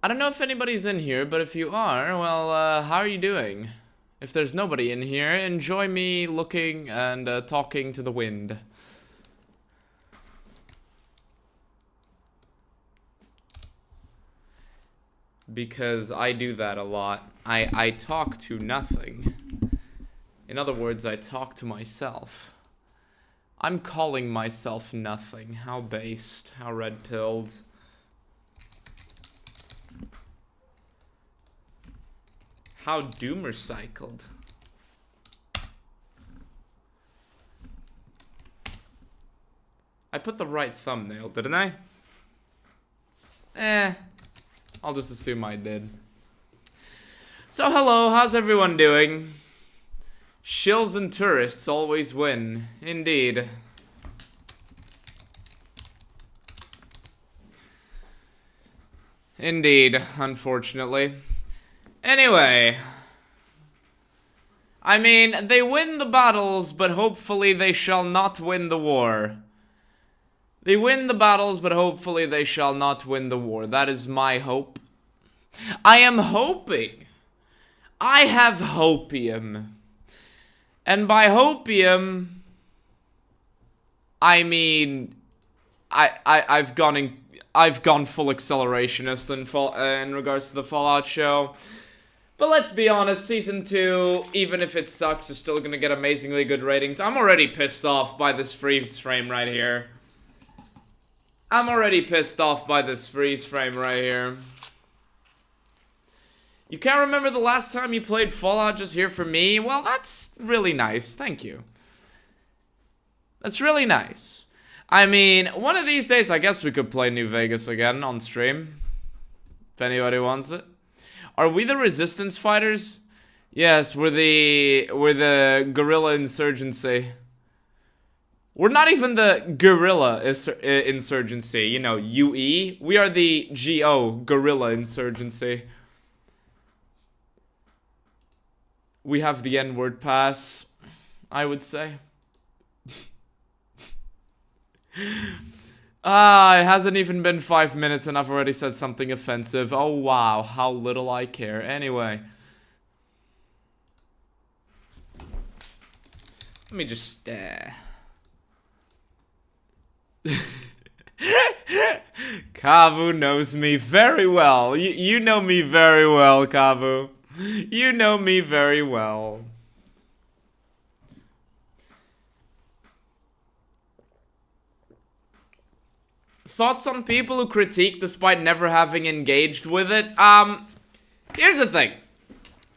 I don't know if anybody's in here, but if you are, well, how are you doing? If there's nobody in here, enjoy me looking and talking to the wind. Because I do that a lot. I talk to nothing. In other words, I talk to myself. I'm calling myself nothing. How based, how red-pilled. How doomer-cycled. I put the right thumbnail, didn't I? I'll just assume I did. So hello, how's everyone doing? Shills and tourists always win. Indeed. Indeed, unfortunately. Anyway. I mean, they win the battles, but hopefully they shall not win the war. They win the battles, but hopefully they shall not win the war. That is my hope. I am hoping. I have hopium. And by hopium, I mean, I've gone full accelerationist in regards to the Fallout show. But let's be honest, Season 2, even if it sucks, is still gonna get amazingly good ratings. I'm already pissed off by this freeze frame right here. I'm already pissed off by this freeze frame right here. You can't remember the last time you played Fallout just here for me? Well, that's really nice. Thank you. That's really nice. I mean, one of these days, I guess we could play New Vegas again on stream. If anybody wants it. Are we the resistance fighters? Yes, we're the guerrilla insurgency. We're not even the guerrilla insurgency, you know, UE. We are the GO, guerrilla insurgency. We have the N-word pass, I would say. It hasn't even been 5 minutes and I've already said something offensive. Oh wow, how little I care. Anyway. Let me just Kavu knows me very well. You know me very well, Kavu. You know me very well. Thoughts on people who critique despite never having engaged with it? Here's the thing.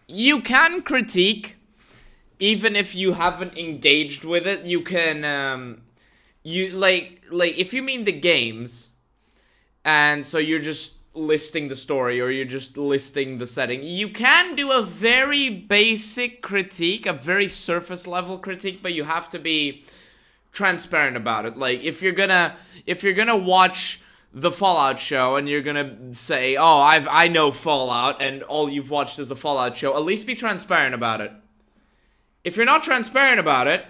You can critique even if you haven't engaged with it. You can, you, like, if you mean the games, and so you're just listing the story, or you're just listing the setting, you can do a very basic critique, a very surface level critique, but you have to be transparent about it. Like, if you're gonna watch the Fallout show, and you're gonna say, oh, I know Fallout, and all you've watched is the Fallout show, at least be transparent about it. If you're not transparent about it,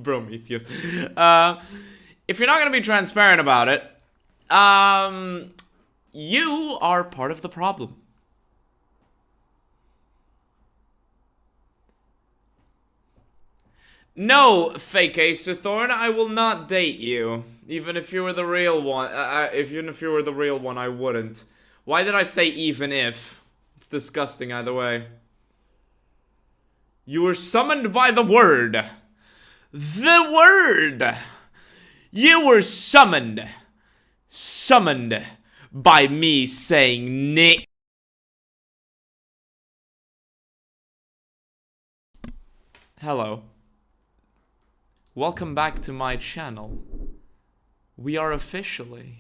Prometheus. If you're not gonna be transparent about it, you are part of the problem. No, fake Acerthorn, I will not date you. Even if you were the real one. Even if you were the real one, I wouldn't. Why did I say even if? It's disgusting either way. You were summoned by the word. The word! You were summoned. Summoned by me saying Nick. Hello. Welcome back to my channel. We are officially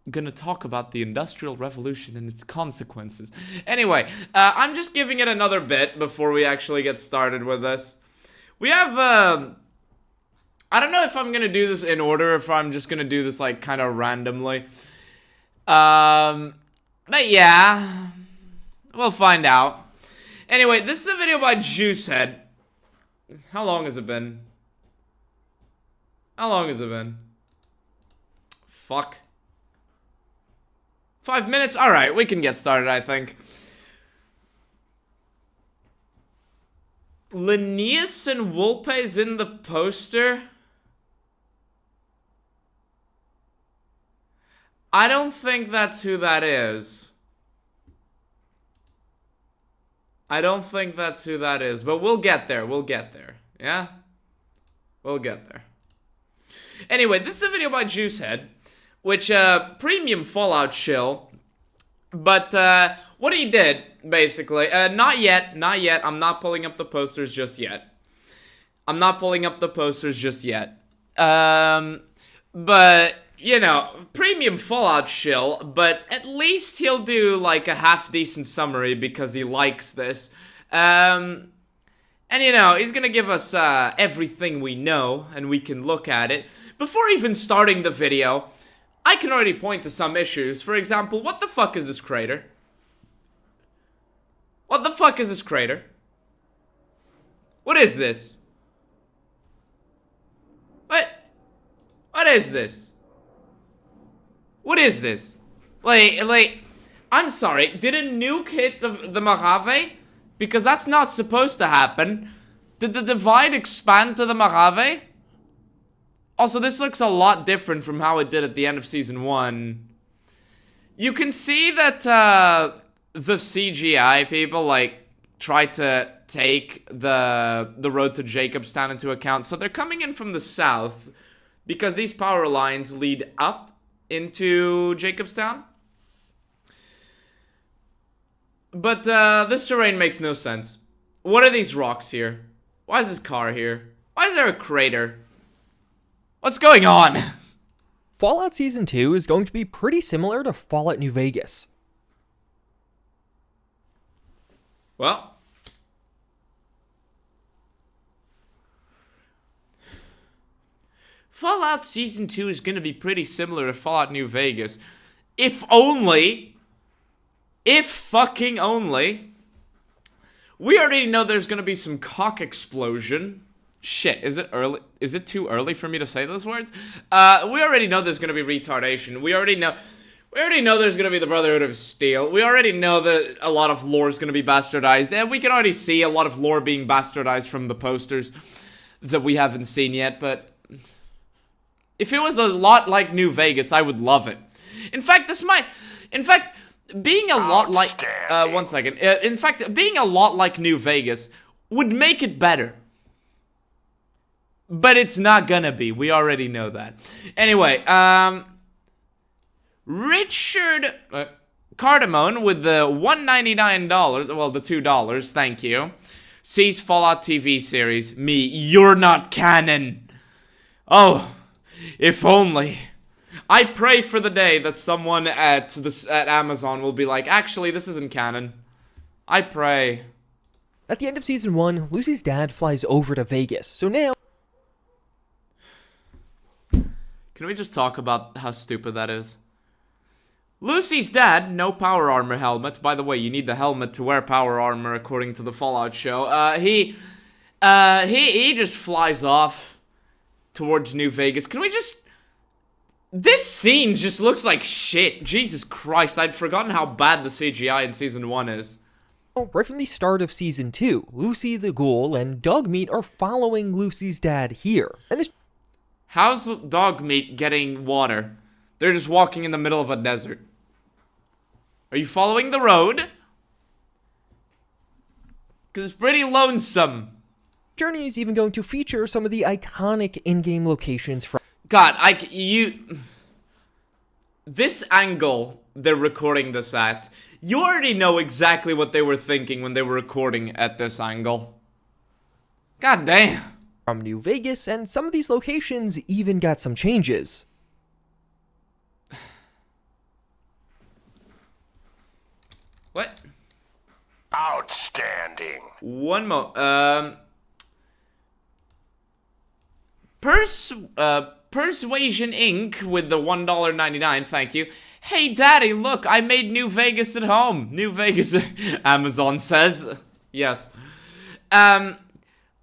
gonna talk about the Industrial Revolution and its consequences. Anyway, I'm just giving it another bit before we actually get started with this. We have, I don't know if I'm gonna do this in order, or if I'm just gonna do this, like, kind of randomly. But yeah, we'll find out. Anyway, this is a video by Juicehead. How long has it been? How long has it been? fuck? 5 minutes? Alright, we can get started, I think. Linnaeus and Wolpe's in the poster? I don't think that's who that is. I don't think that's who that is, but we'll get there, yeah? We'll get there. Anyway, this is a video by Juicehead, which, premium Fallout shill, but, what he did, basically, not yet, I'm not pulling up the posters just yet. But, you know, premium Fallout shill, but at least he'll do, like, a half-decent summary because he likes this. And, you know, he's gonna give us, everything we know, and we can look at it. Before even starting the video, I can already point to some issues. For example, what the fuck is this crater? What the fuck is this crater? What is this? What is this? What is this? Like, I'm sorry, did a nuke hit the Mojave? Because that's not supposed to happen. Did the divide expand to the Mojave? Also, this looks a lot different from how it did at the end of Season 1. You can see that, the CGI people, like, tried to take the road to Jacobstown into account. So they're coming in from the south, because these power lines lead up into Jacobstown. But, this terrain makes no sense. What are these rocks here? Why is this car here? Why is there a crater? What's going on? Fallout Season 2 is going to be pretty similar to Fallout New Vegas. Well, Fallout Season 2 is going to be pretty similar to Fallout New Vegas. If only, if fucking only, we already know there's going to be some cock explosion. Shit, is it early? Is it too early for me to say those words? We already know there's going to be retardation. We already know there's going to be the Brotherhood of Steel. We already know that a lot of lore is going to be bastardized. And we can already see a lot of lore being bastardized from the posters that we haven't seen yet. But if it was a lot like New Vegas, I would love it. In fact, being a lot like... one second. In fact, being a lot like New Vegas would make it better. But it's not gonna be. We already know that. Anyway, Richard Cardamone with the $199, well, the $2, thank you, sees Fallout TV series. Me, you're not canon. Oh, if only. I pray for the day that someone at Amazon will be like, actually, this isn't canon. I pray. At the end of Season 1, Lucy's dad flies over to Vegas, so now... Can we just talk about how stupid that is? Lucy's dad, no power armor helmet. By the way, you need the helmet to wear power armor according to the Fallout show. He just flies off towards New Vegas. Can we just... This scene just looks like shit. Jesus Christ, I'd forgotten how bad the CGI in Season 1 is. Right from the start of Season 2, Lucy the Ghoul and Dogmeat are following Lucy's dad here. And this... How's Dogmeat getting water? They're just walking in the middle of a desert. Are you following the road? Because it's pretty lonesome. Journey is even going to feature some of the iconic in-game locations from... God, this angle they're recording this at, you already know exactly what they were thinking when they were recording at this angle. God damn. From New Vegas, and some of these locations even got some changes. What? Outstanding. One more. Persuasion Inc. with the $1.99, thank you. Hey daddy, look, I made New Vegas at home. New Vegas, Amazon says. Yes.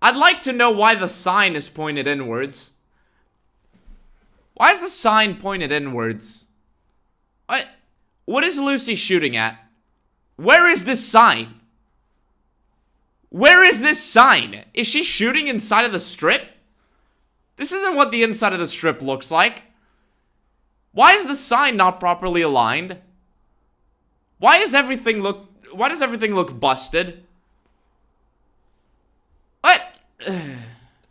I'd like to know why the sign is pointed inwards. Why is the sign pointed inwards? What is Lucy shooting at? Where is this sign? Where is this sign? Is she shooting inside of the strip? This isn't what the inside of the strip looks like. Why is the sign not properly aligned? Why does everything look busted? What?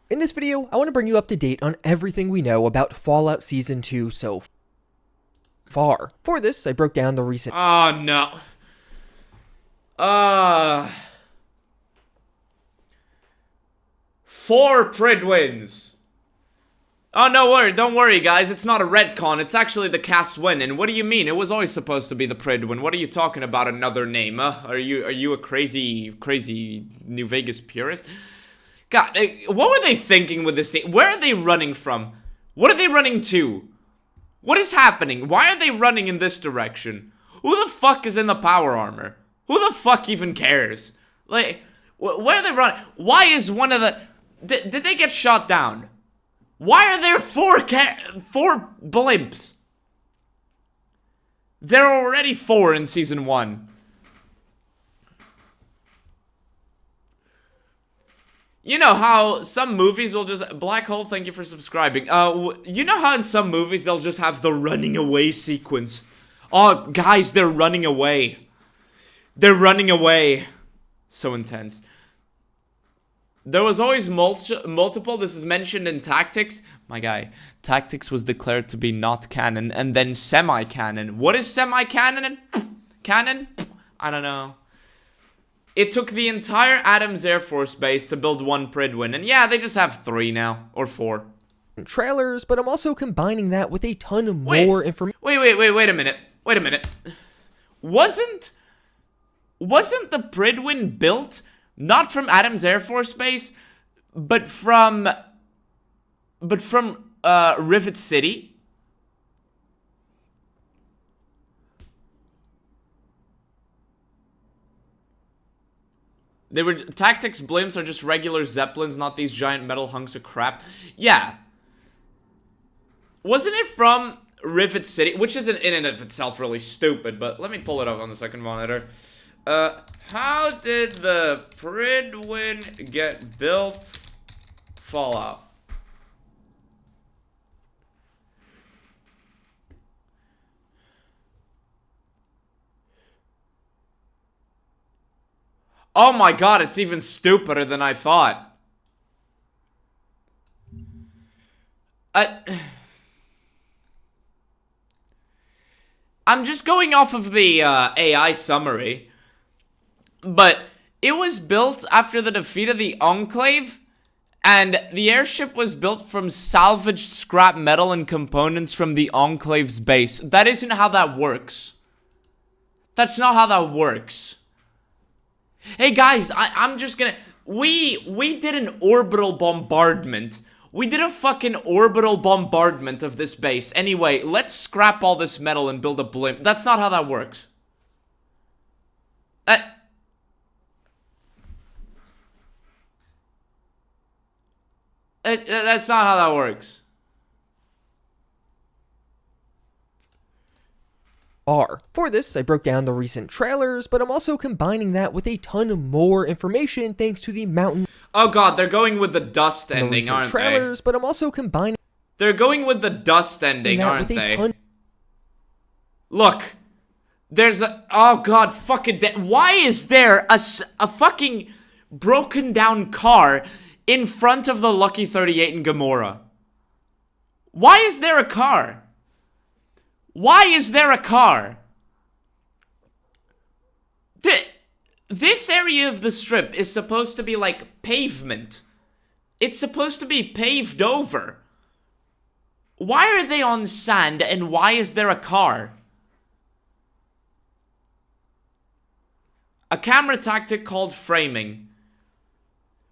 In this video, I want to bring you up to date on everything we know about Fallout Season 2 so far. For this, I broke down the recent... Oh, no. 4 Pridwins. Oh, no, don't worry, guys. It's not a retcon. It's actually the cast win. And what do you mean? It was always supposed to be the Pridwin. What are you talking about? Another name? Are you a crazy New Vegas purist? God, what were they thinking with this scene? Where are they running from? What are they running to? What is happening? Why are they running in this direction? Who the fuck is in the power armor? Who the fuck even cares? Like, where are they running? Why is one of the... Did they get shot down? Why are there 4 blimps? There are already 4 in Season 1. You know how some movies will just... Black Hole, thank you for subscribing. You know how in some movies they'll just have the running away sequence? Oh, guys, they're running away. They're running away. So intense. There was always multiple. This is mentioned in Tactics. My guy, Tactics was declared to be not canon and then semi-canon. What is semi-canon and canon? I don't know. It took the entire Adams Air Force Base to build 1 Pridwin. And yeah, they just have 3 now. Or 4. Trailers, but I'm also combining that with a ton more information. Wait a minute. Wait a minute. Wasn't the Pridwin built... Not from Adams Air Force Base, but from Rivet City? They were... Tactics blimps are just regular Zeppelins, not these giant metal hunks of crap. Yeah. Wasn't it from Rivet City? Which is in and of itself really stupid, but let me pull it up on the second monitor. How did the Pridwin get built? Fallout. Oh my god, it's even stupider than I thought. I'm just going off of the AI summary. But it was built after the defeat of the Enclave, and the airship was built from salvaged scrap metal and components from the Enclave's base. That isn't how that works. That's not how that works. Hey guys, I'm just gonna... We did an orbital bombardment. We did a fucking orbital bombardment of this base. Anyway, let's scrap all this metal and build a blimp. That's not how that works. That's not how that works. For this, I broke down the recent trailers, but I'm also combining that with a ton more information thanks to the mountain... Oh god, they're going with the dust ending, aren't trailers, they? But I'm also combining... They're going with the dust ending, aren't they? Look. There's a... Oh god, fucking... Why is there a fucking broken down car in front of the Lucky 38 in Gamora? Why is there a car? Why is there a car? This area of the strip is supposed to be like pavement. It's supposed to be paved over. Why are they on sand and why is there a car? A camera tactic called framing.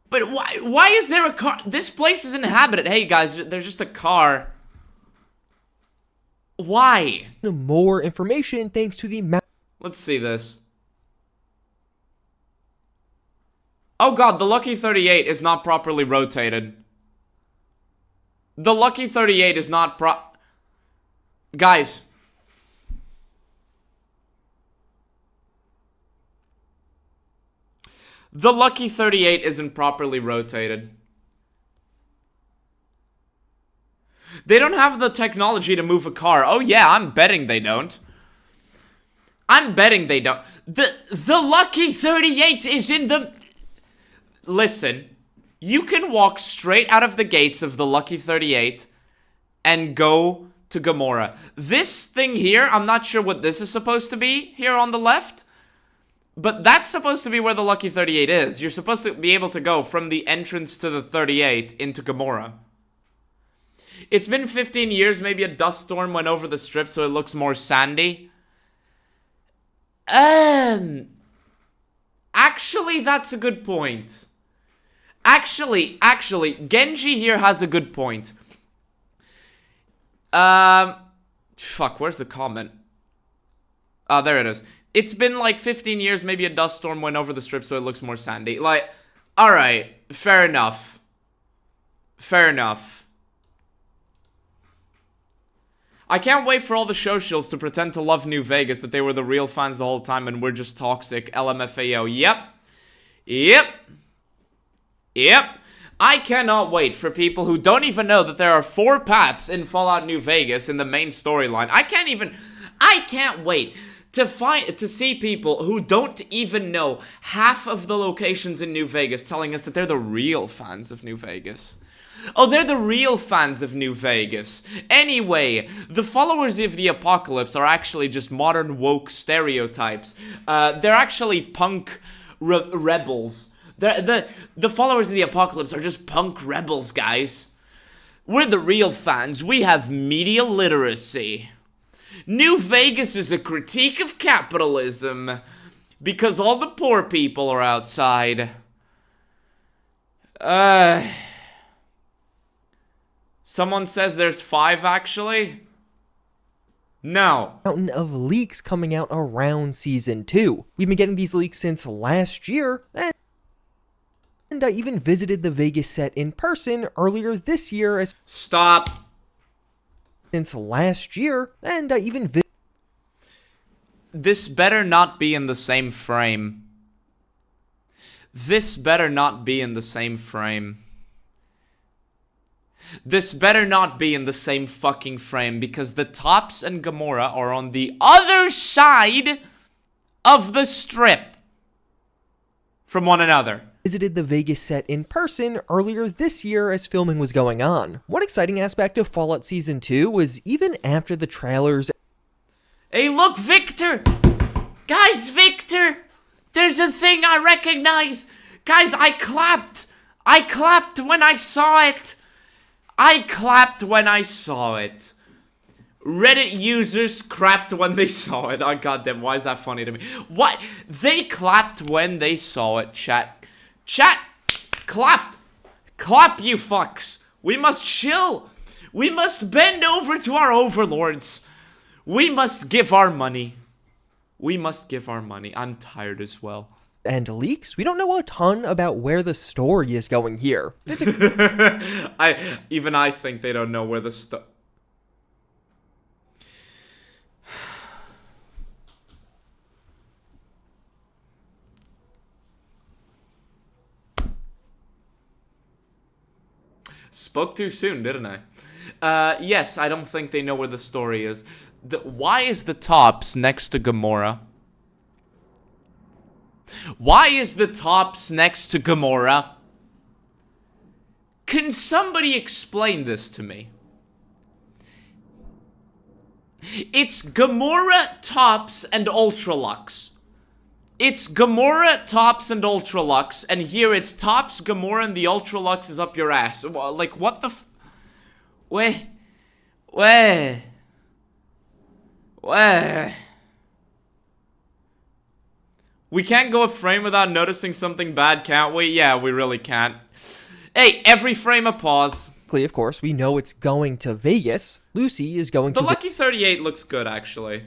But why is there a car? This place is inhabited. Hey guys, there's just a car. Why? More information thanks to the map. Let's see this. Oh god, the Lucky 38 is not properly rotated. The Lucky 38 is not Guys. The Lucky 38 isn't properly rotated. They don't have the technology to move a car. Oh yeah, I'm betting they don't. I'm betting they don't. The Lucky 38 is in the... Listen, you can walk straight out of the gates of the Lucky 38 and go to Gomorrah. This thing here, I'm not sure what this is supposed to be here on the left. But that's supposed to be where the Lucky 38 is. You're supposed to be able to go from the entrance to the 38 into Gomorrah. It's been 15 years, maybe a dust storm went over the strip so it looks more sandy. Actually, that's a good point. Actually, Genji here has a good point. Fuck, where's the comment? Oh, there it is. It's been like 15 years, maybe a dust storm went over the strip so it looks more sandy. Like, alright, fair enough. Fair enough. I can't wait for all the socials to pretend to love New Vegas, that they were the real fans the whole time and we're just toxic. LMFAO. Yep. I cannot wait for people who don't even know that there are 4 paths in Fallout New Vegas in the main storyline. I can't wait to see people who don't even know half of the locations in New Vegas telling us that they're the real fans of New Vegas. Oh, they're the real fans of New Vegas. Anyway, the followers of the apocalypse are actually just modern woke stereotypes. They're actually punk rebels. The followers of the apocalypse are just punk rebels, guys. We're the real fans. We have media literacy. New Vegas is a critique of capitalism because all the poor people are outside. Someone says there's 5, actually? No. Mountain of leaks coming out around Season 2. We've been getting these leaks since last year, and I even visited the Vegas set in person earlier this year as... Stop. Since last year, and I even This better not be in the same frame. This better not be in the same frame. This better not be in the same fucking frame, because the Tops and Gomorrah are on the other side of the strip from one another. Visited the Vegas set in person earlier this year as filming was going on. One exciting aspect of Fallout Season 2 was even after the trailers... Hey, look, Victor! Guys, Victor! There's a thing I recognize! Guys, I clapped! I clapped when I saw it! I clapped when I saw it. Reddit users clapped when they saw it. Oh, goddamn, why is that funny to me? What? They clapped when they saw it, chat. Chat! Clap! Clap, you fucks! We must chill! We must bend over to our overlords! We must give our money. We must give our money. I'm tired as well. And leaks, we don't know a ton about where the story is going here. Even I think they don't know where the Spoke too soon, didn't I? Yes, I don't think they know where the story is. Why is the Tops next to Gomorrah? Why is the Tops next to Gomorrah? Can somebody explain this to me? It's Gomorrah, Tops, and Ultralux. It's Gomorrah, Tops, and Ultralux, and here it's Tops, Gomorrah, and the Ultralux is up your ass. Like, what the Where? We can't go a frame without noticing something bad, can't we? Yeah, we really can't. Hey, every frame a pause. Of course, we know it's going to Vegas. Lucy is going to... The Lucky 38 looks good, actually.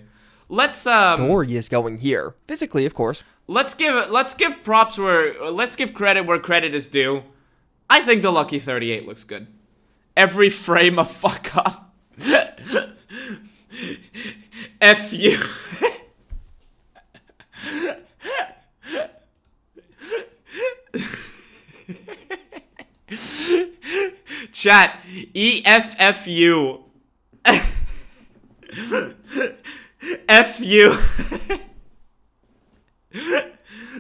Let's, Story is going here. Physically, of course. Let's give props let's give credit where credit is due. I think the Lucky 38 looks good. Every frame a fuck up. F you. Chat, EFFU. F you.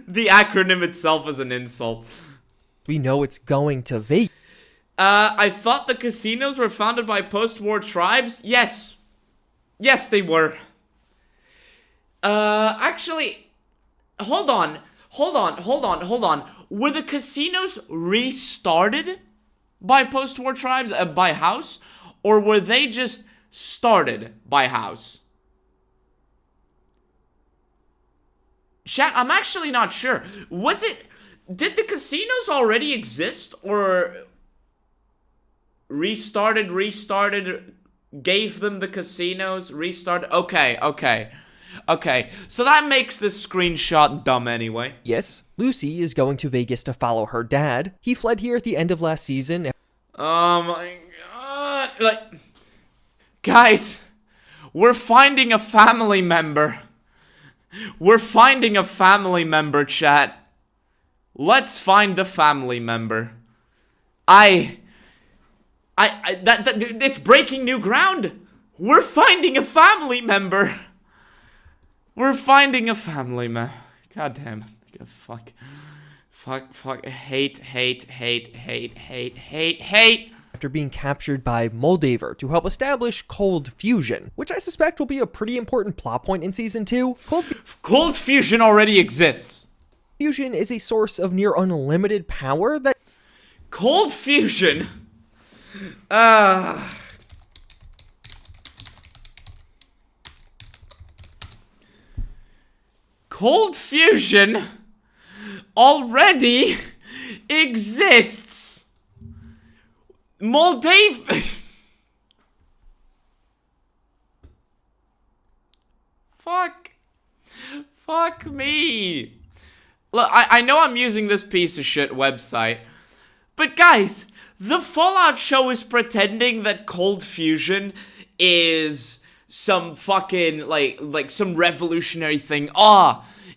The acronym itself is an insult. We know it's going to Vegas. I thought the casinos were founded by post-war tribes? Yes. Yes, they were. Actually, hold on. Were the casinos restarted by post-war tribes, by House? Or were they just started by House? Chat, I'm actually not sure. Did the casinos already exist? Or restarted, gave them the casinos, restarted? Okay. So that makes this screenshot dumb anyway. Yes, Lucy is going to Vegas to follow her dad. He fled here at the end of last season. Oh my god. Like, guys, we're finding a family member. Chat. Let's find the family member. It's breaking new ground. We're finding a family member. God damn. Fuck. Hate. After being captured by Moldaver to help establish Cold Fusion, which I suspect will be a pretty important plot point in Season 2. Cold Fusion already exists. Fusion is a source of near unlimited power that... Cold Fusion? Cold Fusion already exists. Moldaver. Fuck me. Look, I know I'm using this piece of shit website, but guys, the Fallout show is pretending that Cold Fusion is some fucking, like some revolutionary thing.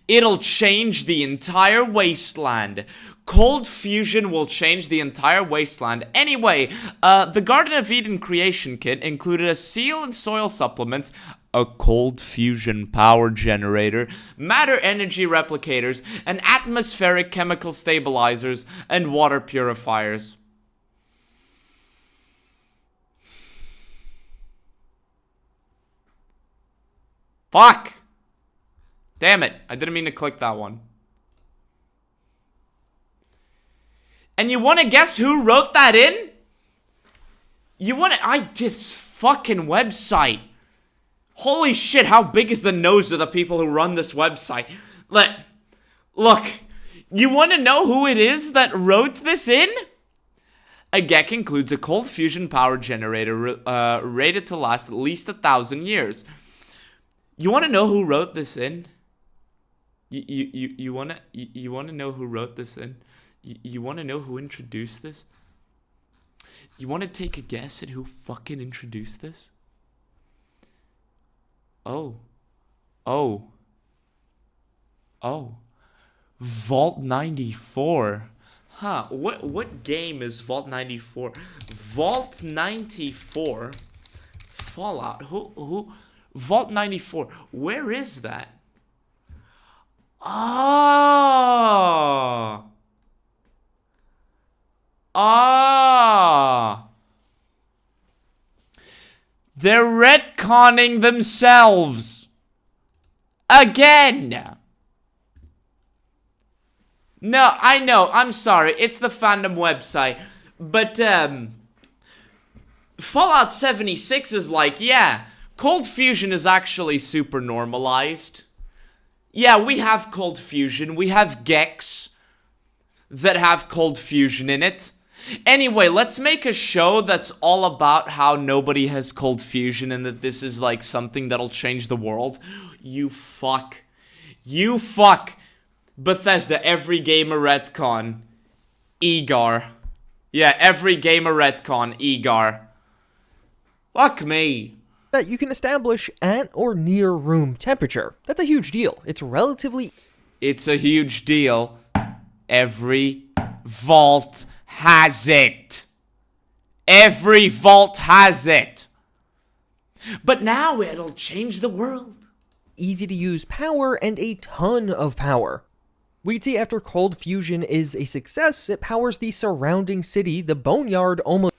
It'll change the entire wasteland. Cold Fusion will change the entire wasteland. Anyway, the Garden of Eden creation kit included a seal and soil supplements, a cold fusion power generator, matter energy replicators, and atmospheric chemical stabilizers, and water purifiers. Fuck! Damn it, I didn't mean to click that one. And you wanna guess who wrote that in? This fucking website. Holy shit, how big is the nose of the people who run this website? Look, you wanna know who it is that wrote this in? A GEC includes a cold fusion power generator rated to last at least 1,000 years. You wanna know who wrote this in? You wanna know who wrote this in? You wanna know who introduced this? You wanna take a guess at who fucking introduced this? Oh. Vault 94. Huh, what game is Vault 94? Vault 94? Fallout. Who? Vault 94. Where is that? They're retconning themselves. Again. No, I know. I'm sorry. It's the fandom website. But, Fallout 76 is like, yeah, Cold Fusion is actually super normalized. Yeah, we have Cold Fusion. We have GECs that have Cold Fusion in it. Anyway, let's make a show that's all about how nobody has Cold Fusion and that this is like something that'll change the world. You fuck. Bethesda, every gamer retcon. Egar. Yeah, every gamer retcon. Egar. Fuck me. that you can establish at or near room temperature. That's a huge deal. It's a huge deal. Every vault has it. Every vault has it. But now it'll change the world. Easy to use power and a ton of power. We can see after cold fusion is a success, it powers the surrounding city, the boneyard almost...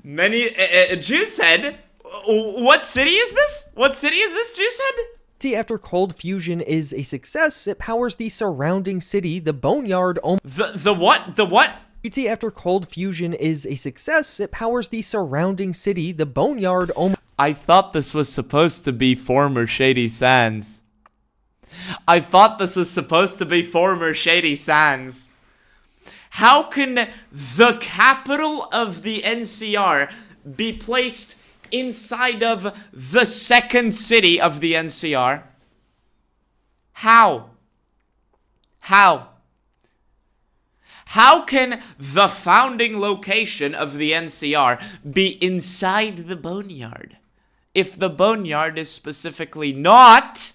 Juicehead? What city is this? What city is this, Juicehead? See, after cold fusion is a success, it powers the surrounding city, the boneyard The what? The what? See, after cold fusion is a success, it powers the surrounding city, the boneyard I thought this was supposed to be former Shady Sands. I thought this was supposed to be former Shady Sands. How can the capital of the NCR be placed inside of the second city of the NCR? How? How? How can the founding location of the NCR be inside the boneyard if the boneyard is specifically not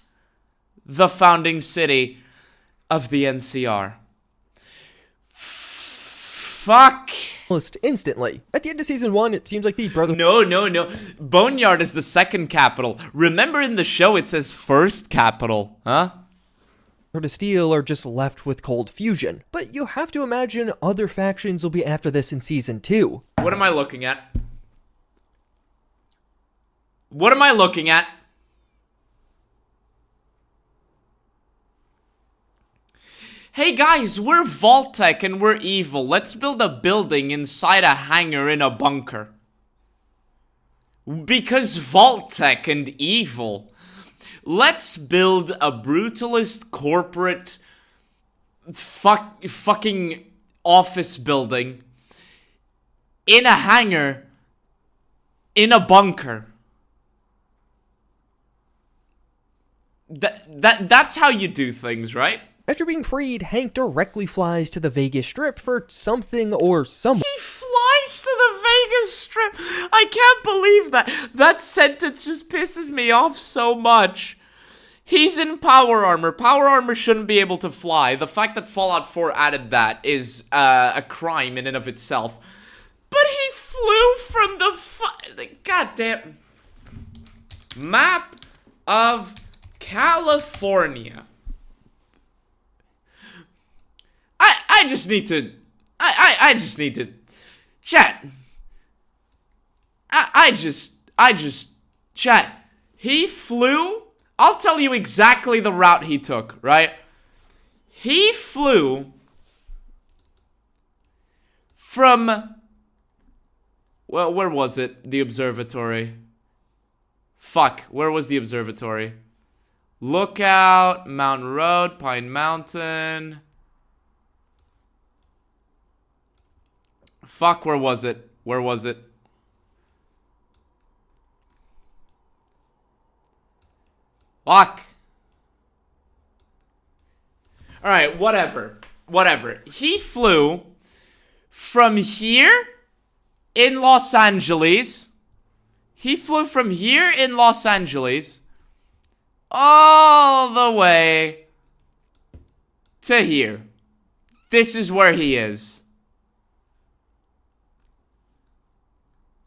the founding city of the NCR? Fuck. almost instantly. At the end of Season 1, it seems like the brother... No. Boneyard is the second capital. Remember in the show it says first capital, huh? to Steel are just left with cold fusion. But you have to imagine other factions will be after this in Season 2. What am I looking at? What am I looking at? Hey guys, we're Vault-Tec and we're evil. Let's build a building inside a hangar in a bunker. Because Vault-Tec and evil. Let's build a brutalist corporate fucking office building in a hangar in a bunker. That's how you do things, right? After being freed, Hank directly flies to the Vegas Strip for something or someone. He flies to the Vegas Strip. I can't believe that. That sentence just pisses me off so much. He's in power armor. Power armor shouldn't be able to fly. The fact that Fallout 4 added that is a crime in and of itself. But he flew from the goddamn map of California. I just need to, I just need to, chat. I just, chat. He flew, I'll tell you exactly the route he took, right? He flew from, well, where was it? The observatory. Fuck, where was the observatory? Lookout, Mountain Road, Pine Mountain. Fuck, where was it? Where was it? Fuck. Alright, whatever. Whatever. He flew from here in Los Angeles. He flew from here in Los Angeles all the way to here. This is where he is.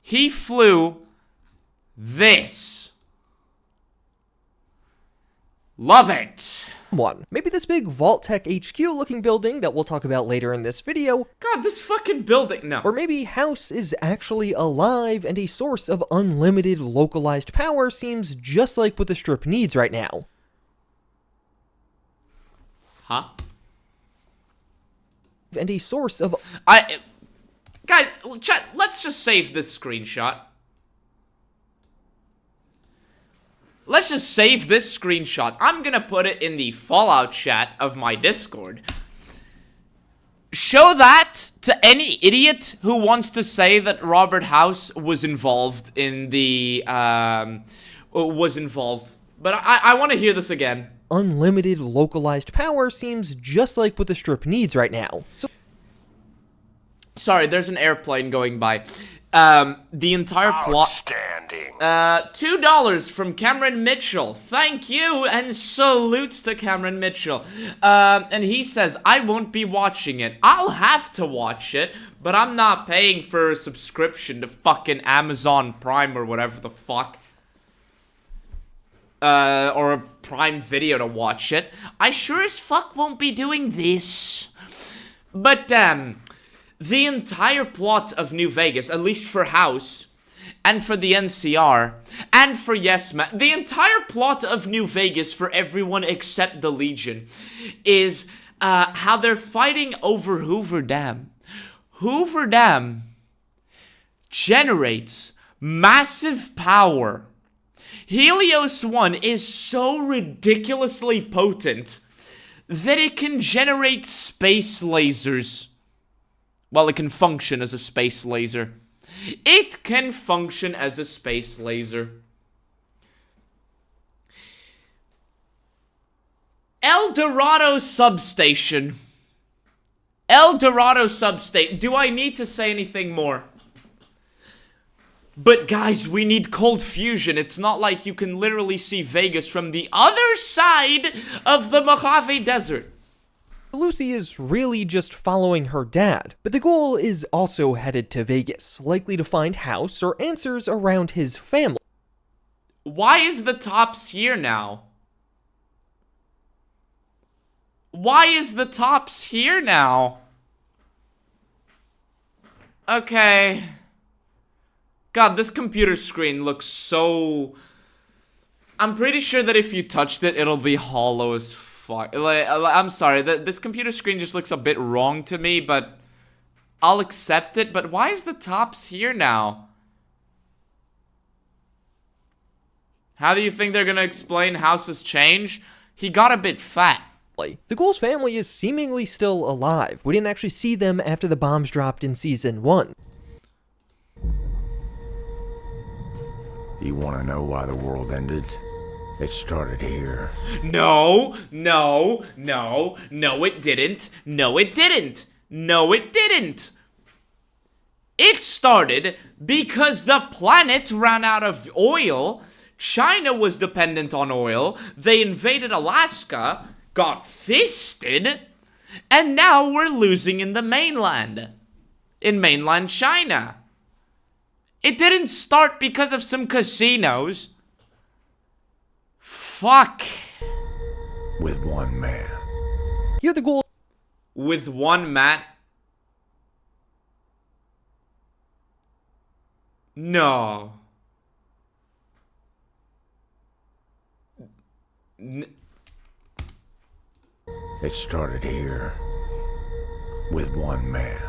He flew this. Love it. Maybe this big Vault-Tec HQ looking building that we'll talk about later in this video. God, this fucking building, no. Or maybe House is actually alive and a source of unlimited localized power seems just like what the Strip needs right now. Huh? And a source of... Guys, chat, let's just save this screenshot. Let's just save this screenshot. I'm gonna put it in the Fallout chat of my Discord. Show that to any idiot who wants to say that Robert House was involved in the, But I want to hear this again. unlimited localized power seems just like what the Strip needs right now. So sorry, there's an airplane going by. The entire plot... Outstanding. $2 from Cameron Mitchell. Thank you, and salutes to Cameron Mitchell. And he says, I won't be watching it. I'll have to watch it, but I'm not paying for a subscription to fucking Amazon Prime or whatever the fuck. Or a Prime Video to watch it. I sure as fuck won't be doing this. But, the entire plot of New Vegas, at least for House, and for the NCR, and for Yes Man, the entire plot of New Vegas for everyone except the Legion is how they're fighting over Hoover Dam. Hoover Dam generates massive power. Helios 1 is so ridiculously potent that it can generate space lasers. Well, it can function as a space laser. It can function as a space laser. El Dorado Substation. El Dorado Substation. Do I need to say anything more? But guys, we need cold fusion. It's not like you can literally see Vegas from the other side of the Mojave Desert. Lucy is really just following her dad, but the goal is also headed to Vegas, likely to find House or answers around his family. Why is the Tops here now? Why is the Tops here now? Okay. God, this computer screen looks so... I'm pretty sure that if you touched it, it'll be hollow as fuck. Like, I'm sorry, this computer screen just looks a bit wrong to me, but I'll accept it. But why is the Tops here now? How do you think they're gonna explain House's change? He got a bit fat. The Ghoul's family is seemingly still alive. We didn't actually see them after the bombs dropped in Season 1. You want to know why the world ended? It started here. No, no, no, no it didn't. No it didn't. No it didn't. It started because the planet ran out of oil. China was dependent on oil. They invaded Alaska, got fisted, and now we're losing in the mainland. In mainland China. It didn't start because of some casinos. Fuck. With one man. Here the Ghoul... With one man? No. It started here. With one man.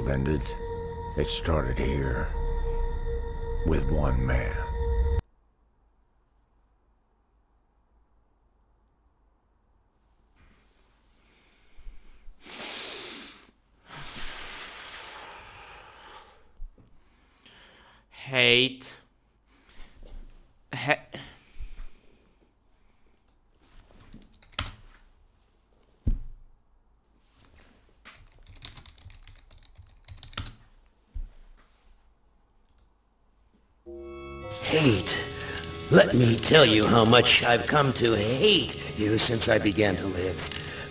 Ended. It started here with one man. Hate. Hate. Let me tell you how much I've come to hate you since I began to live.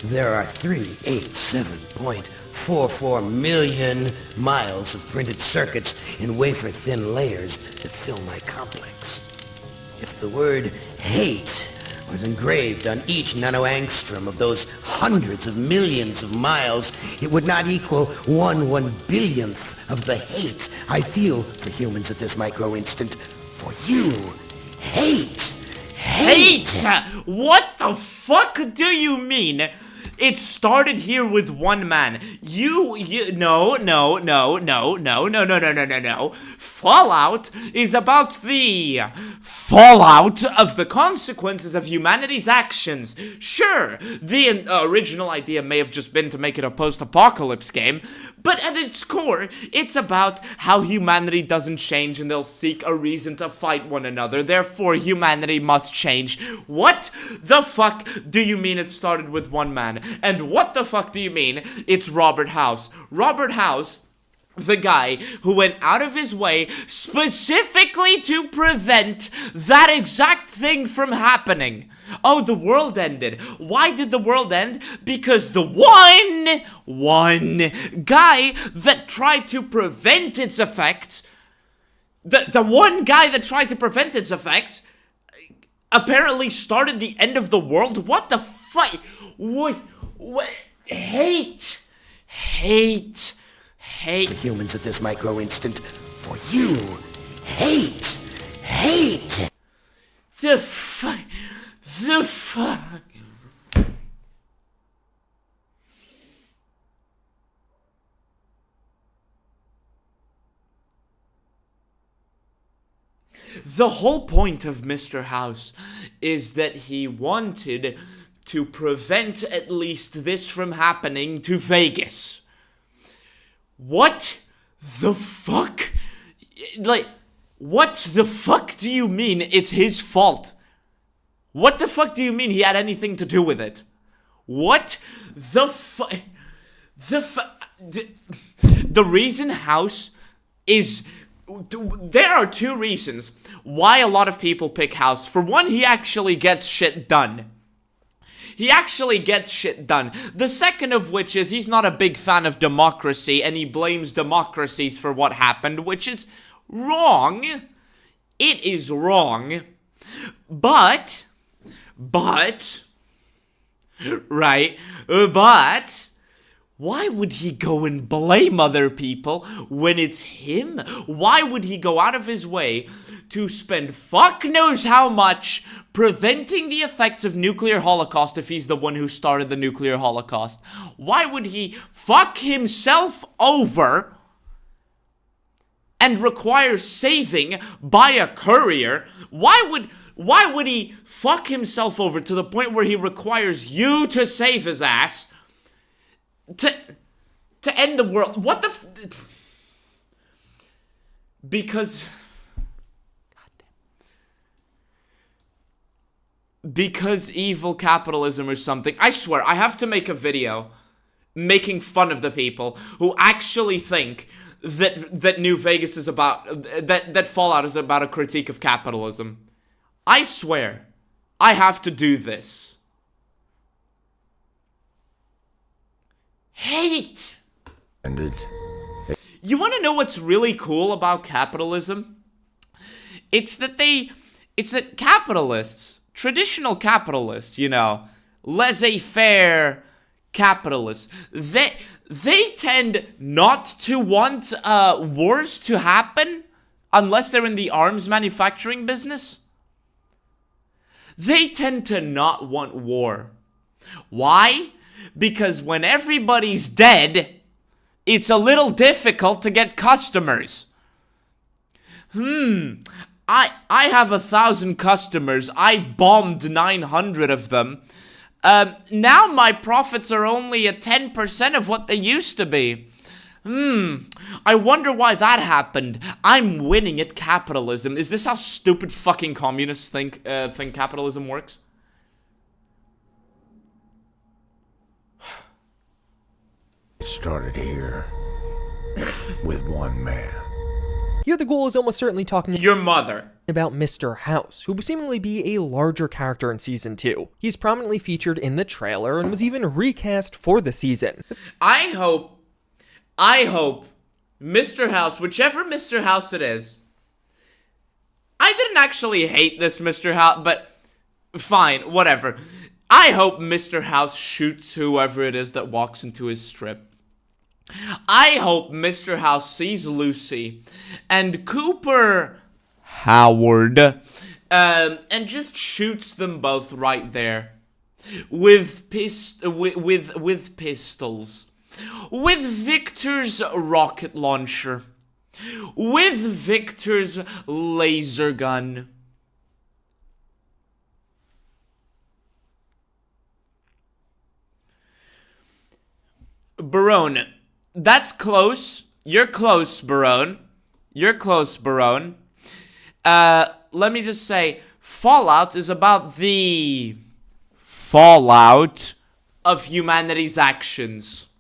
There are 387.44 million miles of printed circuits in wafer-thin layers that fill my complex. If the word hate was engraved on each nanoangstrom of those hundreds of millions of miles, it would not equal 1/1 billionth of the hate I feel for humans at this micro-instant. For you, hate. Hate? What the fuck do you mean? It started here with one man. No. Fallout is about the fallout of the consequences of humanity's actions. Sure, the original idea may have just been to make it a post-apocalypse game, but at its core, it's about how humanity doesn't change and they'll seek a reason to fight one another. Therefore, humanity must change. What the fuck do you mean it started with one man? And what the fuck do you mean it's Robert House? Robert House, the guy who went out of his way specifically to prevent that exact thing from happening. Oh, the world ended. Why did the world end? Because the one guy that tried to prevent its effects, the one guy that tried to prevent its effects, apparently started the end of the world. What the fuck? What? Hate. The humans of this micro instant. For you. Hate. The fuck. The whole point of Mr. House is that he wanted to prevent at least this from happening to Vegas. What the fuck? Like, what the fuck do you mean it's his fault? What the fuck do you mean he had anything to do with it? What the fuck? The reason House is... There are two reasons why a lot of people pick House. For one, he actually gets shit done. The second of which is he's not a big fan of democracy, and he blames democracies for what happened, which is wrong. It is wrong. But, why would he go and blame other people when it's him? Why would he go out of his way to spend fuck knows how much preventing the effects of nuclear holocaust if he's the one who started the nuclear holocaust? Why would he fuck himself over and require saving by a courier? Why would he fuck himself over to the point where he requires you to save his ass to end the world? What the because evil capitalism or something. I swear, I have to make a video making fun of the people who actually think that New Vegas is about, that Fallout is about a critique of capitalism. I swear, I have to do this. Hate! You want to know what's really cool about capitalism? It's that capitalists, traditional capitalists, you know, laissez-faire capitalists, they tend not to want wars to happen unless they're in the arms manufacturing business. They tend to not want war. Why? Because when everybody's dead, it's a little difficult to get customers. I have 1,000 customers. I bombed 900 of them. Now my profits are only at 10% of what they used to be. I wonder why that happened. I'm winning at capitalism. Is this how stupid fucking communists think capitalism works? It started here with one man. Here the ghoul is almost certainly talking your mother about Mr. House, who will seemingly be a larger character in Season 2. He's prominently featured in the trailer and was even recast for the season. I hope Mr. House, whichever Mr. House it is, I didn't actually hate this Mr. House, but fine, whatever. I hope Mr. House shoots whoever it is that walks into his strip. I hope Mr. House sees Lucy and Cooper Howard and just shoots them both right there. with pistols, with Victor's rocket launcher, with Victor's laser gun. Barone, that's close. You're close, Barone. You're close, Barone. Let me just say, Fallout is about the fallout of humanity's actions.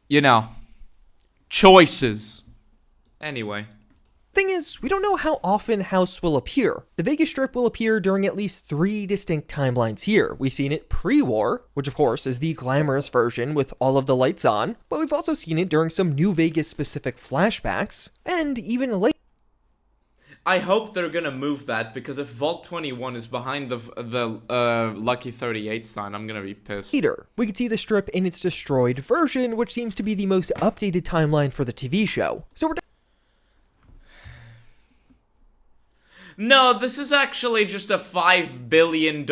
You know, choices. Anyway. Thing is, we don't know how often House will appear. The Vegas Strip will appear during at least 3 distinct timelines here. We've seen it pre-war, which of course is the glamorous version with all of the lights on, but we've also seen it during some New Vegas specific flashbacks, and even later. I hope they're gonna move that, because if Vault 21 is behind the Lucky 38 sign, I'm gonna be pissed. Later, we could see the Strip in its destroyed version, which seems to be the most updated timeline for the TV show. So we're No, this is actually just a $5 billion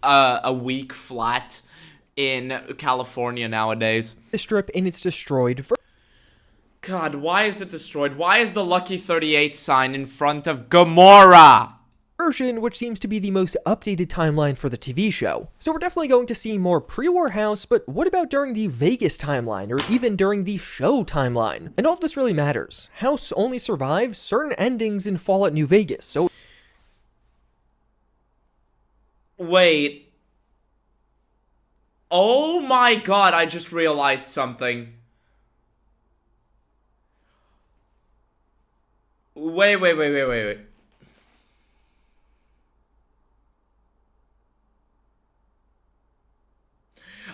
a week flat in California nowadays. the Strip in its destroyed version. God, why is it destroyed? Why is the Lucky 38 sign in front of Gomorrah? Which seems to be the most updated timeline for the TV show. So we're definitely going to see more pre-war House, but what about during the Vegas timeline, or even during the show timeline? And all of this really matters. House only survives certain endings in Fallout New Vegas, so... Wait. Oh my god, I just realized something. Wait.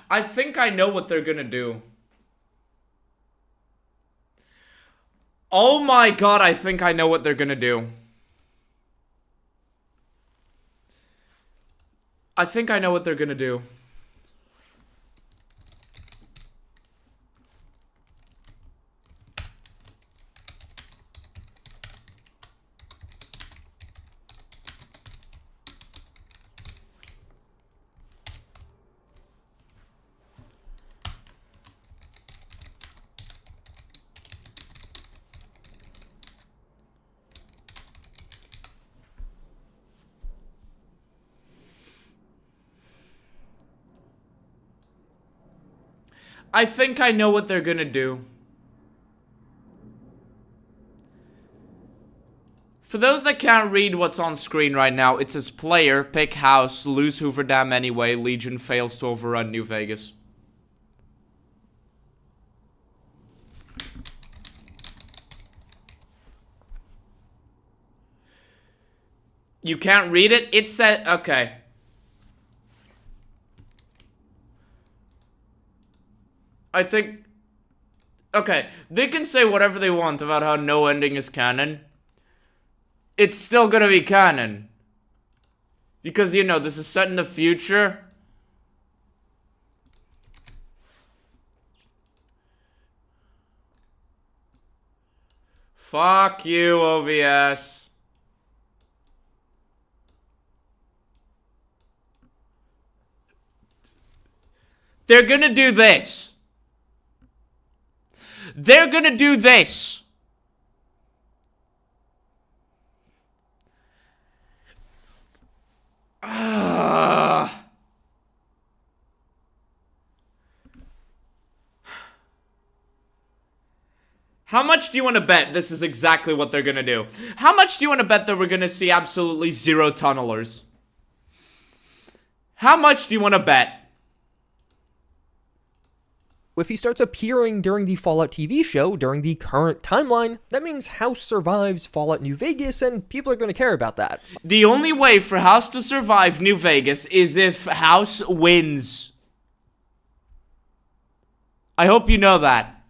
I think I know what they're gonna do. Oh my god, I think I know what they're gonna do. I think I know what they're gonna do. I think I know what they're gonna do. For those that can't read what's on screen right now, it says player, pick house, lose Hoover Dam anyway, Legion fails to overrun New Vegas. You can't read it? It said, okay. I think, okay, they can say whatever they want about how no ending is canon. It's still gonna be canon. Because, you know, this is set in the future. Fuck you, OBS. They're gonna do this. They're gonna do this. How much do you want to bet this is exactly what they're gonna do? How much do you want to bet that we're gonna see absolutely zero tunnelers? How much do you want to bet? If he starts appearing during the Fallout TV show during the current timeline, that means House survives Fallout New Vegas, and people are going to care about that. The only way for House to survive New Vegas is if House wins. I hope you know that.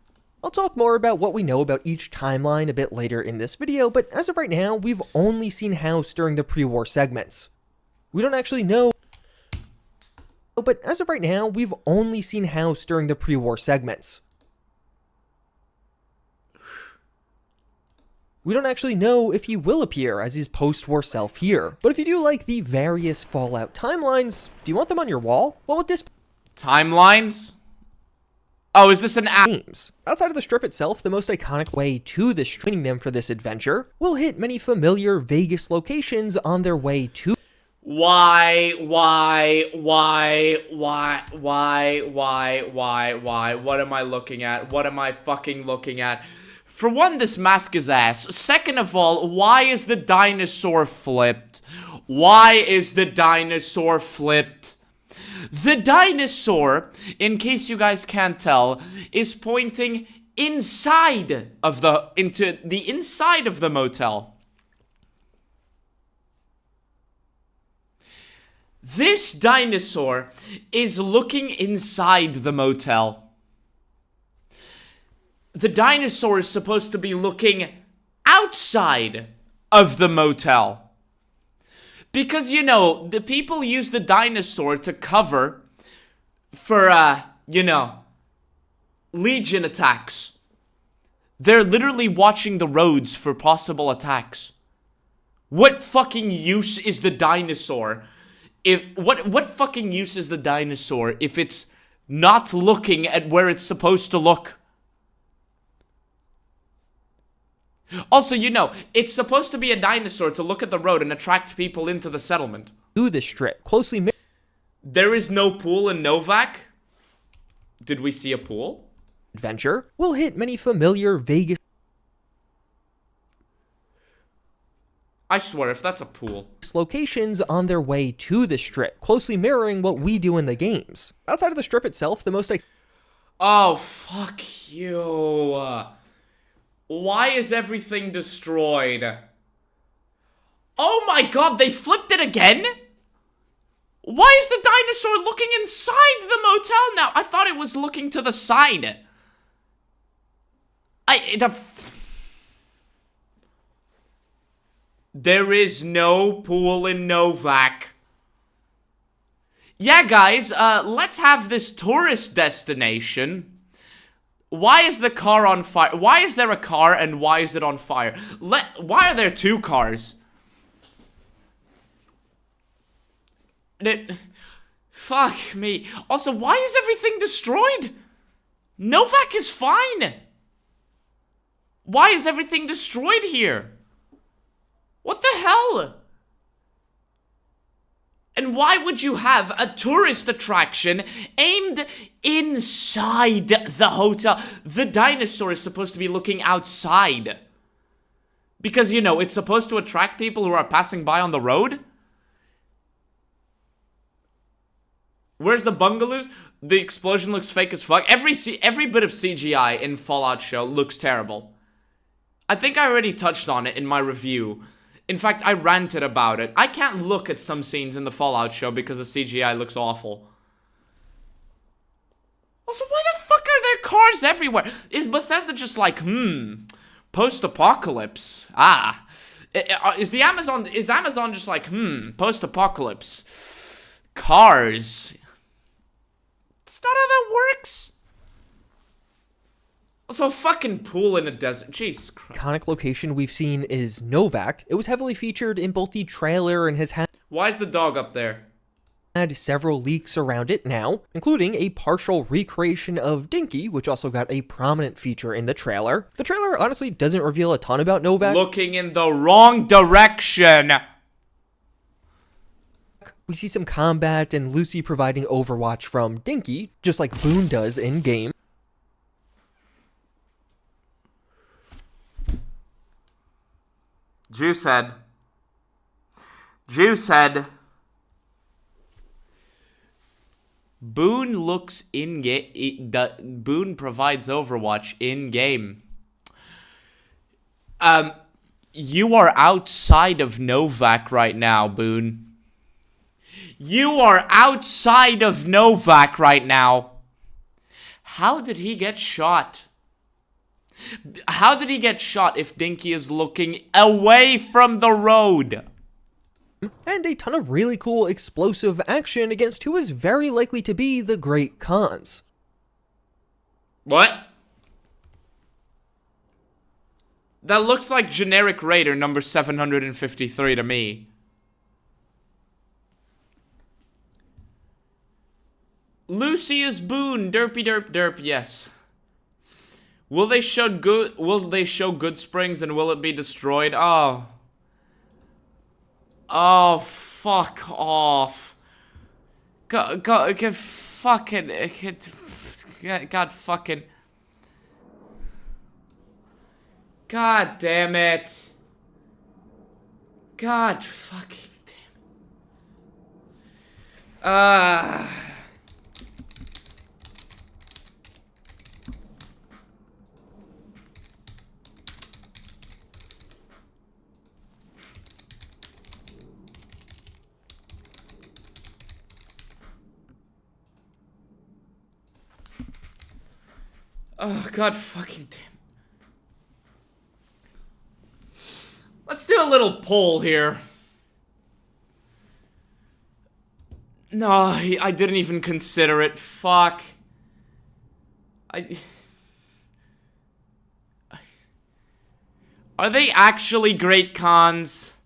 I'll talk more about what we know about each timeline a bit later in this video, but as of right now, we've only seen House during the pre-war segments. We don't actually know. But as of right now, we've only seen House during the pre-war segments. we don't actually know if he will appear as his post-war self here. But if you do like the various Fallout timelines, do you want them on your wall? Well, with this Timelines? Oh, is this an app? games. Outside of the strip itself, the most iconic way to the training them for this adventure will hit many familiar Vegas locations on their way to Why? What am I looking at? What am I fucking looking at? For one, this mask is ass. Second of all, why is the dinosaur flipped? Why is the dinosaur flipped? The dinosaur, in case you guys can't tell, is pointing inside of into the inside of the motel. This dinosaur is looking inside the motel. The dinosaur is supposed to be looking outside of the motel. Because, you know, the people use the dinosaur to cover for, Legion attacks. They're literally watching the roads for possible attacks. What fucking use is the dinosaur? What fucking use is the dinosaur if it's not looking at where it's supposed to look? Also, you know, it's supposed to be a dinosaur to look at the road and attract people into the settlement. the strip, closely There is no pool in Novak? Did we see a pool? adventure will hit many familiar Vegas I swear, if that's a pool. locations on their way to the strip, closely mirroring what we do in the games. Outside of the strip itself, the most Oh, fuck you. Why is everything destroyed? Oh my god, they flipped it again? Why is the dinosaur looking inside the motel now? I thought it was looking to the side. There is no pool in Novak. Yeah, guys, let's have this tourist destination. Why is the car on fire? Why is there a car and why is it on fire? Why are there two cars? Fuck me. Also, why is everything destroyed? Novak is fine. Why is everything destroyed here? What the hell? And why would you have a tourist attraction aimed inside the hotel? The dinosaur is supposed to be looking outside. Because, you know, it's supposed to attract people who are passing by on the road. Where's the bungalows? The explosion looks fake as fuck. Every bit of CGI in Fallout show looks terrible. I think I already touched on it in my review. In fact, I ranted about it. I can't look at some scenes in the Fallout show because the CGI looks awful. Also, why the fuck are there cars everywhere? Is Bethesda just like, post-apocalypse? Is Amazon just like, post-apocalypse? Cars. That's not how that works. Also, a fucking pool in a desert. Jesus Christ. iconic location we've seen is Novak. It was heavily featured in both the trailer and has Why is the dog up there? had several leaks around it now, including a partial recreation of Dinky, which also got a prominent feature in the trailer. The trailer honestly doesn't reveal a ton about Novak. Looking in the wrong direction. We see some combat and Lucy providing overwatch from Dinky, just like Boone does in-game. Juicehead. Boone looks in-game. Boone provides Overwatch in-game. You are outside of Novak right now, Boone. You are outside of Novak right now. How did he get shot? How did he get shot if Dinky is looking away from the road? And a ton of really cool explosive action against who is very likely to be the Great Khans. What? That looks like generic raider number 753 to me. Lucius Boone, derpy derp derp, yes. Will they show good springs and will it be destroyed? Oh. Oh, fuck off. God fucking God fucking God damn it. God fucking damn it. Oh, God fucking damn. Let's do a little poll here. No, I didn't even consider it. Fuck. Are they actually great cons?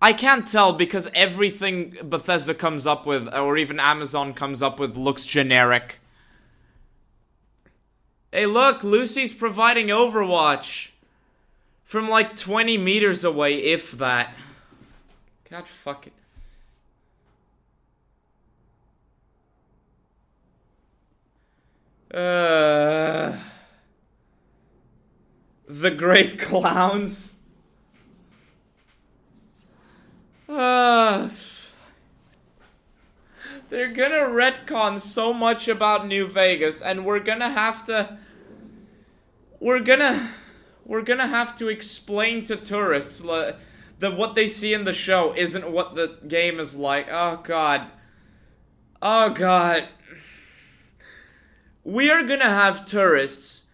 I can't tell because everything Bethesda comes up with, or even Amazon comes up with, looks generic. Hey look, Lucy's providing Overwatch. From like 20 meters away, if that. God fuck it. The Great Clowns. They're gonna retcon so much about New Vegas, and we're gonna have to explain to tourists that what they see in the show isn't what the game is like. Oh god. Oh god. We are gonna have tourists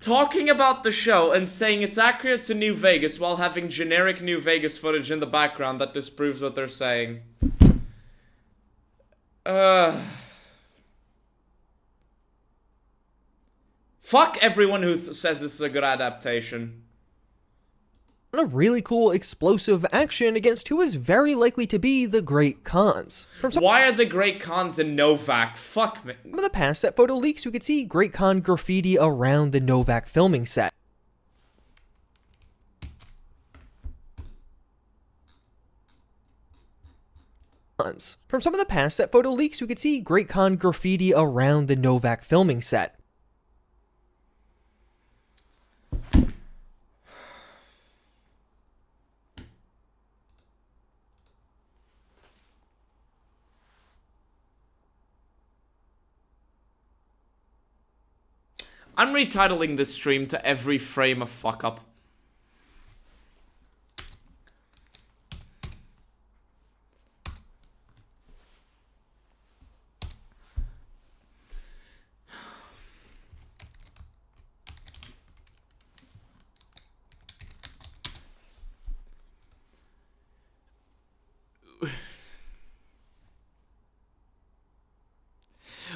talking about the show and saying it's accurate to New Vegas while having generic New Vegas footage in the background that disproves what they're saying. Fuck everyone who says this is a good adaptation. A really cool explosive action against who is very likely to be the Great Khans. Why are the Great Khans in Novak? Fuck me. From the past set photo leaks, we could see Great Khan graffiti around the Novak filming set. From some of the past set photo leaks, we could see Great Khan graffiti around the Novak filming set. I'm retitling this stream to every frame of fuck up.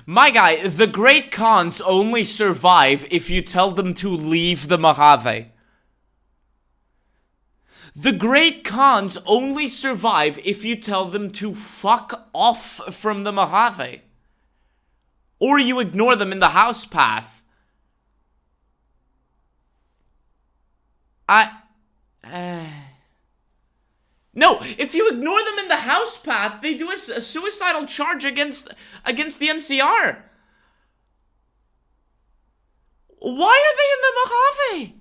My guy, the Great Khans only survive if you tell them to leave the Mojave. The Great Khans only survive if you tell them to fuck off from the Mojave. Or you ignore them in the house path. No, if you ignore them in the house path, they do a suicidal charge against the NCR. Why are they in the Mojave?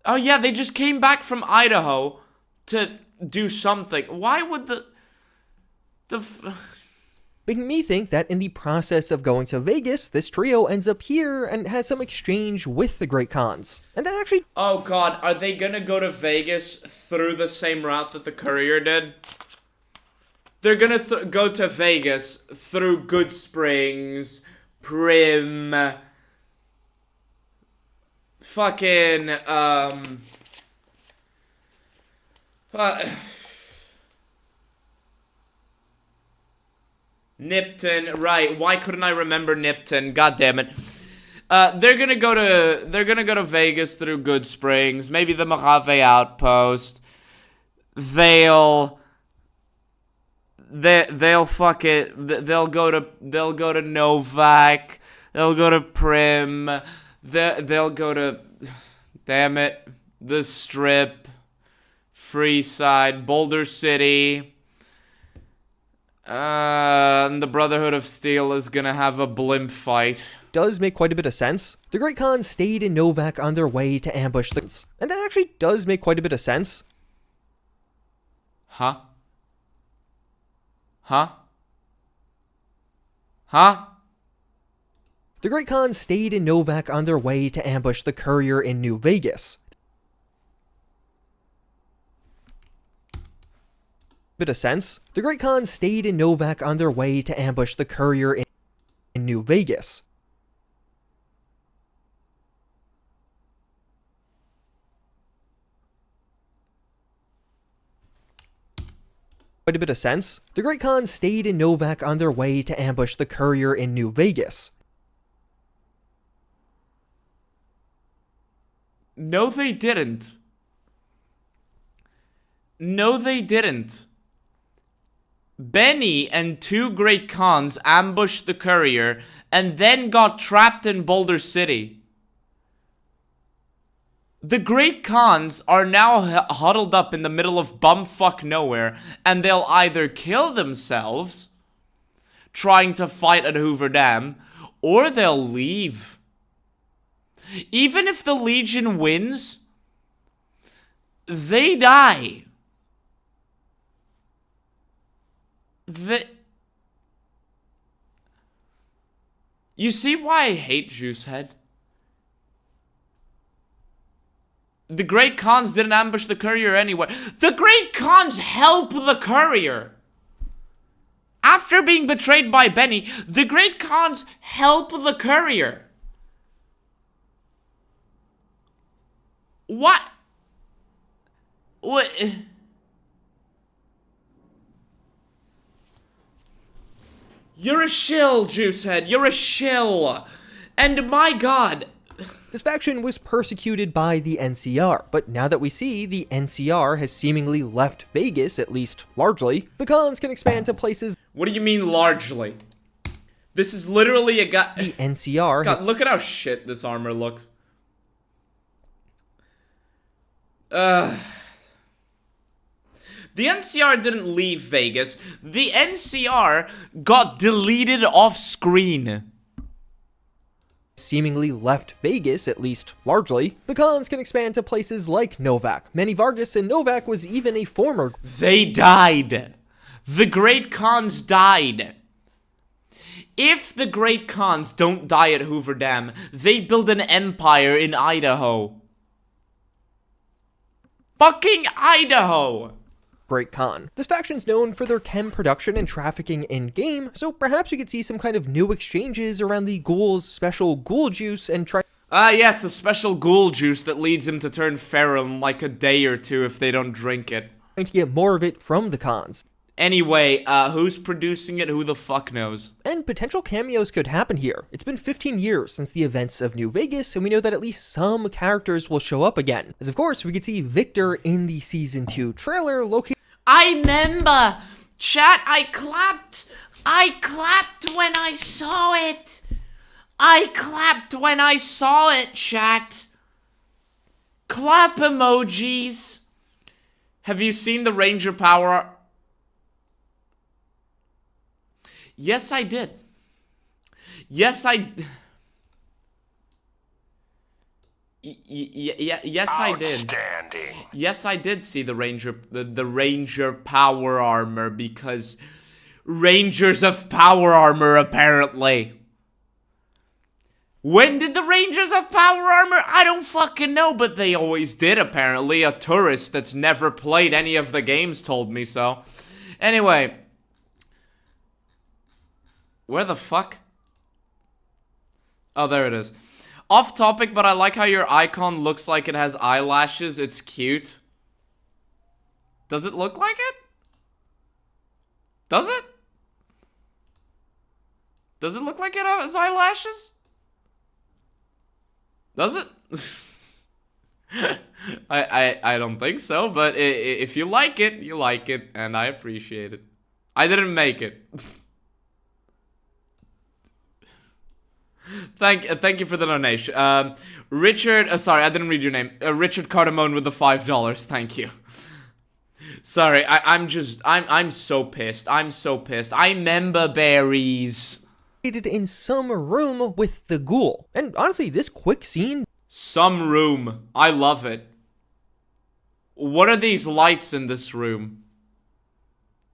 Oh yeah, they just came back from Idaho to do something. Why would making me think that in the process of going to Vegas, this trio ends up here and has some exchange with the Great Khans. And that actually... Oh god, are they gonna go to Vegas through the same route that the courier did? They're gonna go to Vegas through Good Springs, Prim... Fucking, Nipton, right, why couldn't I remember Nipton? God damn it. They're gonna go to Vegas through Good Springs, maybe the Mojave Outpost. They'll fuck it. They'll go to Novak. They'll go to Prim. They'll go to, damn it, the Strip, Freeside, Boulder City. And the Brotherhood of Steel is gonna have a blimp fight. Does make quite a bit of sense. The Great Khans stayed in Novak on their way to ambush the... And that actually does make quite a bit of sense. Huh? Huh? Huh? The Great Khans stayed in Novak on their way to ambush the courier in New Vegas. Bit of sense. The Great Khans stayed in Novak on their way to ambush the courier in New Vegas. Quite a bit of sense. The Great Khans stayed in Novak on their way to ambush the courier in New Vegas. No, they didn't. No, they didn't. Benny and 2 Great Khans ambushed the courier and then got trapped in Boulder City. The Great Khans are now huddled up in the middle of bumfuck nowhere, and they'll either kill themselves trying to fight at Hoover Dam, or they'll leave. Even if the Legion wins, they die. You see why I hate Juicehead? The Great Khans didn't ambush the courier anyway. The Great Khans help the courier! After being betrayed by Benny, the Great Khans help the courier! What? What? You're a shill, Juicehead. You're a shill. And my god. This faction was persecuted by the NCR, but now that we see the NCR has seemingly left Vegas, at least largely, the Khans can expand to places... What do you mean largely? This is literally a guy... The NCR God, look at how shit this armor looks. The NCR didn't leave Vegas. The NCR got deleted off screen. Seemingly left Vegas, at least largely, the Khans can expand to places like Novak. Manny Vargas and Novak was even a former... They died. The Great Khans died. If the Great Khans don't die at Hoover Dam, they build an empire in Idaho. Fucking Idaho! Great Khan. This faction's known for their chem production and trafficking in-game, so perhaps we could see some kind of new exchanges around the ghoul's special ghoul juice and try... Yes, the special ghoul juice that leads him to turn feral in like a day or two if they don't drink it. Trying to get more of it from the Khans. Anyway, who's producing it? Who the fuck knows? And potential cameos could happen here. It's been 15 years since the events of New Vegas, and we know that at least some characters will show up again. As of course, we could see Victor in the Season 2 trailer located... I remember! Chat, I clapped when I saw it! I clapped when I saw it, chat! Clap emojis! Have you seen the Ranger Power... Yes, I did. Yes, I... Yes, I did. Yes, I did see the Ranger Power Armor, because Rangers of Power Armor, apparently. When did the Rangers of Power Armor? I don't fucking know, but they always did, apparently. A tourist that's never played any of the games told me so. Anyway. Where the fuck? Oh, there it is. Off topic, but I like how your icon looks like it has eyelashes. It's cute. Does it look like it? Does it? Does it look like it has eyelashes? Does it? I don't think so, but if you like it, and I appreciate it. I didn't make it. Thank you for the donation. Richard, sorry, I didn't read your name. Richard Cardamone with the $5. Thank you. Sorry, I'm so pissed. I'm so pissed. I remember berries. In some room with the ghoul. And honestly, this quick scene... Some room. I love it. What are these lights in this room?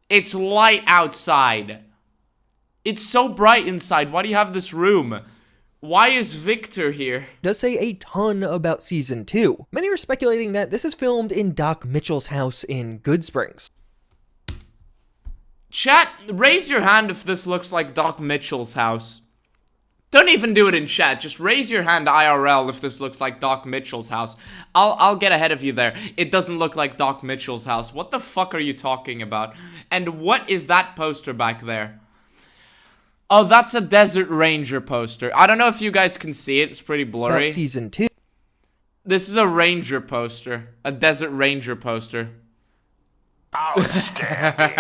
It's light outside. It's so bright inside. Why do you have this room? Why is Victor here? Does say a ton about Season 2. Many are speculating that this is filmed in Doc Mitchell's house in Goodsprings. Chat, raise your hand if this looks like Doc Mitchell's house. Don't even do it in chat. Just raise your hand IRL if this looks like Doc Mitchell's house. I'll get ahead of you there. It doesn't look like Doc Mitchell's house. What the fuck are you talking about? And what is that poster back there? Oh, that's a Desert Ranger poster. I don't know if you guys can see it. It's pretty blurry. About Season 2. This is a Ranger poster. A Desert Ranger poster. Outstanding.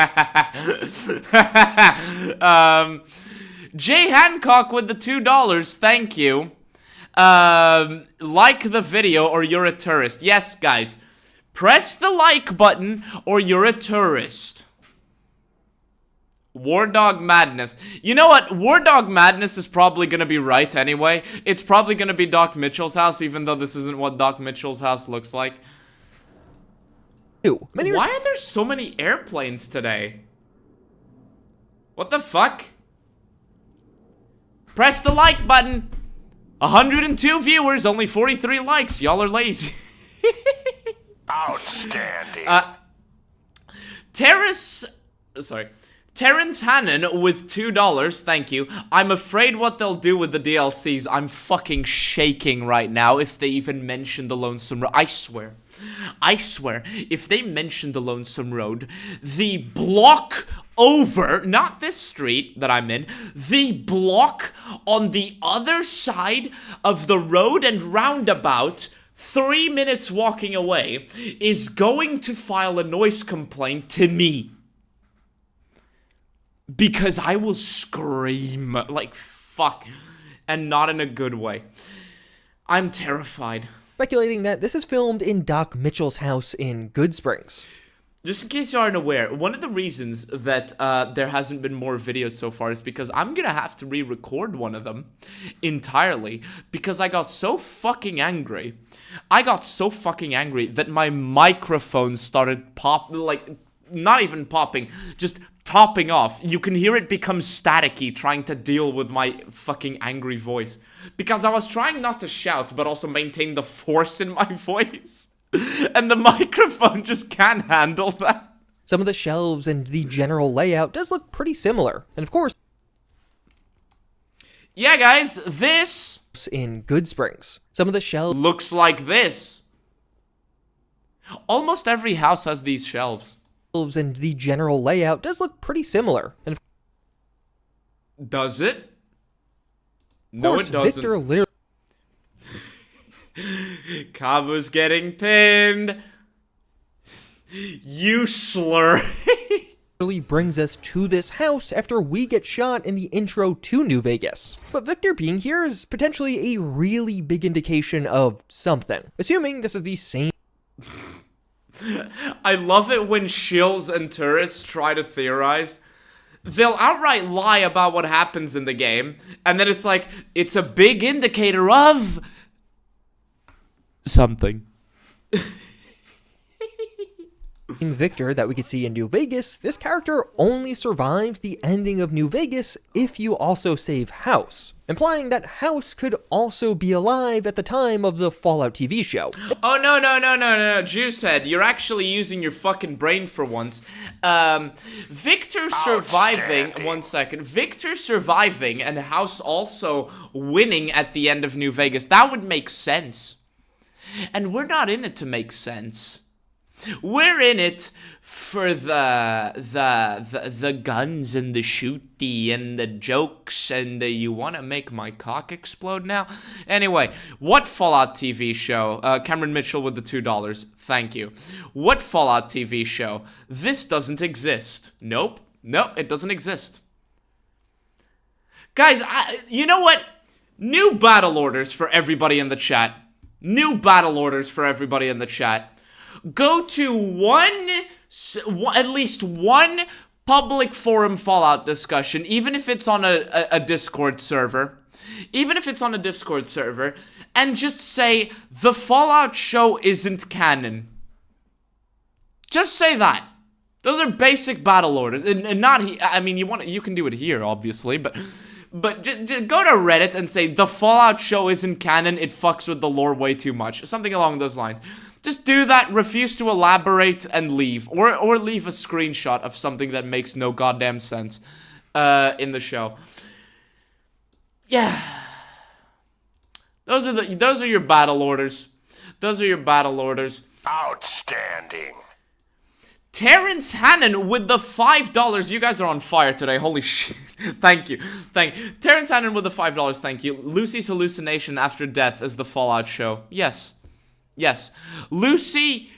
Jay Hancock with the $2. Thank you. Like the video or you're a tourist. Yes, guys. Press the like button or you're a tourist. War Dog Madness. You know what? War Dog Madness is probably gonna be right anyway. It's probably gonna be Doc Mitchell's house, even though this isn't what Doc Mitchell's house looks like. Why are there so many airplanes today? What the fuck? Press the like button. 102 viewers, only 43 likes. Y'all are lazy. Outstanding. Terrence Hannon with $2, thank you. I'm afraid what they'll do with the DLCs, I'm fucking shaking right now if they even mention the Lonesome Road. I swear, if they mention the Lonesome Road, the block over, not this street that I'm in, the block on the other side of the road and roundabout, 3 minutes walking away, is going to file a noise complaint to me. Because I will scream like fuck, and not in a good way. I'm terrified. Speculating that this is filmed in Doc Mitchell's house in Goodsprings. Just in case you aren't aware, one of the reasons that there hasn't been more videos so far is because I'm gonna have to re-record one of them entirely because I got so fucking angry. I got so fucking angry that my microphone started not even popping, just topping off. You can hear it become staticky trying to deal with my fucking angry voice. Because I was trying not to shout, but also maintain the force in my voice. And the microphone just can't handle that. Some of the shelves and the general layout does look pretty similar. And of course... yeah, guys, this... in Goodsprings. Some of the shelves... looks like this. Almost every house has these shelves. And the general layout does look pretty similar. And does it? No, it doesn't. Victor literally... Kabu's getting pinned. You slur. really brings us to this house after we get shot in the intro to New Vegas. But Victor being here is potentially a really big indication of something. Assuming this is the same... I love it when shills and tourists try to theorize. They'll outright lie about what happens in the game, and then it's like, it's a big indicator of... something. Victor that we could see in New Vegas, this character only survives the ending of New Vegas if you also save House, implying that House could also be alive at the time of the Fallout TV show. Oh, no, Juicehead, you're actually using your fucking brain for once. Victor surviving, one second, Victor surviving and House also winning at the end of New Vegas, that would make sense. And we're not in it to make sense. We're in it for the guns and the shooty and the jokes and the you want to make my cock explode now? Anyway, what Fallout TV show? Cameron Mitchell with the $2. Thank you. What Fallout TV show? This doesn't exist. Nope. Nope, it doesn't exist. Guys, you know what? New battle orders for everybody in the chat. New battle orders for everybody in the chat. Go to at least one public forum Fallout discussion, even if it's on a Discord server. Even if it's on a Discord server, and just say, the Fallout show isn't canon. Just say that. Those are basic battle orders. And not, I mean, you can do it here, obviously, but just go to Reddit and say, the Fallout show isn't canon, it fucks with the lore way too much. Something along those lines. Just do that, refuse to elaborate, and leave. Or leave a screenshot of something that makes no goddamn sense in the show. Yeah. Those are your battle orders. Those are your battle orders. Outstanding. Terrence Hannon with the $5. You guys are on fire today. Holy shit. Thank you. Terrence Hannon with the $5. Thank you. Lucy's hallucination after death is the Fallout show. Yes. Yes. Lucy...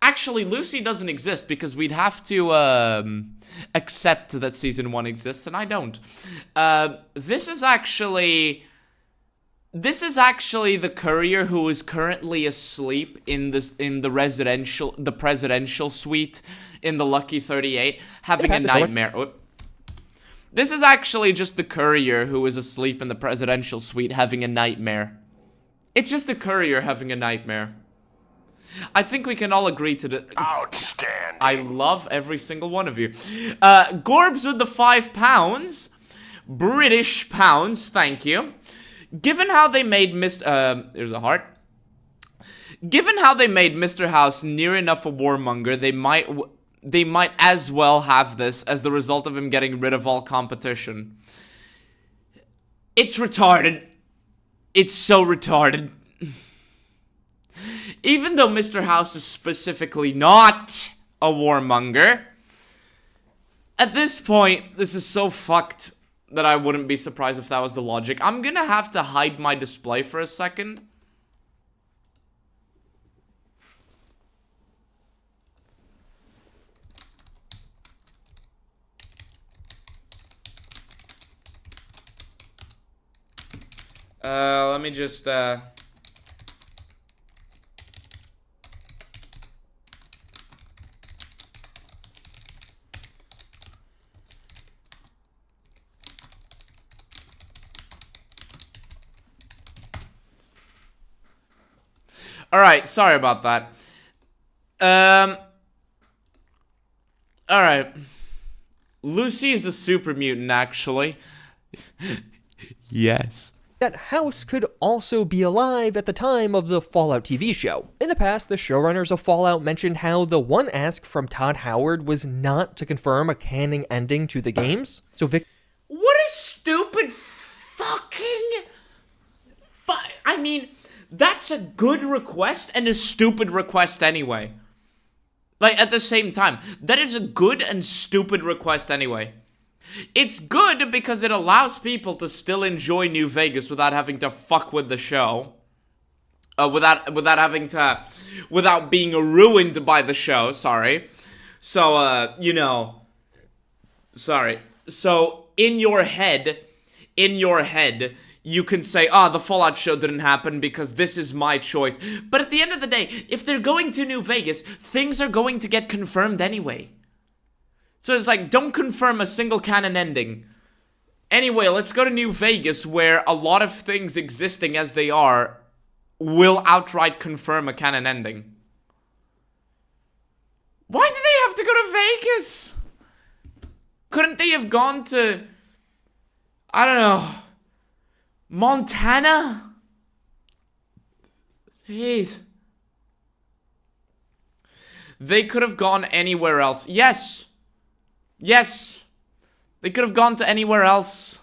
Actually, Lucy doesn't exist because we'd have to accept that Season 1 exists, and I don't. This is actually the courier who is currently asleep in the presidential suite in the Lucky 38, having a nightmare. This is actually just the courier who is asleep in the presidential suite having a nightmare. It's just the courier having a nightmare. I think we can all agree to the... Outstanding. I love every single one of you. Gorbs with the £5. British pounds, thank you. Given how they made there's a heart. Given how they made Mr. House near enough a warmonger, they might as well have this as the result of him getting rid of all competition. It's retarded. It's so retarded. Even though Mr. House is specifically not a warmonger, at this point, this is so fucked that I wouldn't be surprised if that was the logic. I'm gonna have to hide my display for a second. Let me just, Alright, sorry about that. Alright. Lucy is a super mutant, actually. Yes. That House could also be alive at the time of the Fallout TV show. In the past, the showrunners of Fallout mentioned how the one ask from Todd Howard was not to confirm a canon ending to the games. So what a stupid fucking... I mean, that's a good request and a stupid request anyway. Like, at the same time, that is a good and stupid request anyway. It's good because it allows people to still enjoy New Vegas without having to fuck with the show. Without being ruined by the show, sorry. So, you know. Sorry. So, in your head, you can say, the Fallout show didn't happen because this is my choice. But at the end of the day, if they're going to New Vegas, things are going to get confirmed anyway. So it's like, don't confirm a single canon ending. Anyway, let's go to New Vegas, where a lot of things existing as they are will outright confirm a canon ending. Why did they have to go to Vegas? Couldn't they have gone to, I don't know, Montana? Jeez. They could have gone anywhere else. Yes. Yes. They could have gone to anywhere else.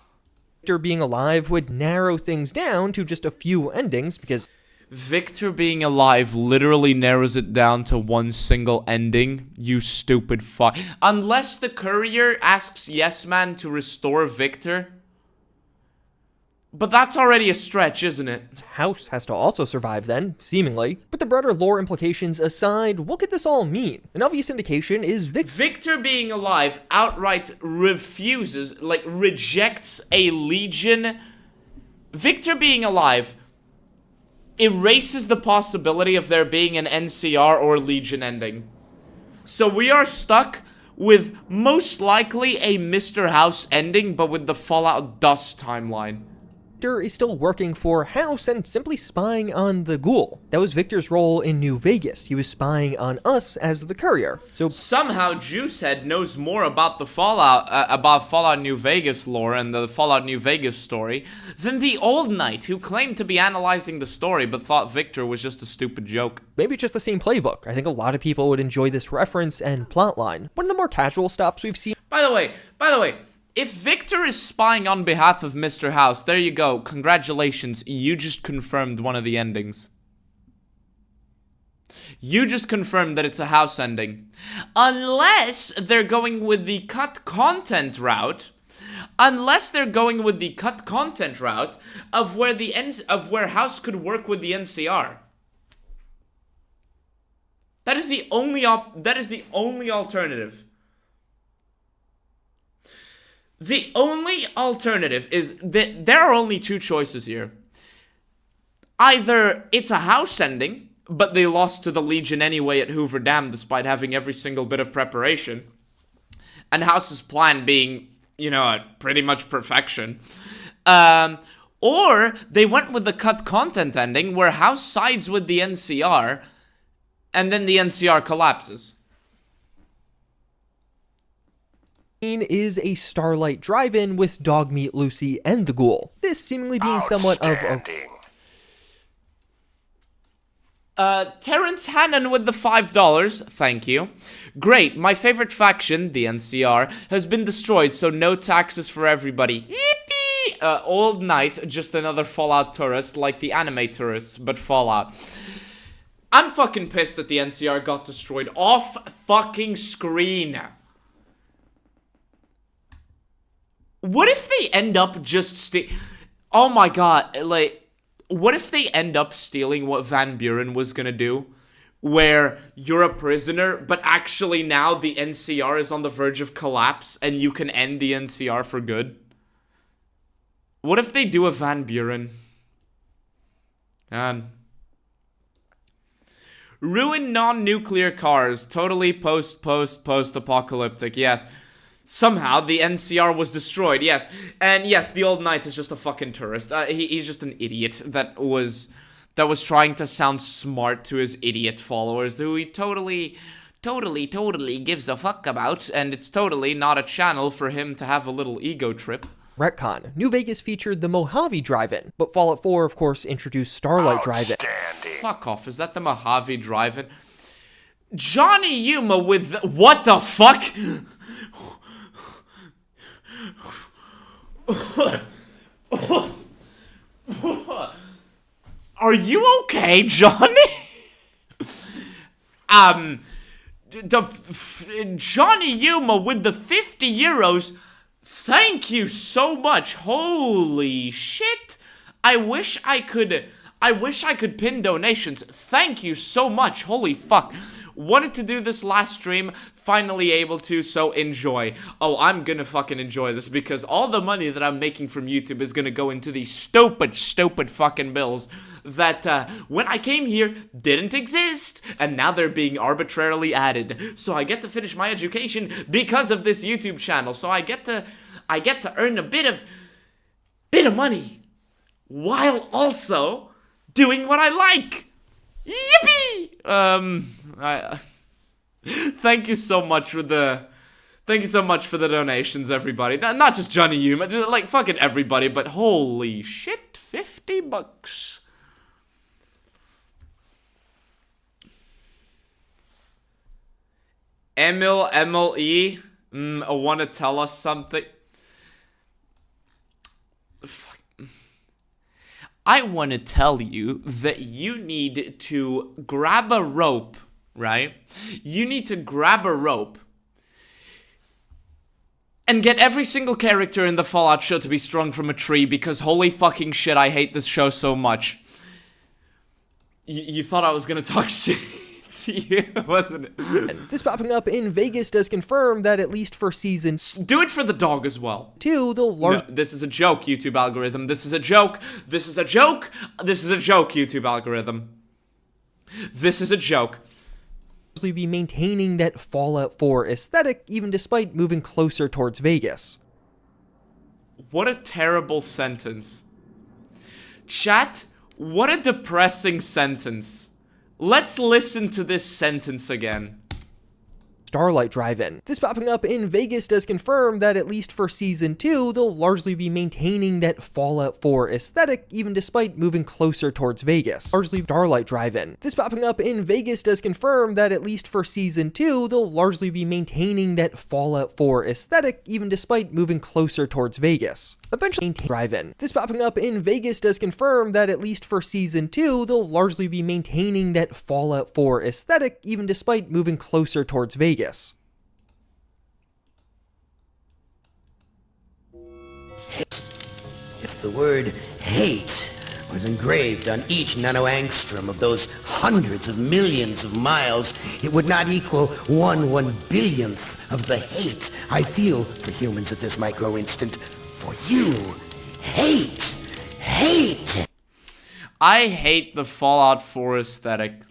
Victor being alive would narrow things down to just a few endings because Victor being alive literally narrows it down to one single ending, you stupid fuck. Unless the courier asks Yes Man to restore Victor. But that's already a stretch, isn't it? House has to also survive then, seemingly. But the broader lore implications aside, what could this all mean? An obvious indication is Victor being alive outright refuses, like, rejects a legion. Victor being alive erases the possibility of there being an NCR or legion ending. So we are stuck with most likely a Mr. House ending, but with the Fallout Dust timeline. Victor is still working for House and simply spying on the ghoul. That was Victor's role in New Vegas. He was spying on us as the courier. So somehow Juicehead knows more about the Fallout New Vegas lore and the Fallout New Vegas story than the old knight who claimed to be analyzing the story but thought Victor was just a stupid joke. Maybe it's just the same playbook. I think a lot of people would enjoy this reference and plotline. One of the more casual stops we've seen. By the way, if Victor is spying on behalf of Mr. House, there you go. Congratulations, you just confirmed one of the endings. You just confirmed that it's a House ending. Unless they're going with the cut content route. Unless they're going with the cut content route of where House could work with the NCR. That is the only alternative. The only alternative is that there are only two choices here. Either it's a House ending, but they lost to the Legion anyway at Hoover Dam despite having every single bit of preparation, and House's plan being, pretty much perfection. Or they went with the cut content ending where House sides with the NCR, and then the NCR collapses. Is a Starlight drive-in with Dogmeat Lucy and the ghoul. This seemingly being somewhat of a... Terrence Hannon with the $5, thank you. Great, my favorite faction, the NCR, has been destroyed, so no taxes for everybody. Yippee! Old Knight, just another Fallout tourist, like the anime tourists, but Fallout. I'm fucking pissed that the NCR got destroyed off fucking screen. What if they end up just oh my god, what if they end up stealing what Van Buren was gonna do? Where you're a prisoner, but actually now the NCR is on the verge of collapse and you can end the NCR for good? What if they do a Van Buren? Man. Ruin non-nuclear cars, totally post-apocalyptic, yes. Somehow, the NCR was destroyed, yes. And yes, the old knight is just a fucking tourist. He's just an idiot that was trying to sound smart to his idiot followers, who he totally gives a fuck about, and it's totally not a channel for him to have a little ego trip. Retcon. New Vegas featured the Mojave Drive-In, but Fallout 4, of course, introduced Starlight Drive-In. Fuck off, is that the Mojave Drive-In? Johnny Yuma with what the fuck? Are you okay, Johnny? Johnny Yuma with the 50 euros. Thank you so much. Holy shit. I wish I could pin donations. Thank you so much. Holy fuck. Wanted to do this last stream, finally able to, so enjoy. Oh, I'm gonna fucking enjoy this because all the money that I'm making from YouTube is gonna go into these stupid fucking bills that, when I came here, didn't exist, and now they're being arbitrarily added. So I get to finish my education because of this YouTube channel, so I get to earn a bit of money, while also doing what I like. Yippee! Thank you so much for the donations, everybody. Not just Johnny Yuma, just like fucking everybody, but holy shit, $50. MLE, wanna tell us something? I want to tell you that you need to grab a rope, right? You need to grab a rope and get every single character in the Fallout show to be strung from a tree, because holy fucking shit, I hate this show so much. You thought I was gonna talk shit to you, wasn't it? This popping up in Vegas does confirm that at least for season... Do it for the dog as well. 2, the large... No, this is a joke, YouTube algorithm. This is a joke. This is a joke. This is a joke, YouTube algorithm. This is a joke. ...be maintaining that Fallout 4 aesthetic, even despite moving closer towards Vegas. What a terrible sentence. Chat, what a depressing sentence. Let's listen to this sentence again. Starlight Drive-In. This popping up in Vegas does confirm that at least for Season 2, they'll largely be maintaining that Fallout 4 aesthetic, even despite moving closer towards Vegas. Largely Starlight Drive-In. This popping up in Vegas does confirm that at least for Season 2, they'll largely be maintaining that Fallout 4 aesthetic, even despite moving closer towards Vegas. Eventually Drive-In. This popping up in Vegas does confirm that at least for Season 2, they'll largely be maintaining that Fallout 4 aesthetic, even despite moving closer towards Vegas. If the word hate was engraved on each nanoangstrom of those hundreds of millions of miles, it would not equal 1/1 billionth of the hate I feel for humans at this micro instant. For you, hate. I hate the Fallout 4 aesthetic.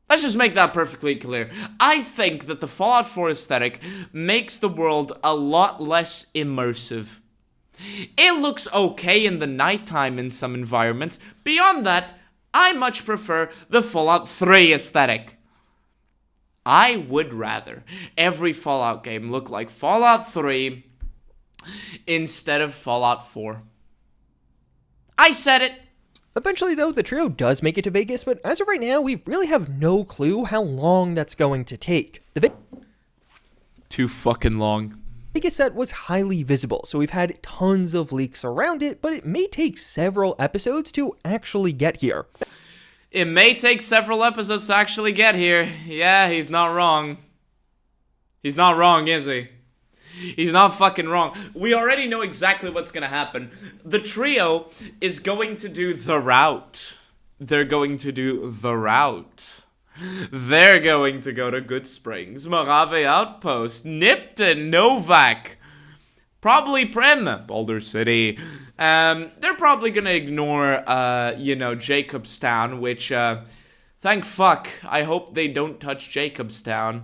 Let's just make that perfectly clear. I think that the Fallout 4 aesthetic makes the world a lot less immersive. It looks okay in the nighttime in some environments. Beyond that, I much prefer the Fallout 3 aesthetic. I would rather every Fallout game look like Fallout 3 instead of Fallout 4. I said it. Eventually, though, the trio does make it to Vegas, but as of right now, we really have no clue how long that's going to take. The Too fucking long. Vegas set was highly visible, so we've had tons of leaks around it, but it may take several episodes to actually get here. It may take several episodes to actually get here. Yeah, he's not wrong. He's not wrong, is he? He's not fucking wrong. We already know exactly what's gonna happen. The trio is going to do the route. They're going to do the route. They're going to go to Good Springs, Mojave Outpost, Nipton, Novak, probably Prim, Boulder City. They're probably gonna ignore, Jacobstown, which, thank fuck. I hope they don't touch Jacobstown.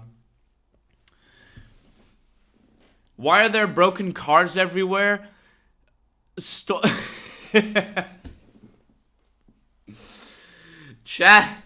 Why are there broken cars everywhere? Chat.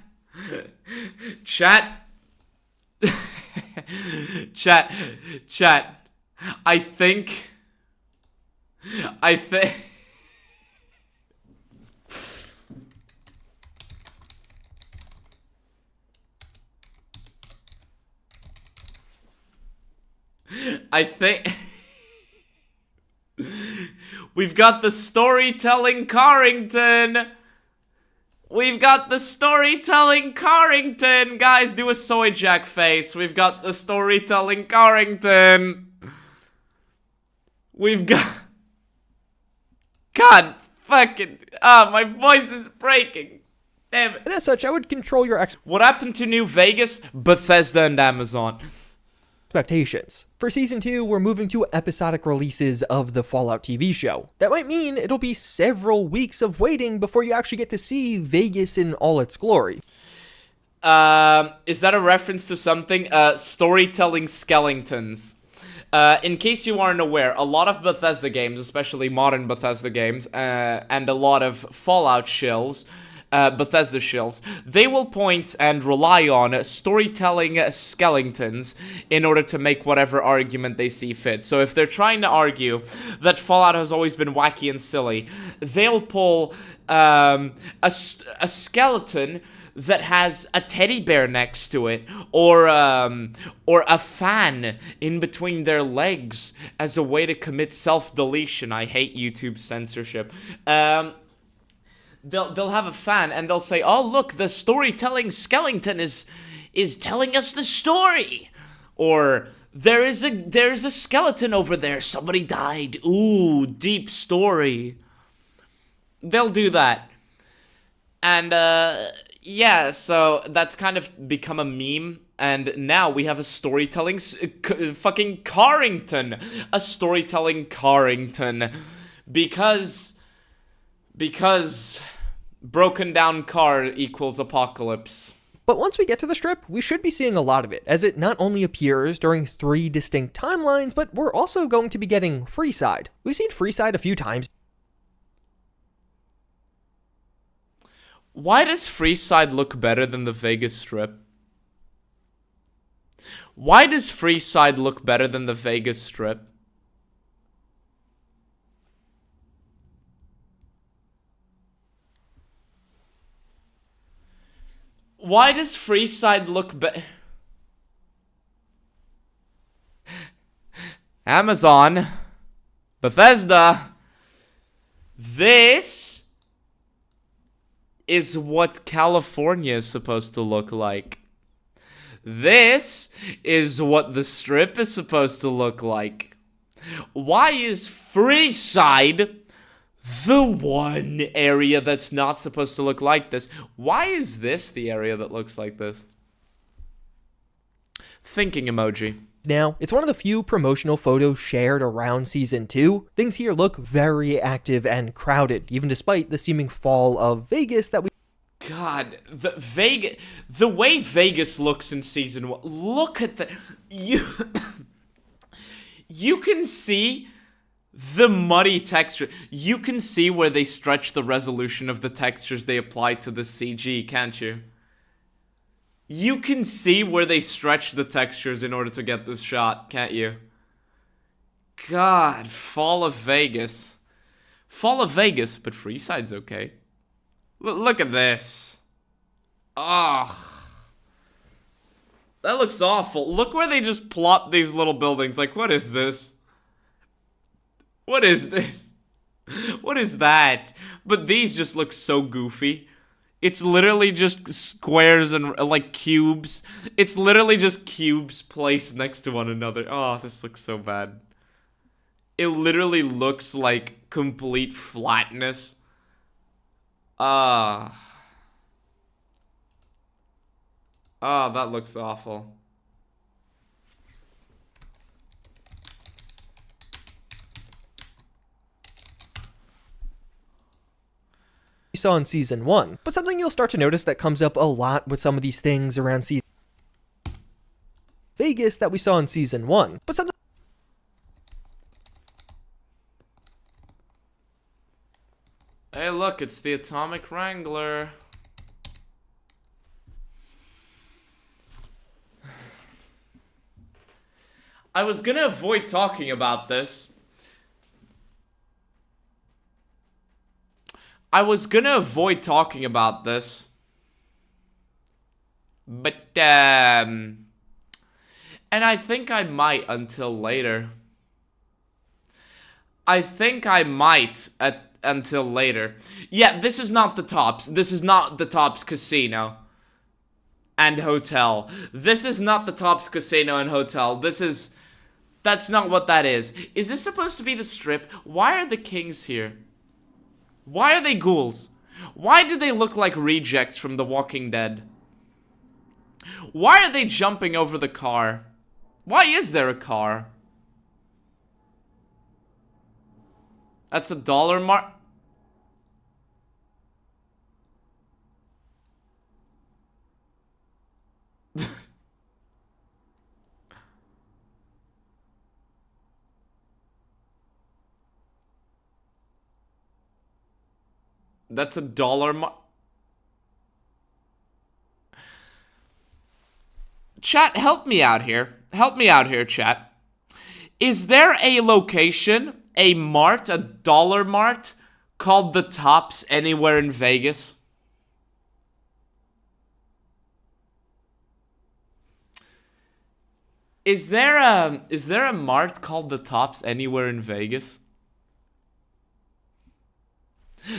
I think we've got the storytelling Carrington. We've got the storytelling Carrington. Guys, do a soy jack face. We've got the storytelling Carrington. We've got... God fucking... my voice is breaking. Damn it. And as such, I would control your What happened to New Vegas? Bethesda and Amazon. expectations. For Season 2, we're moving to episodic releases of the Fallout TV show. That might mean it'll be several weeks of waiting before you actually get to see Vegas in all its glory. Is that a reference to something? Storytelling skeletons. In case you aren't aware, a lot of Bethesda games, especially modern Bethesda games, and a lot of Fallout shills, Bethesda shills, they will point and rely on storytelling skeletons in order to make whatever argument they see fit. So if they're trying to argue that Fallout has always been wacky and silly, they'll pull a skeleton that has a teddy bear next to it, or a fan in between their legs as a way to commit self-deletion. I hate YouTube censorship. they'll have a fan and they'll say, "Oh, look, the storytelling skeleton is telling us the story," or there's a skeleton over there. Somebody died. Ooh, deep story. They'll do that, and yeah. So that's kind of become a meme. And now we have a storytelling fucking Carrington. A storytelling Carrington. Because broken down car equals apocalypse. But once we get to the strip, we should be seeing a lot of it, as it not only appears during 3 distinct timelines, but we're also going to be getting Freeside. We've seen Freeside a few times. Why does Freeside look better than the Vegas Strip? Why does Freeside look better than the Vegas Strip? Why does Freeside look better? Amazon. Bethesda. This is what California is supposed to look like. This is what the Strip is supposed to look like. Why is Freeside the one area that's not supposed to look like this? Why is this the area that looks like this? Thinking emoji. Now, it's one of the few promotional photos shared around Season 2. Things here look very active and crowded, even despite the seeming fall of Vegas that we... God, the way Vegas looks in Season 1, look at the... You can see the muddy texture. You can see where they stretch the resolution of the textures they apply to the CG, can't you? You can see where they stretch the textures in order to get this shot, can't you? God, Fall of Vegas. Fall of Vegas, but Freeside's okay. Look at this. Oh. That looks awful. Look where they just plop these little buildings. Like, what is this? What is this? What is that? But these just look so goofy. It's literally just squares and, like, cubes. It's literally just cubes placed next to one another. Oh, this looks so bad. It literally looks like complete flatness. Oh, that looks awful. we saw in Season 1. But something you'll start to notice that comes up a lot with some of these things around Season Vegas that we saw in Season 1. But something... Hey, look, it's the Atomic Wrangler. I was gonna avoid talking about this. But, and I think I might until later. Until later. Yeah, this is not the Tops. This is not the Tops Casino and Hotel. This is not the Tops Casino and Hotel. That's not what that is. Is this supposed to be the Strip? Why are the kings here? Why are they ghouls? Why do they look like rejects from The Walking Dead? Why are they jumping over the car? Why is there a car? That's $1 mark. That's $1 mark. Chat, help me out here. Help me out here, chat. Is there a location, a mart, a dollar mart, called the Tops anywhere in Vegas? Is there a mart called the Tops anywhere in Vegas?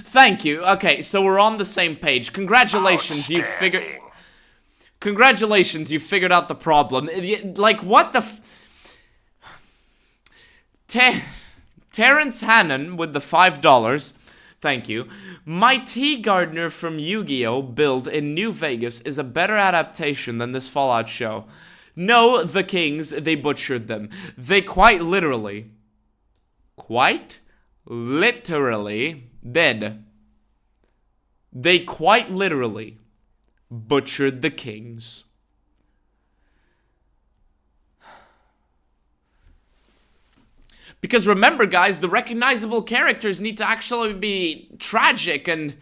Thank you. Okay, so we're on the same page. Congratulations, you figured... Congratulations, you figured out the problem. Like, what the Terrence Hannon with the $5. Thank you. My tea gardener from Yu-Gi-Oh! Build in New Vegas is a better adaptation than this Fallout show. No, the Kings, they butchered them. They quite literally did. They quite literally butchered the Kings. Because remember, guys, the recognizable characters need to actually be tragic and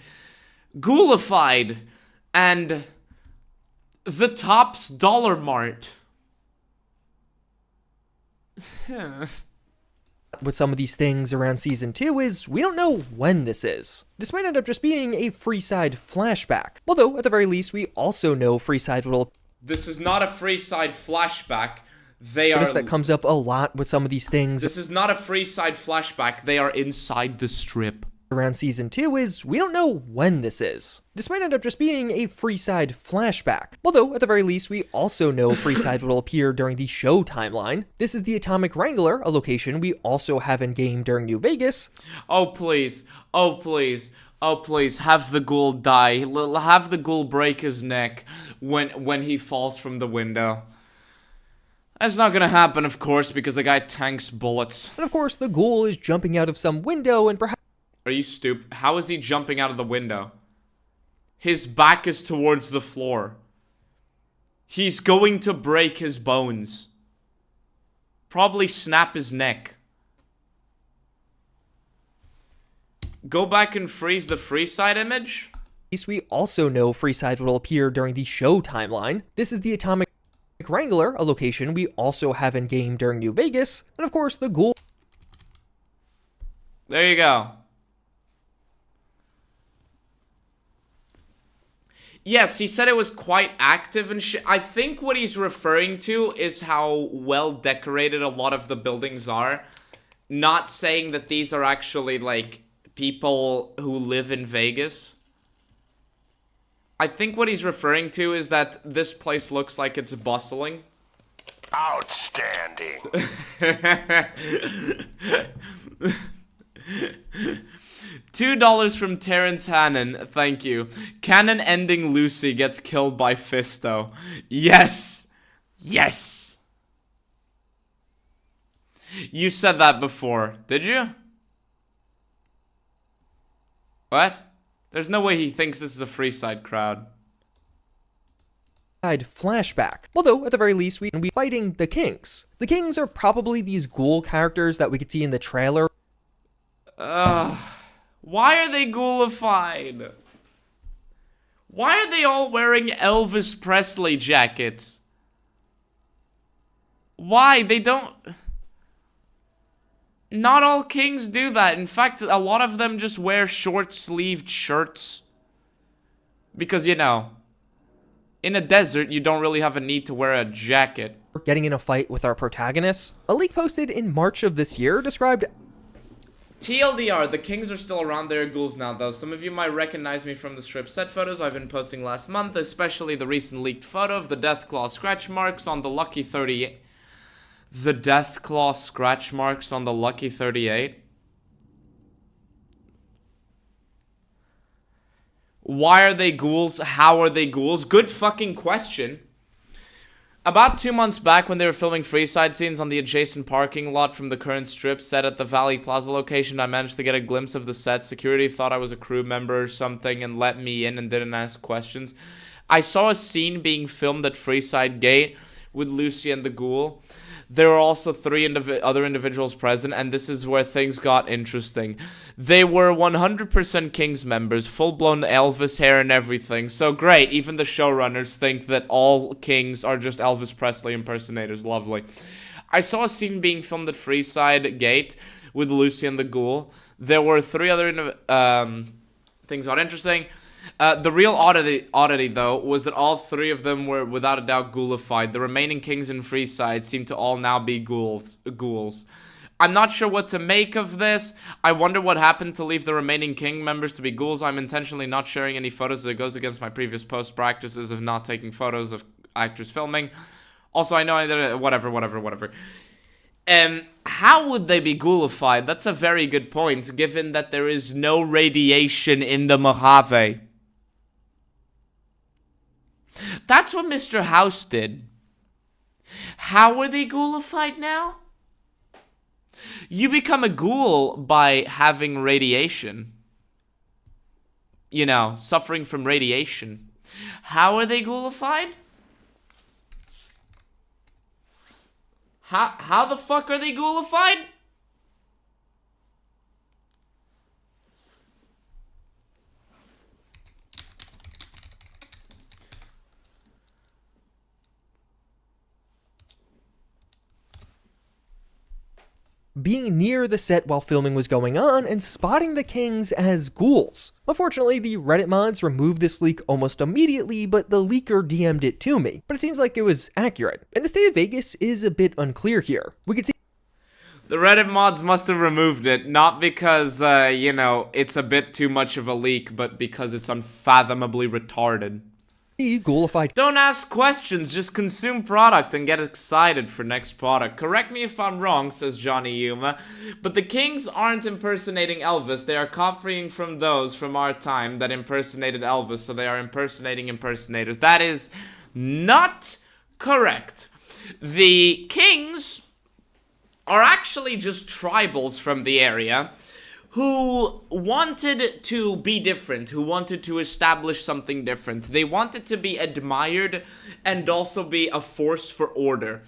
ghoulified and the Topps Dollar Mart. With some of these things around Season 2 is we don't know when this is. This might end up just being a Freeside flashback. Although, at the very least, we also know Freeside will... This is not a Freeside flashback. That comes up a lot with some of these things. This is not a Freeside flashback. They are inside the strip. Around Season 2 is we don't know when this is. This might end up just being a Freeside flashback. Although, at the very least, we also know Freeside will appear during the show timeline. This is the Atomic Wrangler, a location we also have in-game during New Vegas. Oh, please. Oh, please. Oh, please. Have the ghoul die. Have the ghoul break his neck when he falls from the window. That's not gonna happen, of course, because the guy tanks bullets. And of course, the ghoul is jumping out of some window and perhaps... Are you stupid? How is he jumping out of the window? His back is towards the floor. He's going to break his bones. Probably snap his neck. Go back and freeze the Freeside image? We also know Freeside will appear during the show timeline. This is the Atomic Wrangler, a location we also have in-game during New Vegas. And of course, the ghoul... There you go. Yes, he said it was quite active and shit. I think what he's referring to is how well decorated a lot of the buildings are. Not saying that these are actually, like, people who live in Vegas. I think what he's referring to is that this place looks like it's bustling. Outstanding. $2 from Terrence Hannon, thank you. Cannon ending Lucy gets killed by Fisto. Yes! Yes! You said that before, did you? What? There's no way he thinks this is a Freeside crowd. Flashback. Although, at the very least, we can be fighting the Kings. The Kings are probably these ghoul characters that we could see in the trailer. Why are they ghoulified? Why are they all wearing Elvis Presley jackets? Why? They don't... Not all kings do that. In fact, a lot of them just wear short-sleeved shirts. Because, you know, in a desert, you don't really have a need to wear a jacket. Getting in a fight with our protagonists. A leak posted in March of this year described... TLDR, the Kings are still around. They're ghouls now, though. Some of you might recognize me from the strip set photos I've been posting last month, especially the recent leaked photo of the Deathclaw scratch marks on the Lucky 38. The Deathclaw scratch marks on the Lucky 38? Why are they ghouls? How are they ghouls? Good fucking question. About 2 months back, when they were filming Freeside scenes on the adjacent parking lot from the current strip set at the Valley Plaza location, I managed to get a glimpse of the set. Security thought I was a crew member or something and let me in and didn't ask questions. I saw a scene being filmed at Freeside Gate with Lucy and the Ghoul. There were also 3 other individuals present, and this is where things got interesting. They were 100% Kings members, full-blown Elvis hair and everything. So great, even the showrunners think that all Kings are just Elvis Presley impersonators. Lovely. I saw a scene being filmed at Freeside Gate with Lucy and the Ghoul. There were 3 other things got interesting. The real oddity, though, was that all 3 of them were without a doubt ghoulified. The remaining Kings in Freeside seem to all now be ghouls. I'm not sure what to make of this. I wonder what happened to leave the remaining king members to be ghouls. I'm intentionally not sharing any photos that goes against my previous post practices of not taking photos of actors filming. Also, I know that whatever. How would they be ghoulified? That's a very good point, given that there is no radiation in the Mojave. That's what Mr. House did. How are they ghoulified now? You become a ghoul by having radiation. You know, suffering from radiation. How are they ghoulified? How the fuck are they ghoulified? Being near the set while filming was going on and spotting the kings as ghouls. Unfortunately, the Reddit mods removed this leak almost immediately, but the leaker DM'd it to me. But it seems like it was accurate, and the state of Vegas is a bit unclear here. We could see the Reddit mods must have removed it, not because, you know, it's a bit too much of a leak, but because it's unfathomably retarded. ghoulified. Don't ask questions, just consume product and get excited for next product. Correct me if I'm wrong, says Johnny Yuma, but the kings aren't impersonating Elvis, they are copying from those from our time that impersonated Elvis, so they are impersonating impersonators. That is not correct. The kings are actually just tribals from the area who wanted to be different, who wanted to establish something different. They wanted to be admired and also be a force for order.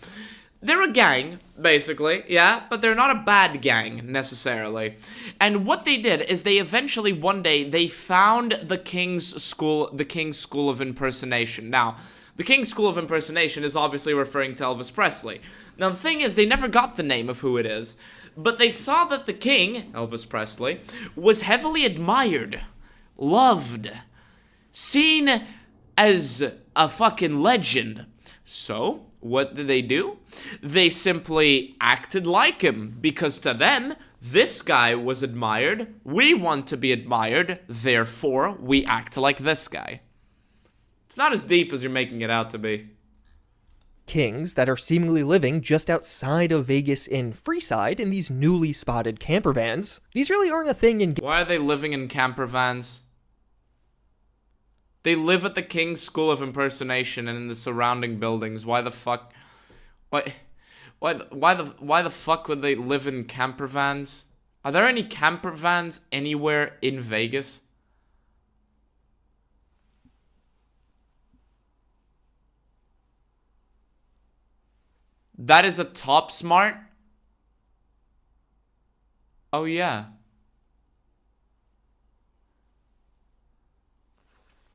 They're a gang, basically, yeah, but they're not a bad gang, necessarily. And what they did is they eventually, one day, they found the King's School of Impersonation. Now, the King's School of Impersonation is obviously referring to Elvis Presley. Now, the thing is, they never got the name of who it is. But they saw that the king, Elvis Presley, was heavily admired, loved, seen as a fucking legend. So, what did they do? They simply acted like him, because to them, this guy was admired, we want to be admired, therefore, we act like this guy. It's not as deep as you're making it out to be. Kings that are seemingly living just outside of Vegas in Freeside in these newly spotted camper vans. These really aren't a thing in... Why are they living in camper vans? They live at the King's School of Impersonation and in the surrounding buildings. Why the fuck? Why the fuck would they live in camper vans? Are there any camper vans anywhere in Vegas? That is a top smart. Oh, yeah.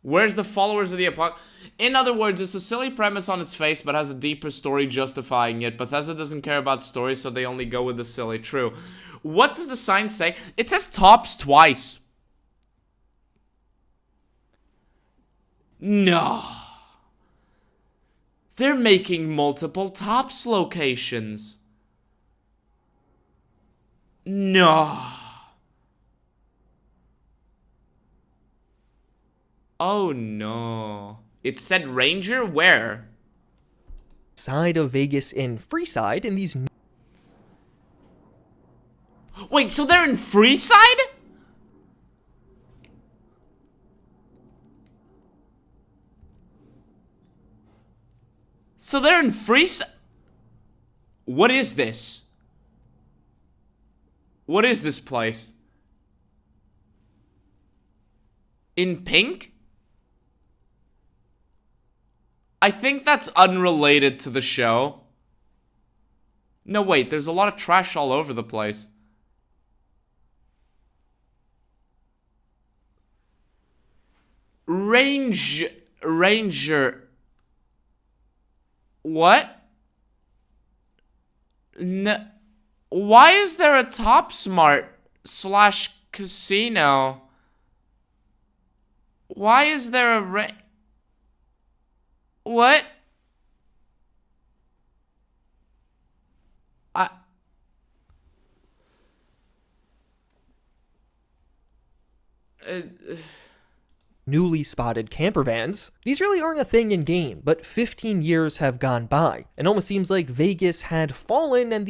Where's the followers of the apocalypse? In other words, it's a silly premise on its face, but has a deeper story justifying it. Bethesda doesn't care about stories, so they only go with the silly. True. What does the sign say? It says tops twice. No. They're making multiple tops locations. No. Oh no. It said Ranger? Where? Side of Vegas in Freeside in these... Wait, so they're in Freeside? So they're in Freeside? What is this? What is this place? In pink? I think that's unrelated to the show. No, wait, there's a lot of trash all over the place. Ranger. What? No. Why is there a Top Smart / casino? Why is there a What? newly spotted camper vans. These really aren't a thing in game, but 15 years have gone by. It almost seems like Vegas had fallen and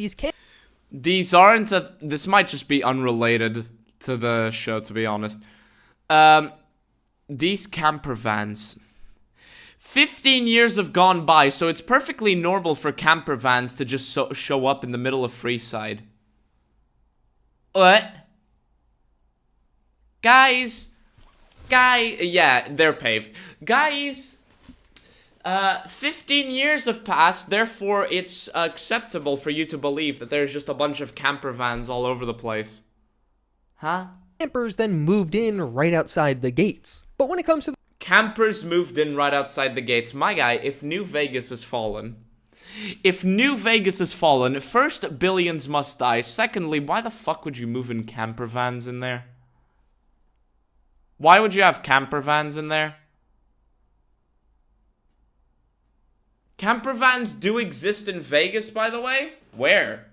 These aren't this might just be unrelated to the show, to be honest. These camper vans. 15 years have gone by, so it's perfectly normal for camper vans to just show up in the middle of Freeside. What? Guys, yeah, they're paved. Guys, 15 years have passed, therefore it's acceptable for you to believe that there's just a bunch of camper vans all over the place. Huh? campers then moved in right outside the gates. But when it comes to the Campers moved in right outside the gates. My guy, if New Vegas has fallen... first, billions must die. Secondly, why the fuck would you move in camper vans in there? Why would you have camper vans in there? Camper vans do exist in Vegas, by the way? Where?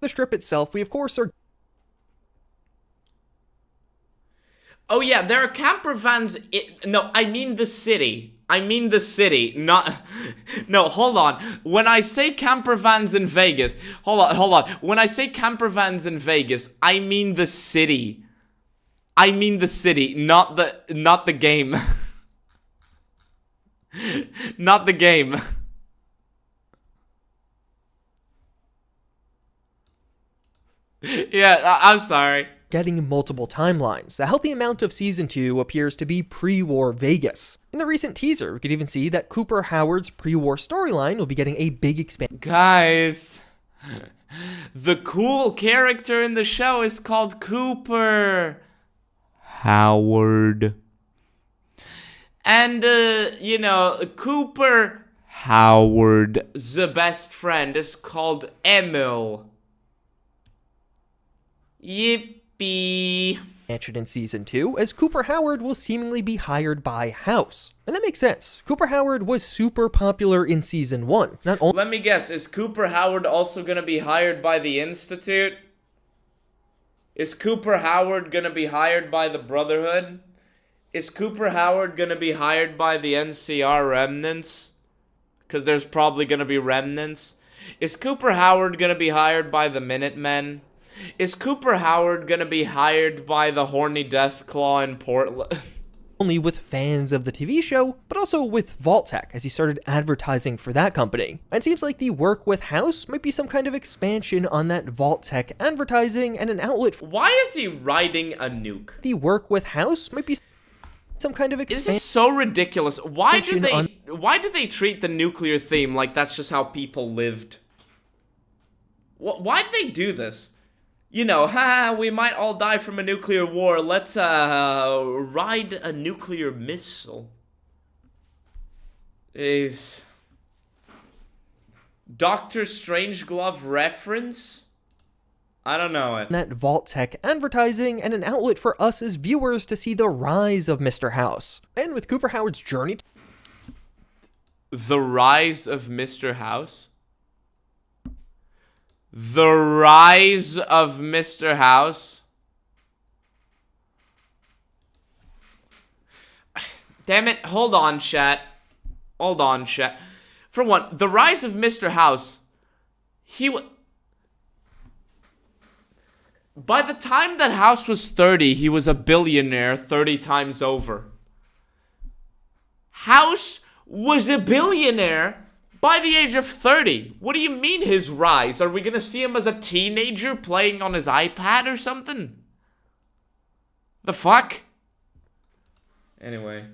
the strip itself, we of course are... Oh yeah, there are camper vans no, I mean the city. I mean the city, not... No, hold on. When I say camper vans in Vegas... Hold on. When I say camper vans in Vegas, I mean the city. I mean the city, not the game. Not the game. Yeah, I'm sorry. Getting multiple timelines. A healthy amount of Season 2 appears to be pre-war Vegas. In the recent teaser, we could even see that Cooper Howard's pre-war storyline will be getting a big expansion. Guys, the cool character in the show is called Cooper Howard. And, you know, Cooper Howard's best friend is called Emil. Yippee. In Season 2, as Cooper Howard will seemingly be hired by House. And that makes sense. Cooper Howard was super popular in Season 1. Not only... Let me guess, is Cooper Howard also gonna be hired by the Institute? Is Cooper Howard gonna be hired by the Brotherhood? Is Cooper Howard gonna be hired by the NCR Remnants? Because there's probably gonna be Remnants. Is Cooper Howard gonna be hired by the Minutemen? Is Cooper Howard gonna be hired by the Horny Deathclaw in Portland? Only with fans of the TV show, but also with Vault-Tec as he started advertising for that company. And it seems like the work with House might be some kind of expansion on that Vault-Tec advertising and an outlet for... Why is he riding a nuke? The work with House might be some kind of expansion... This is so ridiculous. Why do they treat the nuclear theme like that's just how people lived? Why did they do this? You know, we might all die from a nuclear war. Let's, ride a nuclear missile. Is... Dr. Strangeglove reference? I don't know it. That Vault-Tec advertising and an outlet for us as viewers to see the rise of Mr. House. And with Cooper Howard's journey... The rise of Mr. House? The rise of Mr. House. Damn it. Hold on, chat. Hold on, chat. For one, the rise of Mr. House, by the time that House was 30, he was a billionaire 30 times over. House was a billionaire by the age of 30. What do you mean his rise? Are we gonna see him as a teenager playing on his iPad or something? The fuck? Anyway.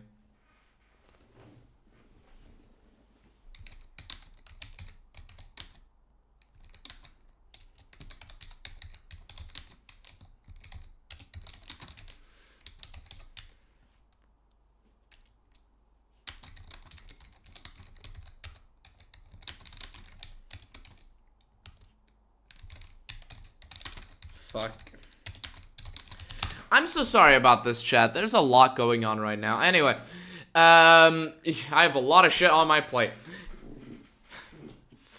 Fuck. I'm so sorry about this, chat. There's a lot going on right now. Anyway, I have a lot of shit on my plate.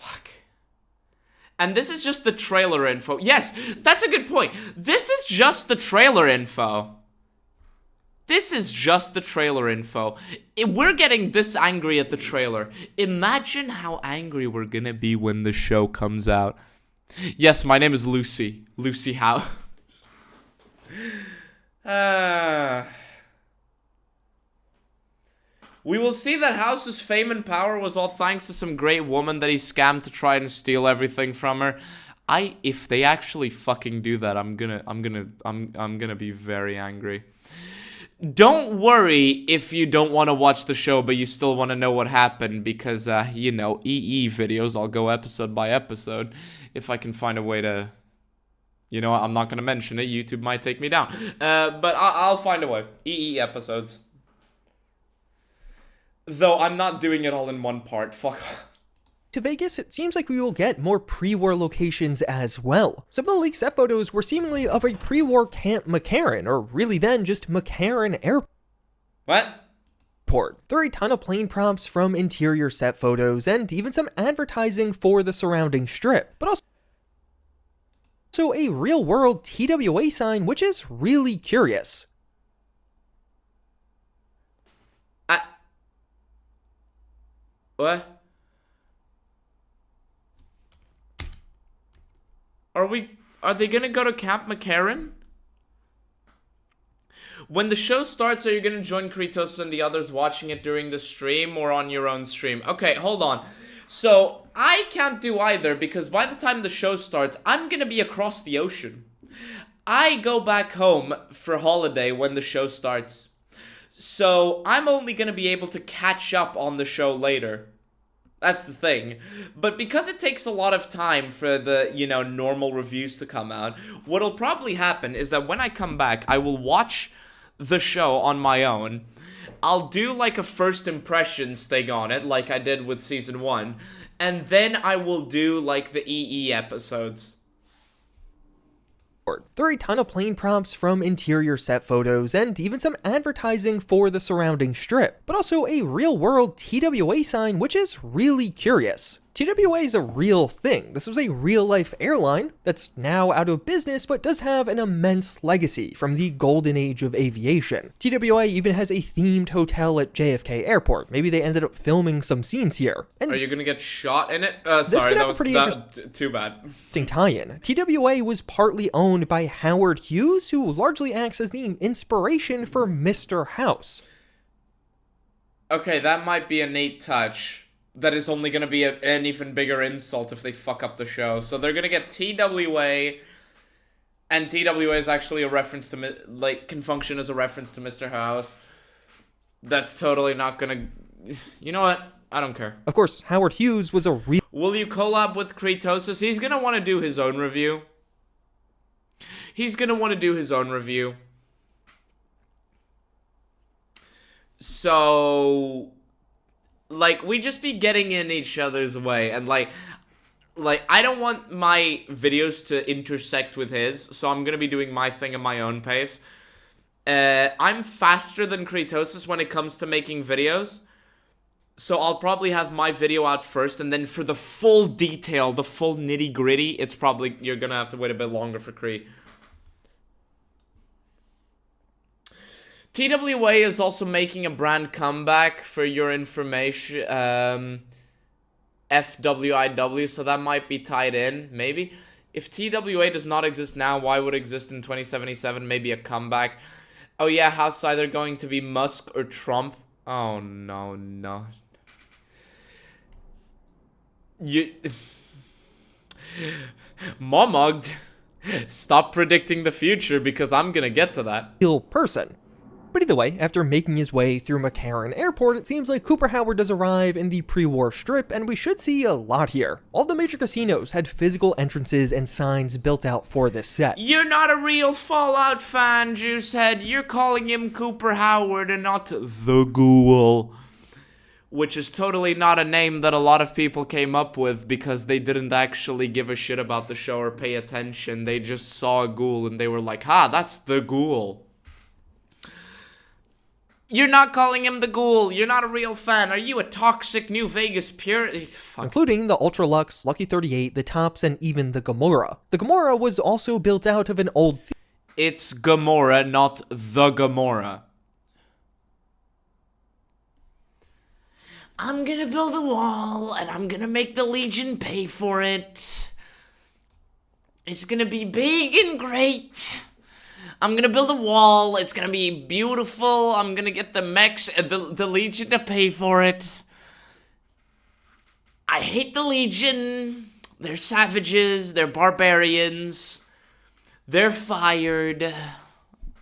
Fuck. And this is just the trailer info. Yes, that's a good point. This is just the trailer info. This is just the trailer info. We're getting this angry at the trailer. Imagine how angry we're gonna be when the show comes out. Yes, my name is Lucy. Lucy House. We will see that House's fame and power was all thanks to some great woman that he scammed to try and steal everything from her. If they actually fucking do that, I'm gonna be very angry. Don't worry if you don't want to watch the show, but you still want to know what happened, because, you know, EE videos, I'll go episode by episode. If I can find a way to... You know what, I'm not going to mention it. YouTube might take me down. But I'll find a way. EE episodes. Though I'm not doing it all in one part. Fuck. To Vegas, it seems like we will get more pre-war locations as well. Some of the leaked set photos were seemingly of a pre-war Camp McCarran, or really then just McCarran Airport. What? There are a ton of plane props from interior set photos, and even some advertising for the surrounding strip, but also a real-world TWA sign, which is really curious. What? Are they gonna go to Camp McCarran? When the show starts, are you gonna join Kratos and the others watching it during the stream or on your own stream? Okay, hold on. So, I can't do either because by the time the show starts, I'm gonna be across the ocean. I go back home for holiday when the show starts. So, I'm only gonna be able to catch up on the show later. That's the thing. But because it takes a lot of time for the, you know, normal reviews to come out, what'll probably happen is that when I come back, I will watch the show on my own. I'll do like a first impressions thing on it, like I did with season 1, and then I will do like the EE episodes. There are a ton of plane props from interior set photos, and even some advertising for the surrounding strip, but also a real-world TWA sign, which is really curious. TWA is a real thing. This was a real-life airline that's now out of business, but does have an immense legacy from the golden age of aviation. TWA even has a themed hotel at JFK Airport. Maybe they ended up filming some scenes here. And are you gonna get shot in it? this Sorry, could that have was a pretty too bad. interesting tie-in. TWA was partly owned by Howard Hughes, who largely acts as the inspiration for Mr. House. Okay, that might be a neat touch. That is only going to be an even bigger insult if they fuck up the show. So they're going to get TWA, and TWA is actually a reference to, like, can function as a reference to Mr. House. That's totally not going to... You know what? I don't care. Of course, Howard Hughes was a real... Will you collab with Kratos? He's going to want to do his own review. He's going to want to do his own review. So... like, we just be getting in each other's way, and like, I don't want my videos to intersect with his, so I'm gonna be doing my thing at my own pace. I'm faster than Kratos when it comes to making videos, so I'll probably have my video out first, and then for the full detail, the full nitty-gritty, it's probably, you're gonna have to wait a bit longer for Kree. TWA is also making a brand comeback, for your information, FWIW, so that might be tied in, maybe. If TWA does not exist now, why would it exist in 2077? Maybe a comeback. Oh yeah, how's either going to be Musk or Trump? Oh no, no. You... Momogd, stop predicting the future because I'm gonna get to that. Real person. But either way, after making his way through McCarran Airport, it seems like Cooper Howard does arrive in the pre-war strip, and we should see a lot here. All the major casinos had physical entrances and signs built out for this set. You're not a real Fallout fan, Juicehead. You're calling him Cooper Howard and not the Ghoul. Which is totally not a name that a lot of people came up with because they didn't actually give a shit about the show or pay attention. They just saw a ghoul and they were like, ha, that's the Ghoul. You're not calling him the ghoul. You're not a real fan. Are you a toxic New Vegas pure? Including the Ultra Lux, Lucky 38, the Tops, and even the Gamora. The Gamora was also built out of an old... It's Gamora, not the Gamora. I'm gonna build a wall, and I'm gonna make the Legion pay for it. It's gonna be big and great. I'm gonna build a wall, it's gonna be beautiful, I'm gonna get the mechs and the Legion to pay for it. I hate the Legion. They're savages, they're barbarians. They're fired.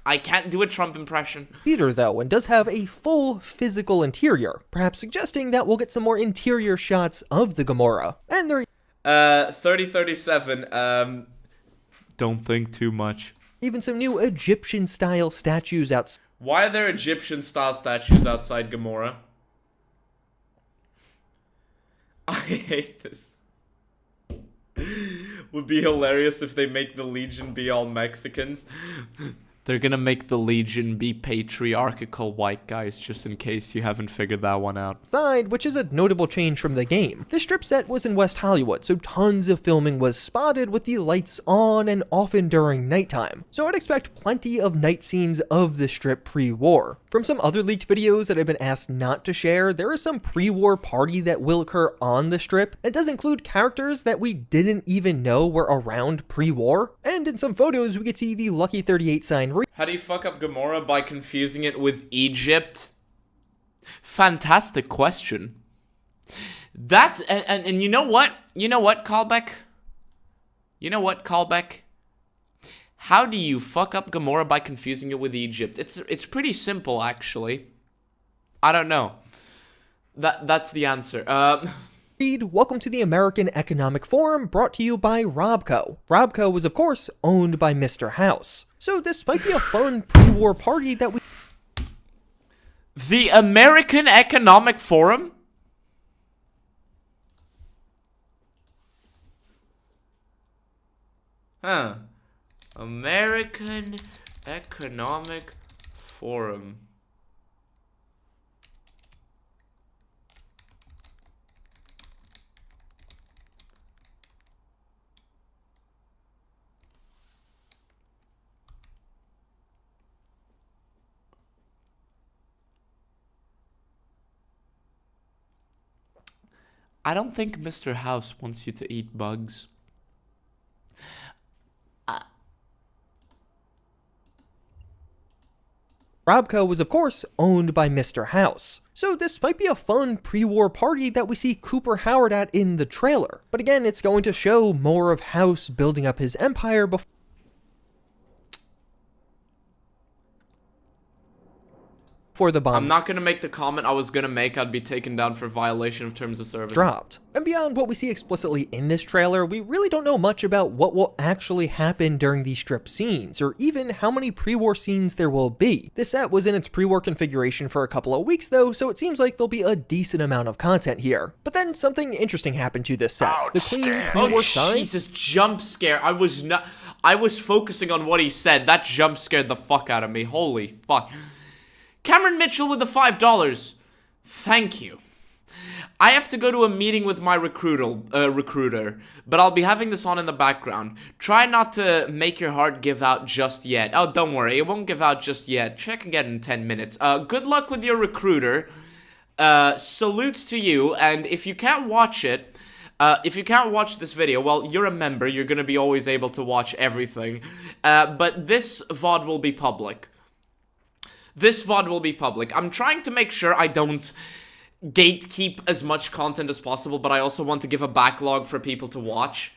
I can't do a Trump impression. Theater, though, and does have a full physical interior, perhaps suggesting that we'll get some more interior shots of the Gamora. And there 3037, don't think too much. Even some new Egyptian-style statues outside. Why are there Egyptian-style statues outside Gamora? I hate this. Would be hilarious if they make the Legion be all Mexicans. They're gonna make the Legion be patriarchal white guys, just in case you haven't figured that one out. Which is a notable change from the game. The strip set was in West Hollywood, so tons of filming was spotted with the lights on and often during nighttime. So I'd expect plenty of night scenes of the strip pre-war. From some other leaked videos that I've been asked not to share, there is some pre-war party that will occur on the strip. It does include characters that we didn't even know were around pre-war. And in some photos, we could see the Lucky 38 sign. How do you fuck up Gamora? By confusing it with Egypt? Fantastic question. That, and you know what? You know what, Callback? You know what, Callback? How do you fuck up Gamora by confusing it with Egypt? It's pretty simple, actually. I don't know. That's the answer. Welcome to the American Economic Forum, brought to you by Robco. Robco was, of course, owned by Mr. House. So this might be a fun pre-war party that we... The American Economic Forum? Huh. American Economic Forum. I don't think Mr. House wants you to eat bugs. Robco was, of course, owned by Mr. House. So this might be a fun pre-war party that we see Cooper Howard at in the trailer. But again, it's going to show more of House building up his empire before the bomb. I'm not going to make the comment I was going to make. I'd be taken down for violation of terms of service. Dropped. And beyond what we see explicitly in this trailer, we really don't know much about what will actually happen during these strip scenes, or even how many pre-war scenes there will be. This set was in its pre-war configuration for a couple of weeks though, so it seems like there'll be a decent amount of content here. But then something interesting happened to this set. The clean pre-war sign. Jesus, jump scare. I was focusing on what he said. That jump scared the fuck out of me. Holy fuck. Cameron Mitchell with the $5. Thank you. I have to go to a meeting with my recruiter, but I'll be having this on in the background. Try not to make your heart give out just yet. Oh, don't worry, it won't give out just yet. Check again in 10 minutes. Good luck with your recruiter. Salutes to you, and if you can't watch it, if you can't watch this video, well, you're a member. You're gonna be always able to watch everything. But this VOD will be public. This VOD will be public. I'm trying to make sure I don't gatekeep as much content as possible, but I also want to give a backlog for people to watch.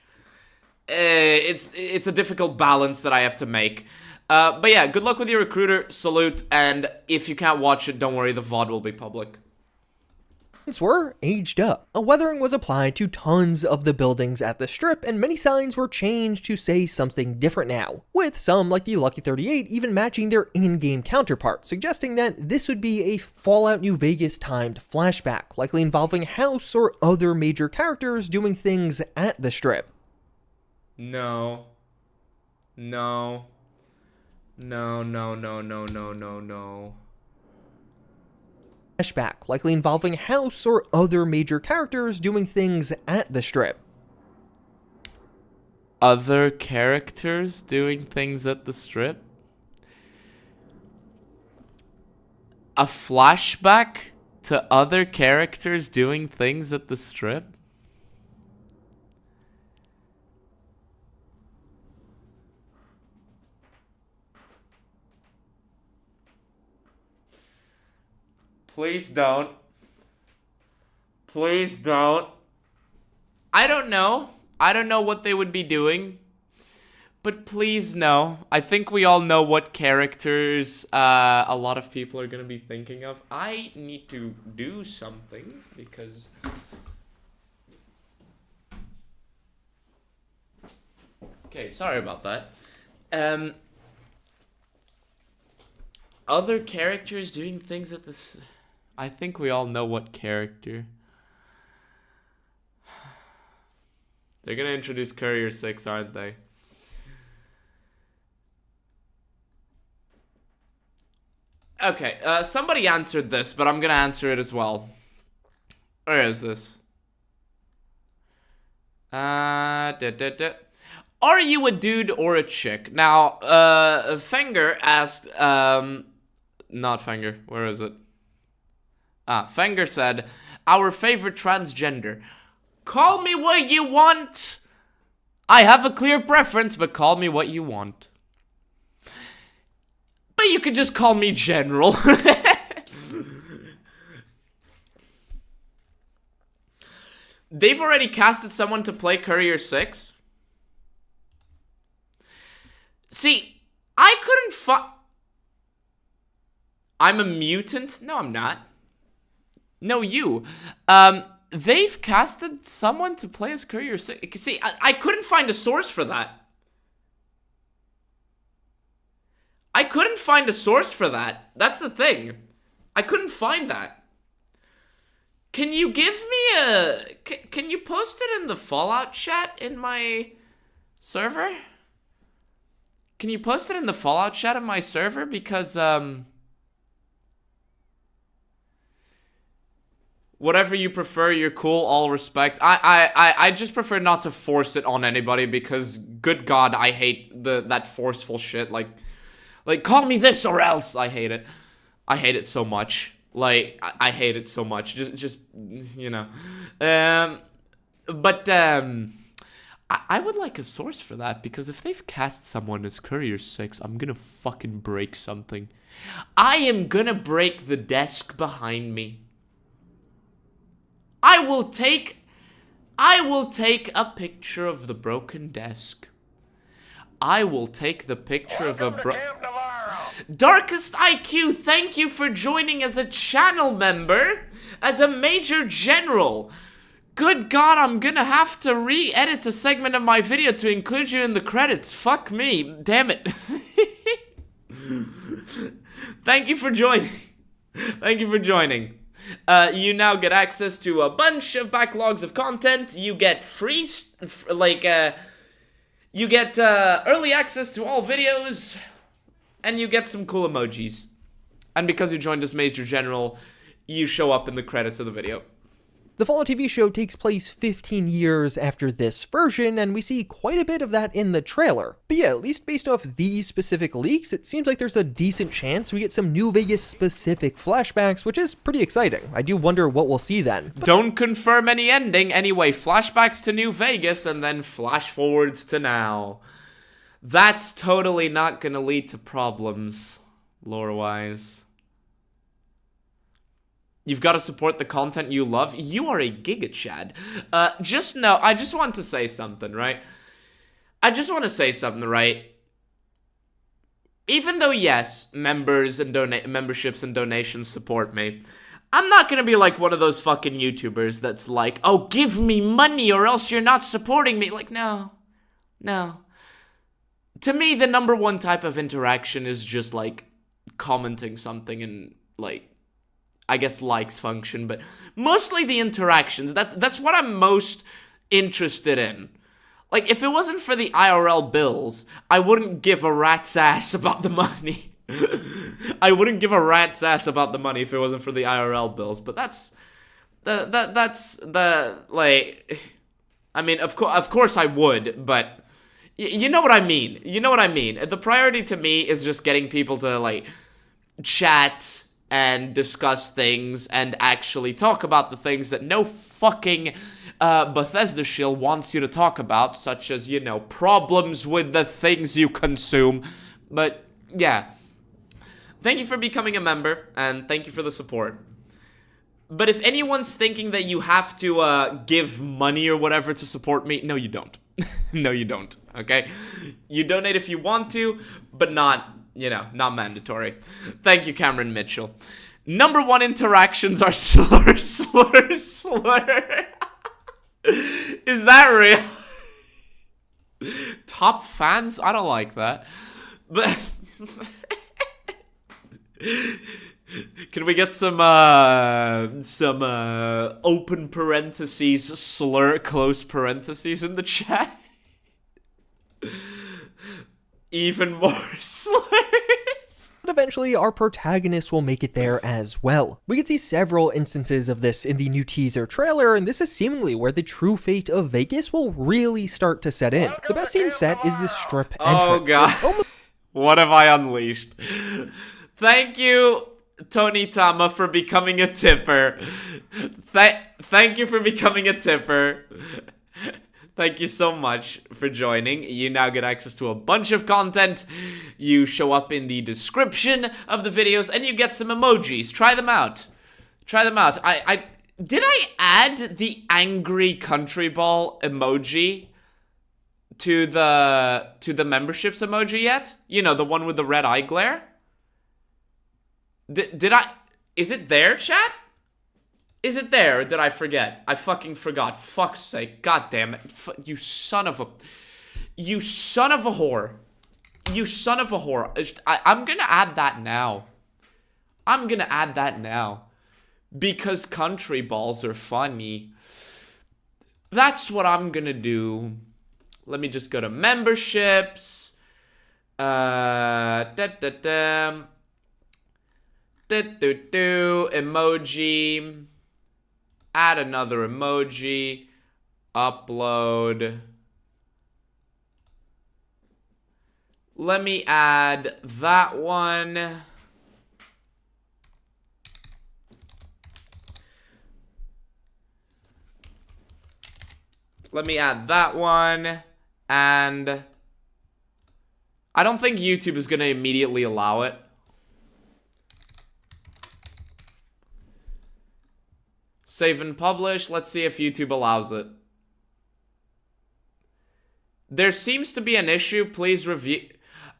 It's a difficult balance that I have to make. But yeah, good luck with your recruiter, salute, and if you can't watch it, don't worry, the VOD will be public. Were aged up. A weathering was applied to tons of the buildings at the strip, and many signs were changed to say something different now, with some, like the Lucky 38, even matching their in-game counterpart, suggesting that this would be a Fallout New Vegas timed flashback, likely involving House or other major characters doing things at the strip. No. No. No, no, no, no, no, no, no. flashback, likely involving House or other major characters doing things at the strip. Other characters doing things at the strip? A flashback to other characters doing things at the strip? Please don't. Please don't. I don't know. I don't know what they would be doing. But please no. I think we all know what characters a lot of people are going to be thinking of. I need to do something because... Okay, sorry about that. Other characters doing things at this... I think we all know what character. They're gonna introduce Courier 6, aren't they? Okay, somebody answered this, but I'm gonna answer it as well. Where is this? Are you a dude or a chick? Now, Fenger asked, not Fenger, where is it? Fenger said, our favorite transgender. Call me what you want. I have a clear preference, but call me what you want. But you could just call me General. They've already casted someone to play Courier 6. See, I couldn't I'm a mutant? No, I'm not. No, you. They've casted someone to play as Courier 6. See, I couldn't find a source for that. I couldn't find a source for that. That's the thing. I couldn't find that. Can you give me a... Can you post it in the Fallout chat in my server? Can you post it in the Fallout chat in my server? Because, whatever you prefer, you're cool, all respect. I just prefer not to force it on anybody because, good God, I hate that forceful shit. Like, call me this or else. I hate it. I hate it so much. Like, I hate it so much. Just, you know. I would like a source for that because if they've cast someone as Courier 6, I'm gonna fucking break something. I am gonna break the desk behind me. I will take a picture of the broken desk. I will take the picture of a Darkest IQ, thank you for joining as a channel member, as a Major General. Good God, I'm gonna have to re-edit a segment of my video to include you in the credits. Fuck me, damn it. Thank you for joining. Thank you for joining. You now get access to a bunch of backlogs of content. You get free, you get early access to all videos, and you get some cool emojis. And because you joined as Major General, you show up in the credits of the video. The Fallout TV show takes place 15 years after this version, and we see quite a bit of that in the trailer. But yeah, at least based off these specific leaks, it seems like there's a decent chance we get some New Vegas-specific flashbacks, which is pretty exciting. I do wonder what we'll see then. Don't confirm any ending. Anyway, flashbacks to New Vegas, and then flash forwards to now. That's totally not gonna lead to problems, lore-wise. You've got to support the content you love. You are a Giga Chad. Just know, I just want to say something, right? Even though, yes, members and memberships and donations support me, I'm not gonna be like one of those fucking YouTubers that's like, oh, give me money or else you're not supporting me. Like, no. To me, the number one type of interaction is just, like, commenting something and, like, I guess likes function, but mostly the interactions. That's what I'm most interested in. Like, if it wasn't for the IRL bills, I wouldn't give a rat's ass about the money. I wouldn't give a rat's ass about the money if it wasn't for the IRL bills, but that's like, I mean, of course I would, but you know what I mean. You know what I mean. The priority to me is just getting people to, like, chat and discuss things and actually talk about the things that no fucking Bethesda shill wants you to talk about, such as, you know, problems with the things you consume. But yeah, thank you for becoming a member, and thank you for the support. But if anyone's thinking that you have to give money or whatever to support me, no, you don't. No, you don't, okay? You donate if you want to, but not, you know, not mandatory. Thank you, Cameron Mitchell. Number 1 interactions are slur, slur, slur. Is that real? Top fans? I don't like that. But can we get some open parentheses, slur, close parentheses in the chat? Even more slurs. But eventually, our protagonist will make it there as well. We can see several instances of this in the new teaser trailer, and this is seemingly where the true fate of Vegas will really start to set in. The best scene set is the strip entrance. Oh god. What have I unleashed? Thank you, Tony Tama, for becoming a tipper. Thank you for becoming a tipper. Thank you so much for joining. You now get access to a bunch of content. You show up in the description of the videos, and you get some emojis. Try them out. Try them out. Did I add the angry country ball emoji to the memberships emoji yet? You know, the one with the red eye glare? Did I? Is it there, chat? Is it there, or did I forget? I fucking forgot. Fuck's sake. God damn it. You son of a... You son of a whore. You son of a whore. I'm gonna add that now. I'm gonna add that now. Because country balls are funny. That's what I'm gonna do. Let me just go to memberships. Emoji. Add another emoji. Upload. Let me add that one. Let me add that one. And I don't think YouTube is going to immediately allow it. Save and publish. Let's see if YouTube allows it. There seems to be an issue. Please review.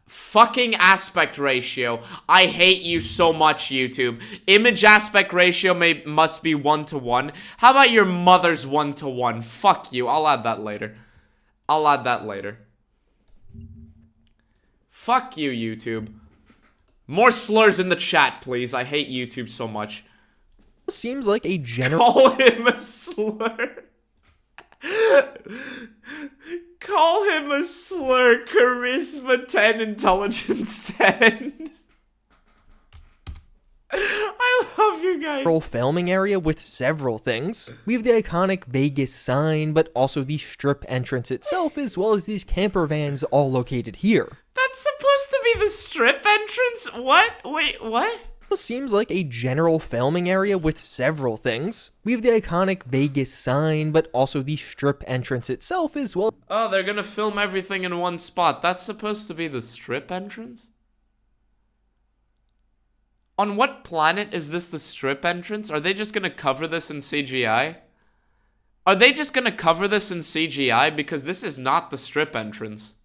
Fucking aspect ratio. I hate you so much, YouTube. Image aspect ratio must be 1:1. How about your mother's 1:1? Fuck you. I'll add that later. I'll add that later. Fuck you, YouTube. More slurs in the chat, please. I hate YouTube so much. Seems like a general... Call him a slur. Call him a slur. Charisma 10, intelligence 10. I love you guys. Filming area with several things. We have the iconic Vegas sign, but also the strip entrance itself, as well as these camper vans all located here. That's supposed to be the strip entrance? What? Wait, what? Seems like a general filming area with several things. We have the iconic Vegas sign, but also the strip entrance itself as well. Oh, they're gonna film everything in one spot. That's supposed to be the strip entrance? On what planet is this the strip entrance? Are they just gonna cover this in CGI? Are they just gonna cover this in CGI? Because this is not the strip entrance.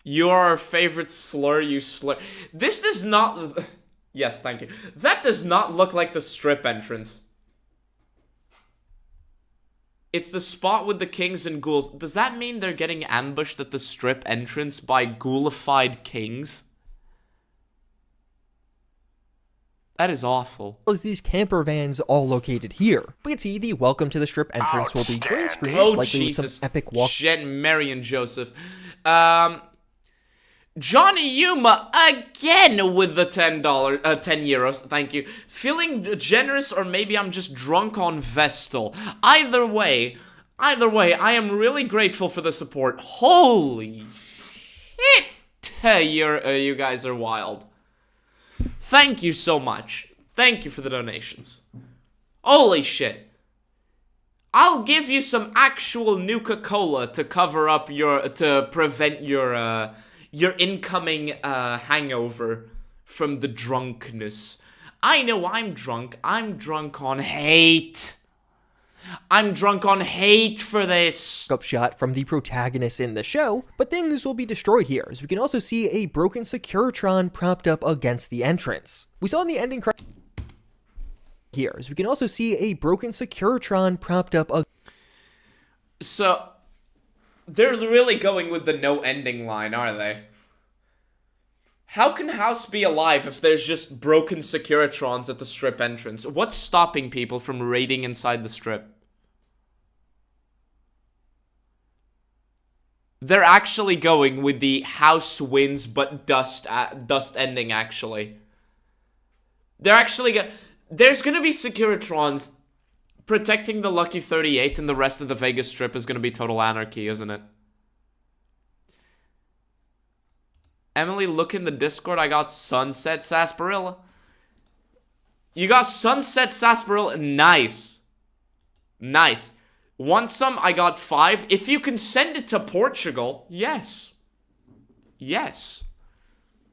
You're our favorite slur, you slur. This does not... Yes, thank you. That does not look like the strip entrance. It's the spot with the kings and ghouls. Does that mean they're getting ambushed at the strip entrance by ghoulified kings? That is awful. As these camper vans all located here. We can see the welcome to the strip entrance will be green screen, oh, likely Jesus. with some epic walk. Mary and Joseph. Johnny Yuma again with the $10, 10 euros, thank you. Feeling generous, or maybe I'm just drunk on Vestal. Either way, I am really grateful for the support. Holy shit, you guys are wild. Thank you so much. Thank you for the donations. Holy shit. I'll give you some actual Nuka-Cola to cover up to prevent your incoming hangover from the drunkenness. I know I'm drunk. I'm drunk on hate. I'm drunk on hate for this. Up shot from the protagonist in the show, but things will be destroyed here, as we can also see a broken Securitron propped up against the entrance. We saw in the ending credits here, as we can also see a broken Securitron propped up. So, they're really going with the no ending line, are they? How can House be alive if there's just broken Securitrons at the strip entrance? What's stopping people from raiding inside the strip? They're actually going with the House wins but dust ending, actually. They're actually there's gonna be Securitrons protecting the Lucky 38, and the rest of the Vegas Strip is gonna be total anarchy, isn't it? Emily, look in the Discord. I got Sunset Sarsaparilla. You got Sunset Sarsaparilla. Nice. Nice. Want some? I got 5. If you can send it to Portugal, yes. Yes.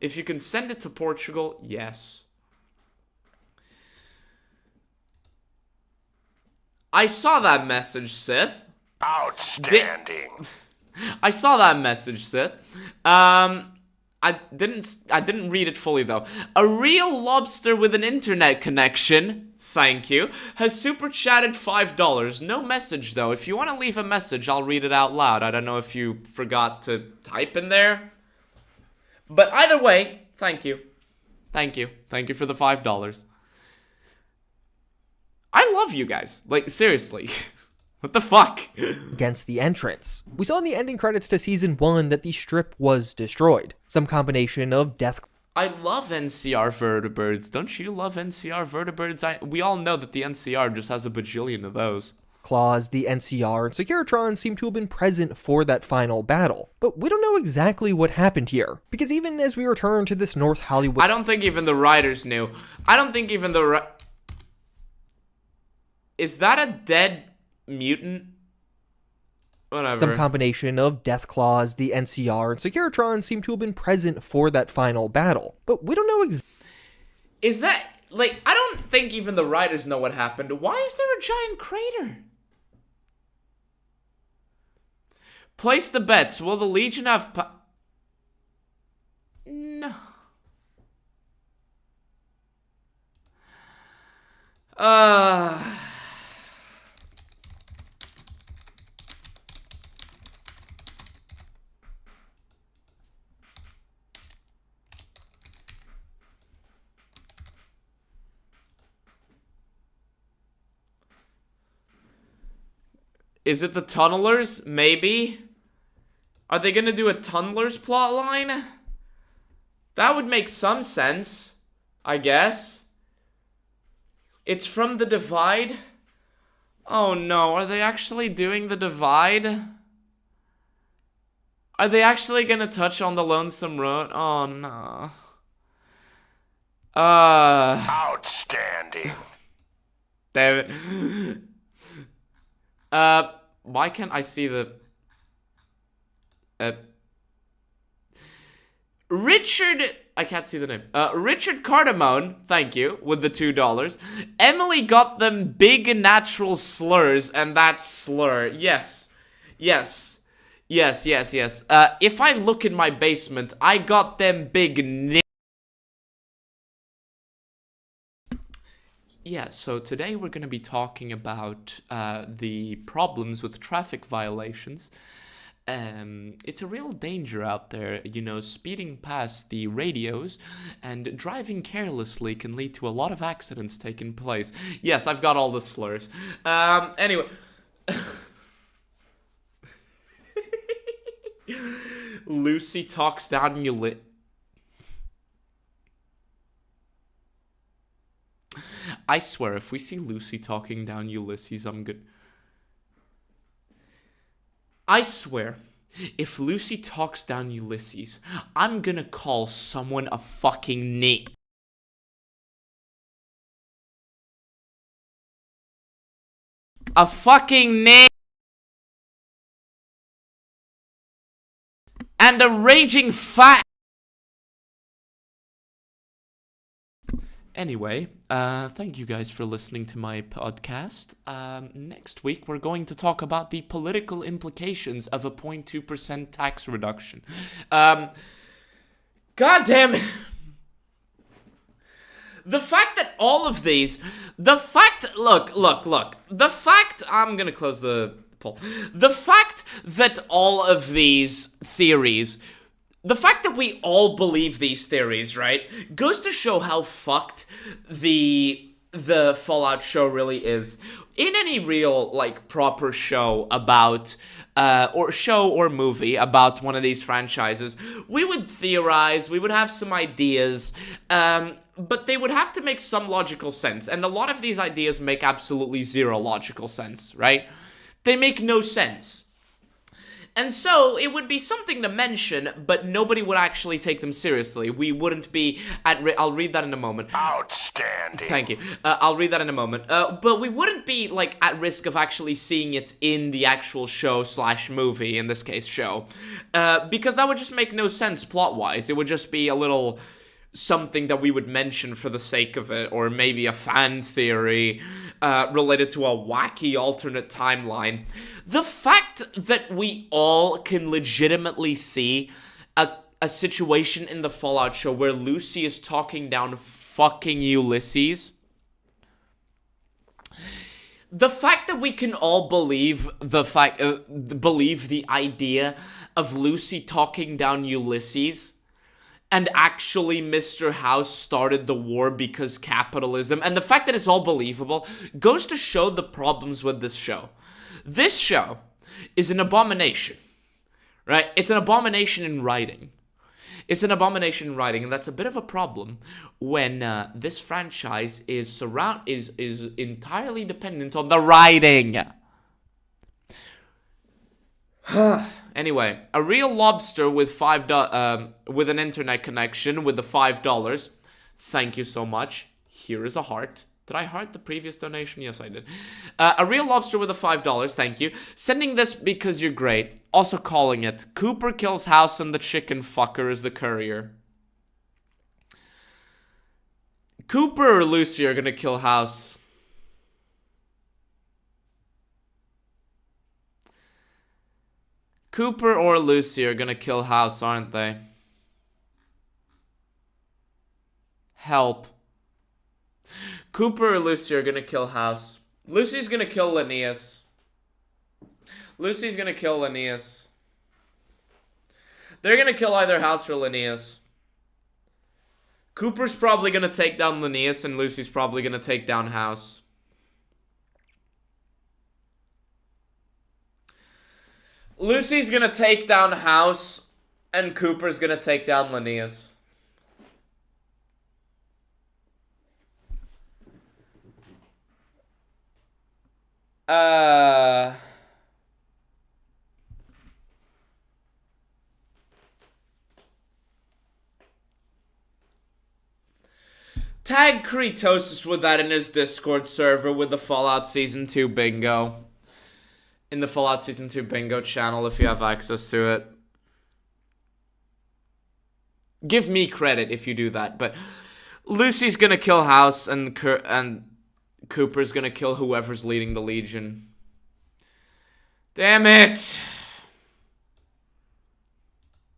If you can send it to Portugal, yes. I saw that message, Sith. Outstanding. I saw that message, Sith. I didn't read it fully though. A real lobster with an internet connection, thank you, has super chatted $5. No message though. If you want to leave a message, I'll read it out loud. I don't know if you forgot to type in there. But either way, thank you. Thank you. Thank you for the $5. I love you guys. Like, seriously. What the fuck? Against the entrance. We saw in the ending credits to Season 1 that the strip was destroyed. Some combination of death. I love NCR vertibirds. Don't you love NCR vertibirds? We all know that the NCR just has a bajillion of those. Claws, the NCR, and Securitron seem to have been present for that final battle. But we don't know exactly what happened here, because even as we return to this North Hollywood... I don't think even the writers knew. I don't think even the... Is that a dead mutant? Whatever. Some combination of Death Claws, the NCR, and Securitron seem to have been present for that final battle. But we don't know Is that... Like, I don't think even the writers know what happened. Why is there a giant crater? Place the bets. Will the Legion have... No. Is it the Tunnelers? Maybe? Are they gonna do a Tunnelers plotline? That would make some sense, I guess. It's from the Divide? Oh no, are they actually doing the Divide? Are they actually gonna touch on the Lonesome Road? Oh no. Outstanding. Damn it. Why can't I see the... Richard... I can't see the name. Richard Cardamone, thank you, with the $2. Emily got them big natural slurs, and that slur. Yes. Yes. Yes, yes, yes. If I look in my basement, I got them big... Yeah, so today we're going to be talking about the problems with traffic violations. It's a real danger out there, you know, speeding past the radios and driving carelessly can lead to a lot of accidents taking place. Yes, I've got all the slurs. Anyway. Lucy talks down Ulysses. I swear, if we see Lucy talking down Ulysses, I'm good. I swear, if Lucy talks down Ulysses, I'm gonna call someone a fucking name. A fucking name. And a raging fat. Anyway, thank you guys for listening to my podcast. Next week, we're going to talk about the political implications of a 0.2% tax reduction. God damn it. The fact that all of these, look, I'm gonna close the poll. The fact that all of these theories, the fact that we all believe these theories, right, goes to show how fucked the Fallout show really is. In any real, like, proper show about, or movie about one of these franchises, we would theorize, we would have some ideas, but they would have to make some logical sense. And a lot of these ideas make absolutely zero logical sense, right? They make no sense. And so, it would be something to mention, but nobody would actually take them seriously. We wouldn't be at I'll read that in a moment. Outstanding. Thank you. I'll read that in a moment. But we wouldn't be, like, at risk of actually seeing it in the actual show/movie, in this case, show. Because that would just make no sense plot-wise. It would just be a little something that we would mention for the sake of it, or maybe a fan theory related to a wacky alternate timeline. The fact that we all can legitimately see a situation in the Fallout show where Lucy is talking down fucking Ulysses, the fact that we can all believe the idea of Lucy talking down Ulysses, and actually Mr. House started the war because capitalism, and the fact that it's all believable, goes to show the problems with this show. This show is an abomination, right? It's an abomination in writing. It's an abomination in writing, and that's a bit of a problem when this franchise is entirely dependent on the writing. Anyway, a real lobster with with an internet connection with the $5. Thank you so much. Here is a heart. Did I heart the previous donation? Yes, I did. A real lobster with a $5. Thank you. Sending this because you're great. Also calling it Cooper kills House and the chicken fucker is the courier. Cooper or Lucy are gonna kill House. Cooper or Lucy are gonna kill House, aren't they? Help. Cooper or Lucy are gonna kill House. Lucy's gonna kill Linnaeus. Lucy's gonna kill Linnaeus. They're gonna kill either House or Linnaeus. Cooper's probably gonna take down Linnaeus, and Lucy's probably gonna take down House. Lucy's gonna take down House, and Cooper's gonna take down Linnaeus. Tag Kretosis with that in his Discord server with the Fallout Season 2 bingo. In the Fallout Season 2 bingo channel if you have access to it. Give me credit if you do that, but Lucy's gonna kill House and Cooper's gonna kill whoever's leading the Legion. Damn it!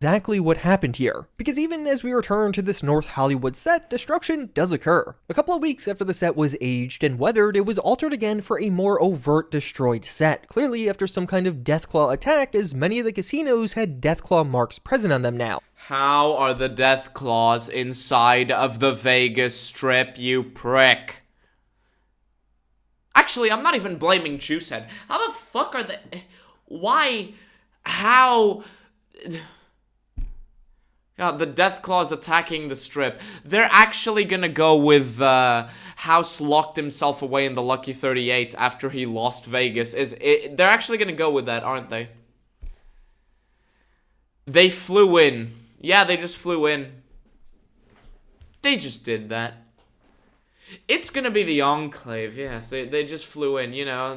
Exactly what happened here, because even as we return to this North Hollywood set, destruction does occur. A couple of weeks after the set was aged and weathered, it was altered again for a more overt destroyed set, clearly after some kind of Deathclaw attack, as many of the casinos had Deathclaw marks present on them now. How are the Deathclaws inside of the Vegas Strip, you prick? Actually, I'm not even blaming Juicehead. How the fuck are they... Why? How... God, the Deathclaws attacking the strip. They're actually gonna go with House locked himself away in the Lucky 38 after he lost Vegas. They're actually gonna go with that, aren't they? They flew in. Yeah, they just flew in. They just did that. It's gonna be the Enclave, yes. They just flew in, you know.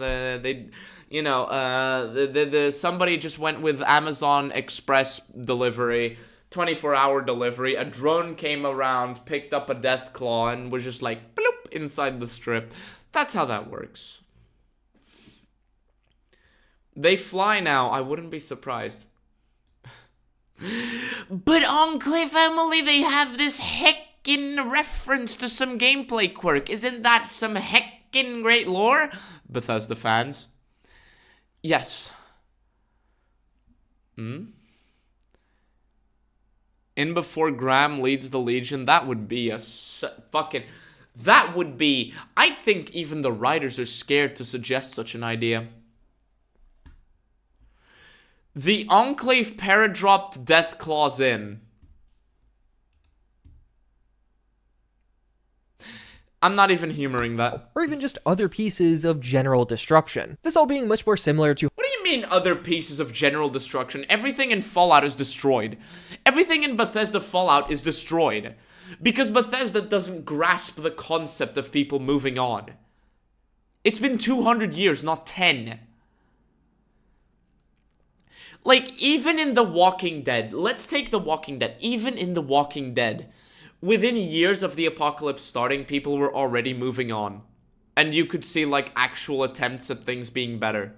Somebody just went with Amazon Express delivery. 24-hour delivery. A drone came around, picked up a Deathclaw, and was just like, bloop, inside the strip. That's how that works. They fly now. I wouldn't be surprised. But Enclave family, they have this heckin' reference to some gameplay quirk. Isn't that some heckin' great lore? Bethesda fans. Yes. In before Graham leads the Legion, that would be a fucking... That would be... I think even the writers are scared to suggest such an idea. The Enclave paradropped Deathclaws in. I'm not even humoring that. Or even just other pieces of general destruction. This all being much more similar to... What do you mean other pieces of general destruction? Everything in Fallout is destroyed. Everything in Bethesda Fallout is destroyed. Because Bethesda doesn't grasp the concept of people moving on. It's been 200 years, not 10. Like, even in The Walking Dead, let's take The Walking Dead. Even in The Walking Dead, within years of the apocalypse starting, people were already moving on. And you could see, like, actual attempts at things being better.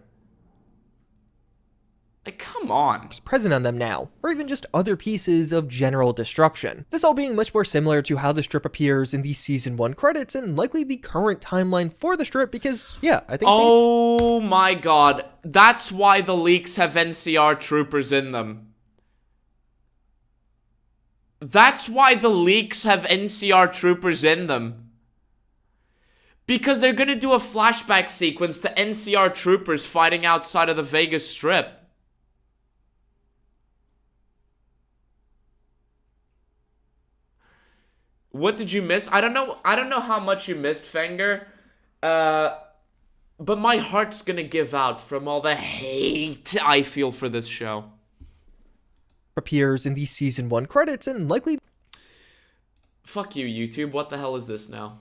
Like, come on. Present on them now, or even just other pieces of general destruction. This all being much more similar to how the strip appears in the Season 1 credits and likely the current timeline for the strip because, yeah, I think... Oh my god. That's why the leaks have NCR troopers in them. That's why the leaks have NCR troopers in them. Because they're gonna do a flashback sequence to NCR troopers fighting outside of the Vegas Strip. What did you miss? I don't know how much you missed, Fenger. But my heart's gonna give out from all the hate I feel for this show. Appears in the Season 1 credits and likely... Fuck you, YouTube. What the hell is this now?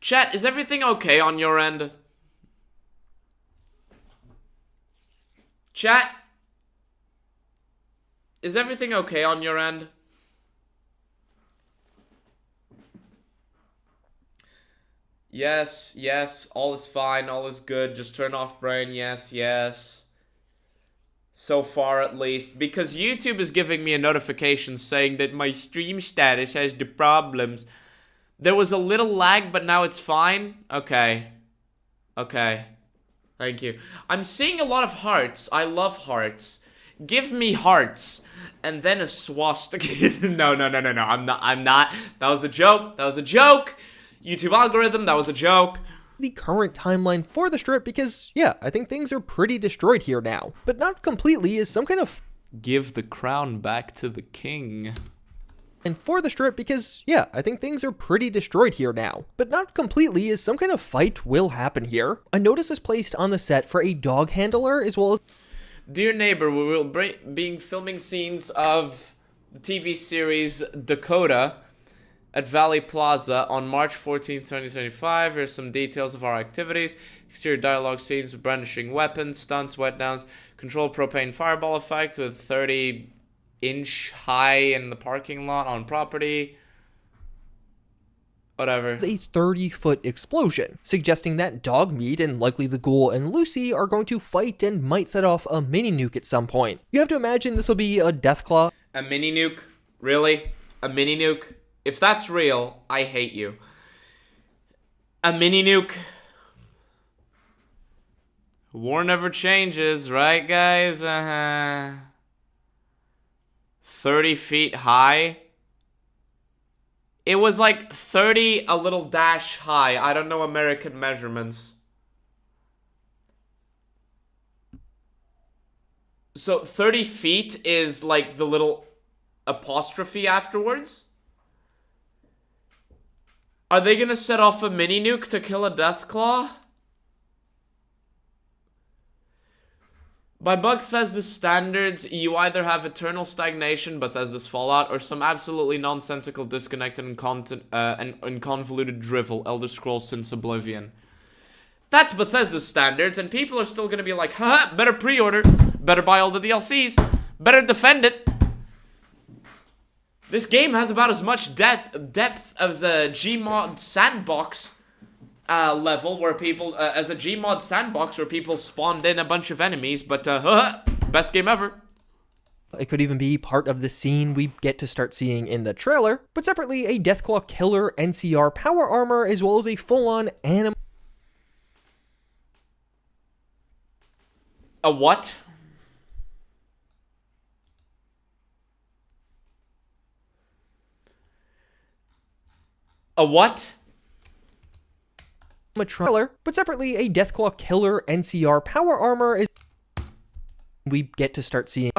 Chat, is everything okay on your end? Chat? Is everything okay on your end? Yes, yes, all is fine, all is good, just turn off brain, yes, yes. So far at least, because YouTube is giving me a notification saying that my stream status has the problems. There was a little lag, but now it's fine? Okay. Okay. Thank you. I'm seeing a lot of hearts. I love hearts. Give me hearts. And then a swastika. No. I'm not. That was a joke. That was a joke. YouTube algorithm, that was a joke. The current timeline for the strip because, yeah, I think things are pretty destroyed here now. But not completely as some kind of... Give the crown back to the king. And for the strip because, yeah, I think things are pretty destroyed here now. But not completely as some kind of fight will happen here. A notice is placed on the set for a dog handler as well as... Dear neighbor, we will be filming scenes of the TV series Dakota at Valley Plaza on March 14th, 2025. Here's some details of our activities. Exterior dialogue scenes with brandishing weapons, stunts, wet downs, control propane fireball effect with 30-inch high in the parking lot on property. Whatever. It's a 30-foot explosion, suggesting that Dogmeat and likely the Ghoul and Lucy are going to fight and might set off a mini-nuke at some point. You have to imagine this will be a Deathclaw. A mini-nuke? Really? A mini-nuke? If that's real, I hate you. A mini-nuke? War never changes, right, guys? 30 feet high? It was like 30 a little dash high. I don't know American measurements. So 30 feet is like the little apostrophe afterwards? Are they gonna set off a mini nuke to kill a Deathclaw? By Bethesda's standards, you either have eternal stagnation, Bethesda's Fallout, or some absolutely nonsensical, disconnected, and convoluted drivel, Elder Scrolls since Oblivion. That's Bethesda's standards, and people are still gonna be like, haha, better pre-order, better buy all the DLCs, better defend it. This game has about as much depth as a Gmod sandbox level where people, as a Gmod sandbox where people spawned in a bunch of enemies, but best game ever. It could even be part of the scene we get to start seeing in the trailer, but separately a Deathclaw killer NCR power armor as well as a full-on anime. A what? A what? A trailer, but separately a Deathclaw killer NCR power armor is we get to start seeing.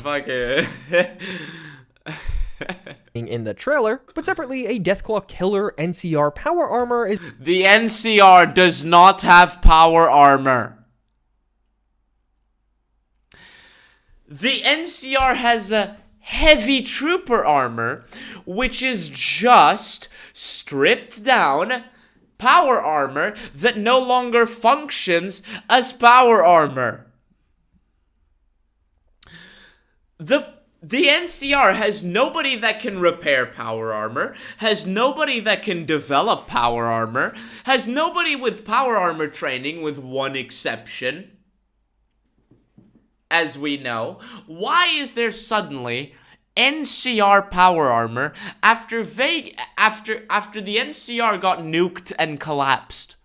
Fuck it. In the trailer, but separately a Deathclaw killer NCR power armor is. The NCR does not have power armor. The NCR has a heavy trooper armor, which is just stripped down power armor that no longer functions as power armor. The NCR has nobody that can repair power armor, has nobody that can develop power armor, has nobody with power armor training with one exception. As we know, why is there suddenly NCR power armor after the NCR got nuked and collapsed?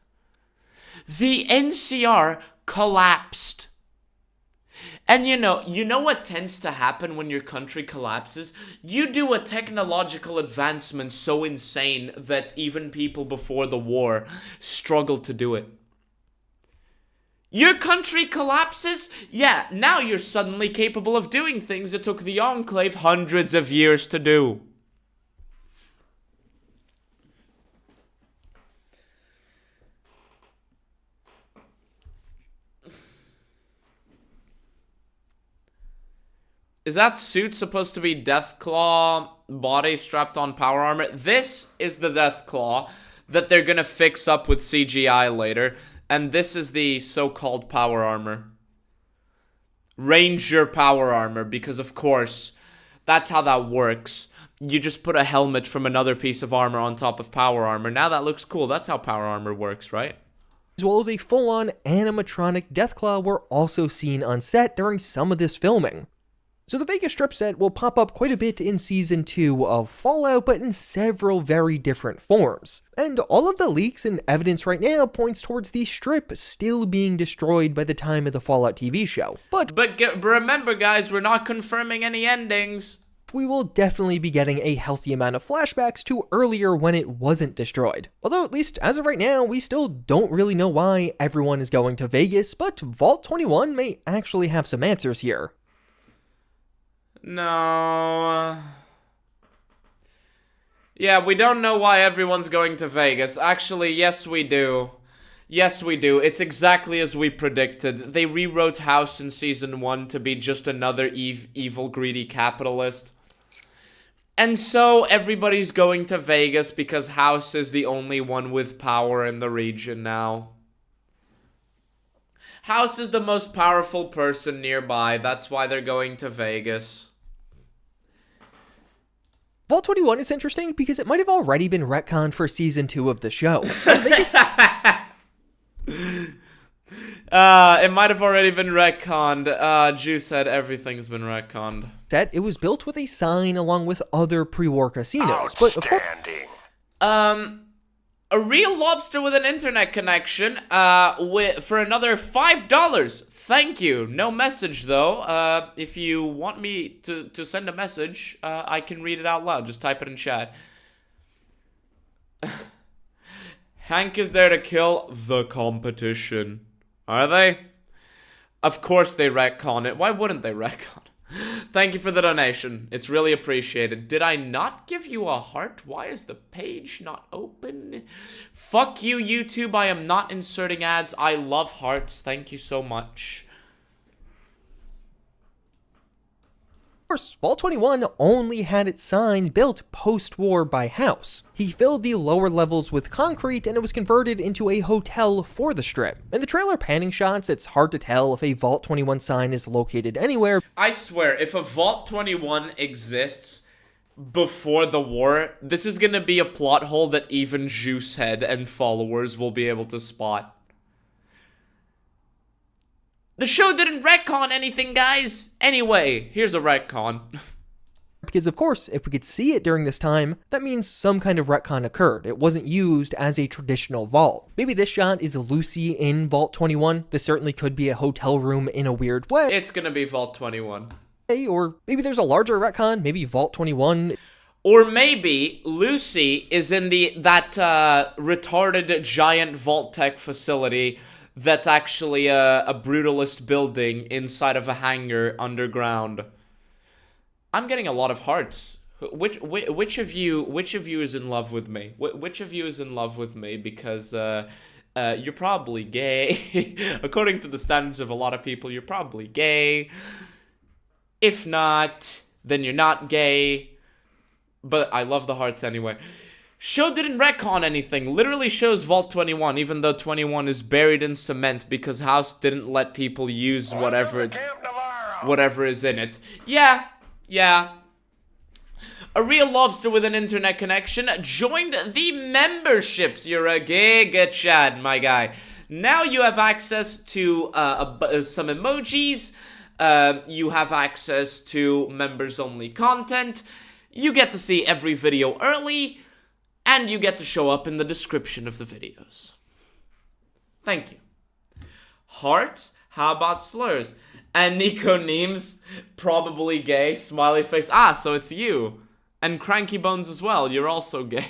The NCR collapsed. And you know what tends to happen when your country collapses? You do a technological advancement so insane that even people before the war struggled to do it. Your country collapses? Yeah, now you're suddenly capable of doing things that took the Enclave hundreds of years to do. Is that suit supposed to be Deathclaw body strapped on power armor? This is the Deathclaw that they're gonna fix up with CGI later. And this is the so-called power armor. Ranger power armor, because of course, that's how that works. You just put a helmet from another piece of armor on top of power armor. Now that looks cool. That's how power armor works, right? As well as a full-on animatronic Deathclaw were also seen on set during some of this filming. So the Vegas Strip set will pop up quite a bit in Season 2 of Fallout, but in several very different forms. And all of the leaks and evidence right now points towards the Strip still being destroyed by the time of the Fallout TV show. But remember guys, we're not confirming any endings. We will definitely be getting a healthy amount of flashbacks to earlier when it wasn't destroyed. Although at least as of right now, we still don't really know why everyone is going to Vegas, but Vault 21 may actually have some answers here. No. Yeah, we don't know why everyone's going to Vegas. Actually, yes we do. Yes we do. It's exactly as we predicted. They rewrote House in Season 1 to be just another evil, greedy capitalist. And so everybody's going to Vegas because House is the only one with power in the region now. House is the most powerful person nearby. That's why they're going to Vegas. Vault 21 is interesting because it might have already been retconned for Season 2 of the show. It might have already been retconned. Jew said everything's been retconned. It was built with a sign along with other pre-war casinos. But of course, a real lobster with an internet connection for another $5. Thank you. No message, though. If you want me to send a message, I can read it out loud. Just type it in chat. Hank is there to kill the competition. Are they? Of course they retcon it. Why wouldn't they retcon? Thank you for the donation. It's really appreciated. Did I not give you a heart? Why is the page not open? Fuck you, YouTube. I am not inserting ads. I love hearts. Thank you so much. Of course, Vault 21 only had its sign built post-war by House. He filled the lower levels with concrete and it was converted into a hotel for the strip. In the trailer panning shots, it's hard to tell if a Vault 21 sign is located anywhere. I swear, if a Vault 21 exists before the war, this is gonna be a plot hole that even Juicehead and followers will be able to spot. The show didn't retcon anything, guys! Anyway, here's a retcon. Because of course, if we could see it during this time, that means some kind of retcon occurred. It wasn't used as a traditional vault. Maybe this shot is Lucy in Vault 21. This certainly could be a hotel room in a weird way. It's gonna be Vault 21. Or maybe there's a larger retcon, maybe Vault 21. Or maybe Lucy is in that retarded giant vault tech facility that's actually a brutalist building inside of a hangar underground. I'm getting a lot of hearts. Which of you is in love with me? Which of you is in love with me? Because you're probably gay. According to the standards of a lot of people, you're probably gay. If not, then you're not gay. But I love the hearts anyway. Show didn't retcon anything. Literally shows Vault 21, even though 21 is buried in cement because House didn't let people use whatever is in it. Yeah. A real lobster with an internet connection joined the memberships. You're a giga chad, my guy. Now you have access to some emojis. You have access to members-only content. You get to see every video early. And you get to show up in the description of the videos. Thank you. Hearts? How about slurs? And Nico Neems, probably gay, smiley face. Ah, so it's you. And Cranky Bones as well, you're also gay.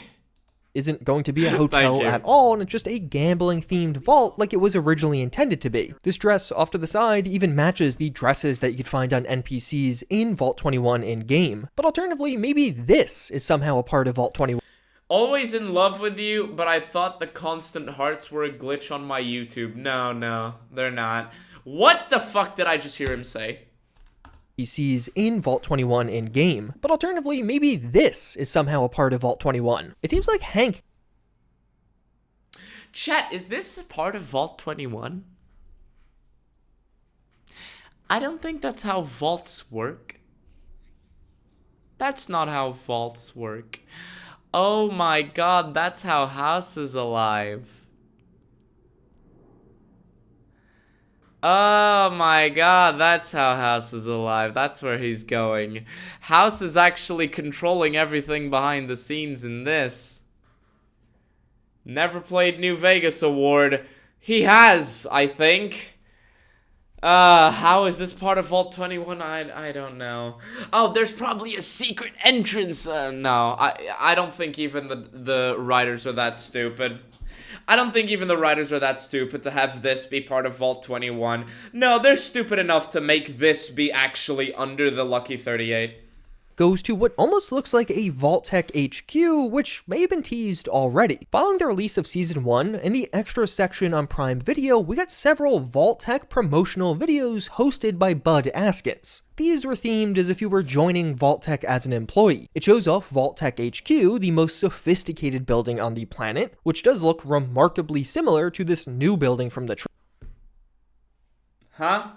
Isn't going to be a hotel at all, and it's just a gambling-themed vault like it was originally intended to be. This dress off to the side even matches the dresses that you could find on NPCs in Vault 21 in-game. But alternatively, maybe this is somehow a part of Vault 21. Always in love with you, but I thought the constant hearts were a glitch on my YouTube. No, they're not. What the fuck did I just hear him say? NPCs in Vault 21 in-game. But alternatively, maybe this is somehow a part of Vault 21. It seems like Hank... Chat, is this a part of Vault 21? I don't think that's how vaults work. That's not how vaults work. Oh my god, that's how House is alive. Oh my god, that's how House is alive. That's where he's going. House is actually controlling everything behind the scenes in this. Never played New Vegas Award. He has, I think. How is this part of Vault 21? I don't know. Oh, there's probably a secret entrance. No, I don't think even the writers are that stupid. I don't think even the writers are that stupid to have this be part of Vault 21. No, they're stupid enough to make this be actually under the Lucky 38. Goes to what almost looks like a Vault-Tec HQ, which may have been teased already. Following the release of Season 1, in the extra section on Prime Video, we got several Vault-Tec promotional videos hosted by Bud Askins. These were themed as if you were joining Vault-Tec as an employee. It shows off Vault-Tec HQ, the most sophisticated building on the planet, which does look remarkably similar to this new building from the Huh?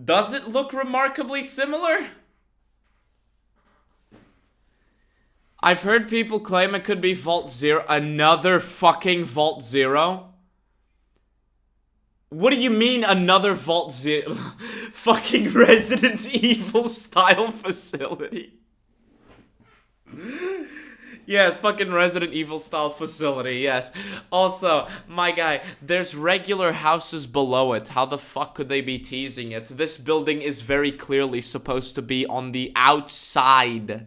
Does it look remarkably similar? I've heard people claim it could be Vault Zero. Another fucking Vault Zero? What do you mean another Vault Zero? Fucking Resident Evil style facility. Yes, fucking Resident Evil style facility, yes. Also, my guy, there's regular houses below it. How the fuck could they be teasing it? This building is very clearly supposed to be on the outside.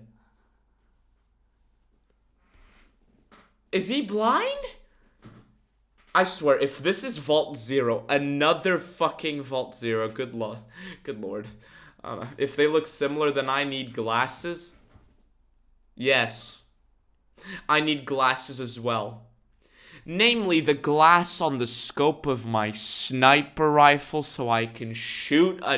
Is he blind? I swear, if this is Vault Zero, another fucking Vault Zero, good lord. If they look similar, then I need glasses. Yes. I need glasses as well. Namely, the glass on the scope of my sniper rifle so I can shoot a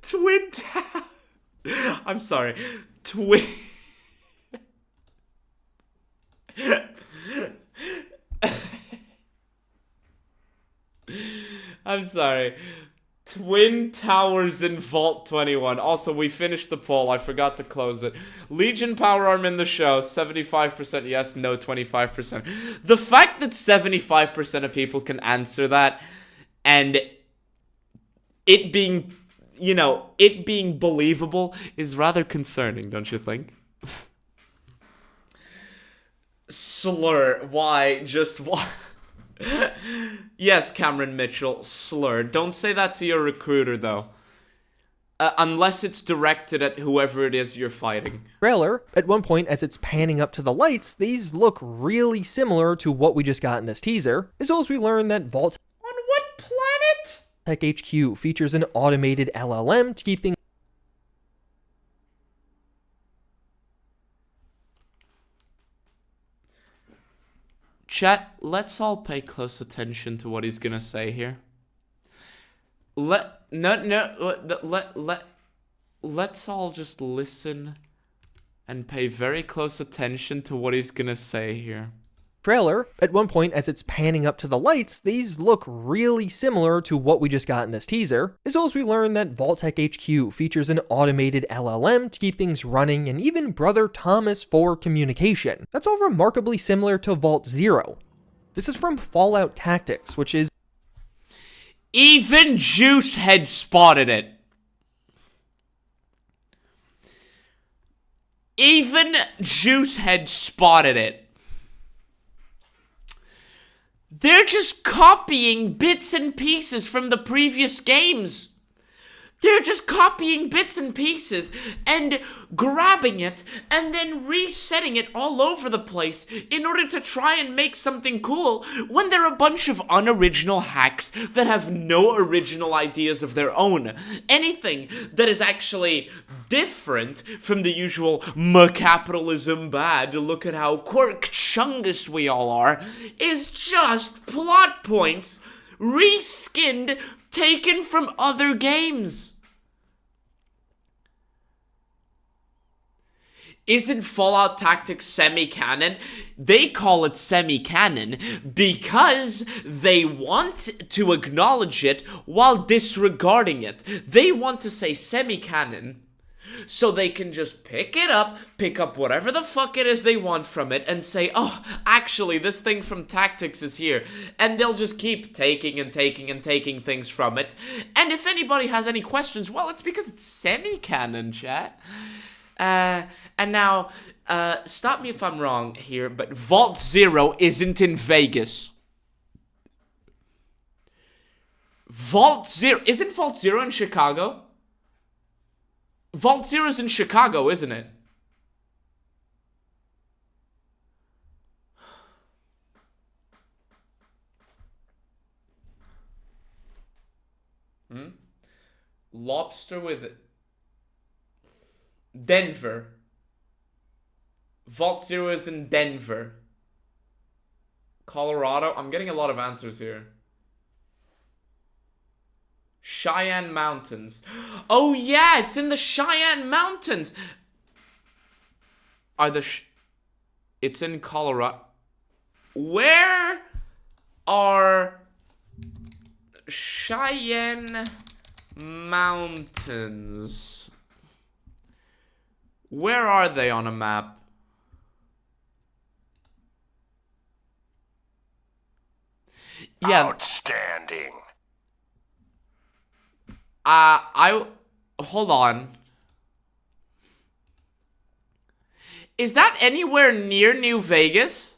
Twin Tower. I'm sorry. I'm sorry. Twin Towers in Vault 21. Also, we finished the poll. I forgot to close it. Legion Power Arm in the show. 75% yes, no, 25%. The fact that 75% of people can answer that, and it being, you know, it being believable is rather concerning, don't you think? Slur. Why? Just why? Yes, Cameron Mitchell, slur. Don't say that to your recruiter, though. Unless it's directed at whoever it is you're fighting. Trailer, at one point as it's panning up to the lights, these look really similar to what we just got in this teaser, as well as we learn that Vault On what planet? Tech HQ features an automated LLM to keep things Chat, let's all pay close attention to what he's gonna say here. Let's all just listen and pay very close attention to what he's gonna say here. Trailer, at one point as it's panning up to the lights, these look really similar to what we just got in this teaser, as well as we learn that Vault-Tec HQ features an automated LLM to keep things running and even Brother Thomas for communication. That's all remarkably similar to Vault Zero. This is from Fallout Tactics, which is even Juicehead spotted it. Even Juicehead spotted it. They're just copying bits and pieces from the previous games. They're just copying bits and pieces and grabbing it and then resetting it all over the place in order to try and make something cool when they're a bunch of unoriginal hacks that have no original ideas of their own. Anything that is actually different from the usual capitalism bad, look at how quirk-chungus we all are, is just plot points reskinned, taken from other games. Isn't Fallout Tactics semi-canon? They call it semi-canon because they want to acknowledge it while disregarding it. They want to say semi-canon so they can just pick up whatever the fuck it is they want from it and say, oh, actually, this thing from Tactics is here. And they'll just keep taking and taking and taking things from it. And if anybody has any questions, well, it's because it's semi-canon, chat. And now, stop me if I'm wrong here, but Vault Zero isn't in Vegas. Isn't Vault Zero in Chicago? Vault Zero's in Chicago, isn't it? Lobster with it. Denver. Vault Zero is in Denver. Colorado. I'm getting a lot of answers here. Cheyenne Mountains. Oh yeah, it's in the Cheyenne Mountains. It's in Colorado. Where are Cheyenne Mountains? Where are they on a map? Yeah. Outstanding. hold on. Is that anywhere near New Vegas?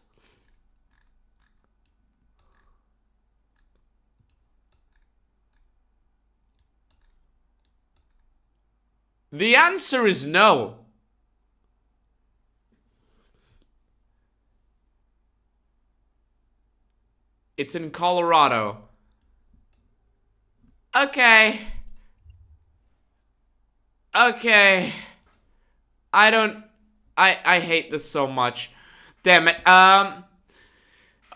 The answer is no. It's in Colorado. Okay. Okay. I hate this so much. Damn it. A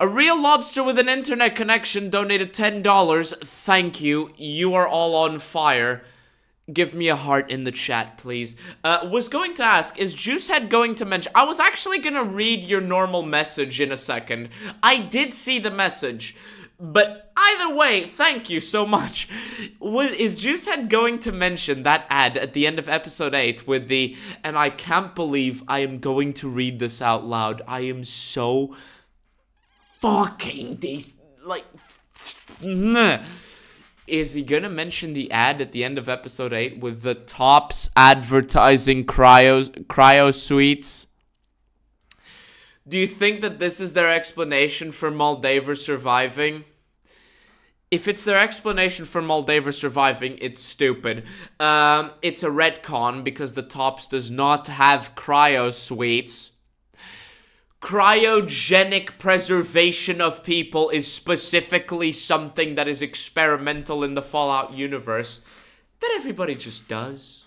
real lobster with an internet connection donated $10. Thank you. You are all on fire. Give me a heart in the chat, please. Was going to ask, is Juicehead going to mention... I was actually gonna read your normal message in a second. I did see the message. But either way, thank you so much. Is Juicehead going to mention that ad at the end of episode 8 with the... And I can't believe I am going to read this out loud. I am so... fucking... Is he gonna mention the ad at the end of episode 8 with the Tops advertising cryo suites? Do you think that this is their explanation for Moldaver surviving? If it's their explanation for Moldaver surviving, it's stupid. It's a retcon because the Tops does not have cryo suites. Cryogenic preservation of people is specifically something that is experimental in the Fallout universe that everybody just does.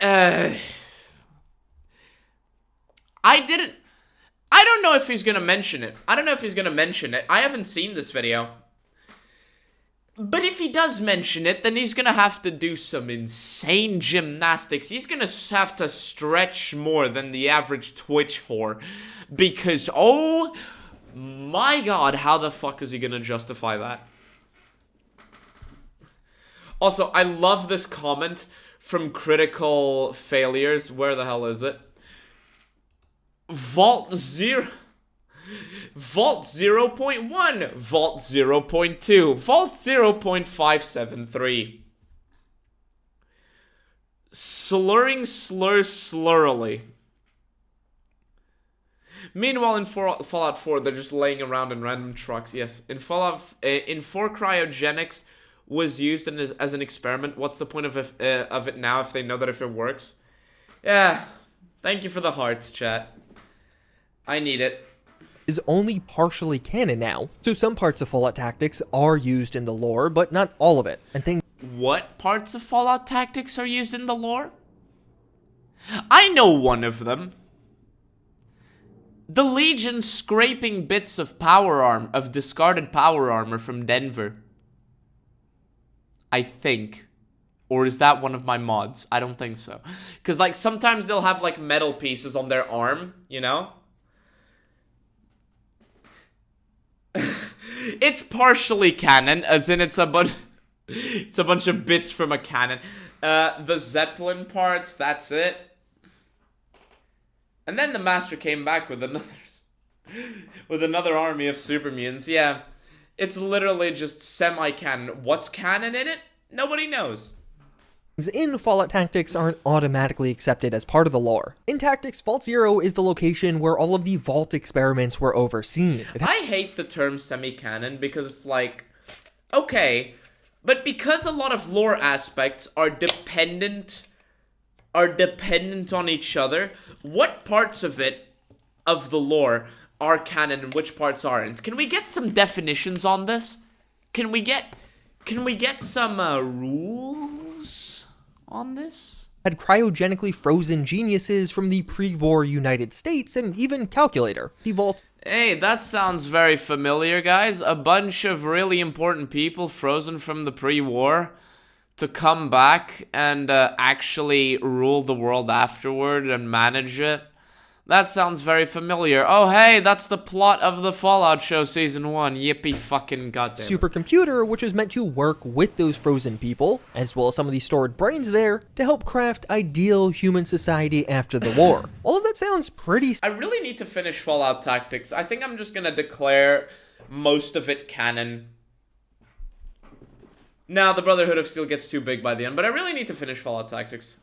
I don't know if he's gonna mention it. I haven't seen this video. But if he does mention it, then he's gonna have to do some insane gymnastics. He's gonna have to stretch more than the average Twitch whore. Because, oh my god, how the fuck is he gonna justify that? Also, I love this comment from Critical Failures. Where the hell is it? Vault 0.1, Vault 0.2, Vault 0.573. Slurring slurs slurrily. Meanwhile, in Fallout 4, they're just laying around in random trucks. Yes, in Fallout, in 4, cryogenics was used as an experiment. What's the point of it now if they know that if it works? Yeah, thank you for the hearts, chat. I need it. Is only partially canon now, so some parts of Fallout Tactics are used in the lore, but not all of it. And things. What parts of Fallout Tactics are used in the lore? I know one of them. The Legion scraping bits of discarded power armor from Denver. I think. Or is that one of my mods? I don't think so. Because, like, sometimes they'll have, like, metal pieces on their arm, you know? It's partially canon, as in it's a bunch of bits from a cannon. The Zeppelin parts, that's it. And then the Master came back with another army of super mutants. Yeah, it's literally just semi-canon. What's canon in it? Nobody knows. In Fallout Tactics aren't automatically accepted as part of the lore. In Tactics, Vault Zero is the location where all of the Vault experiments were overseen. I hate the term semi-canon because it's like, okay, but because a lot of lore aspects are dependent on each other, what parts of the lore are canon and which parts aren't? Can we get some definitions on this? Can we get some rules on this? Had cryogenically frozen geniuses from the pre-war United States and even Calculator. The Vault. Hey, that sounds very familiar, guys. A bunch of really important people frozen from the pre-war to come back and actually rule the world afterward and manage it. That sounds very familiar. Oh, hey, that's the plot of the Fallout show Season 1. Yippee fucking goddamn. Supercomputer, which was meant to work with those frozen people, as well as some of the stored brains there, to help craft ideal human society after the war. All of that sounds pretty... I really need to finish Fallout Tactics. I think I'm just gonna declare most of it canon. Now, the Brotherhood of Steel gets too big by the end, but I really need to finish Fallout Tactics.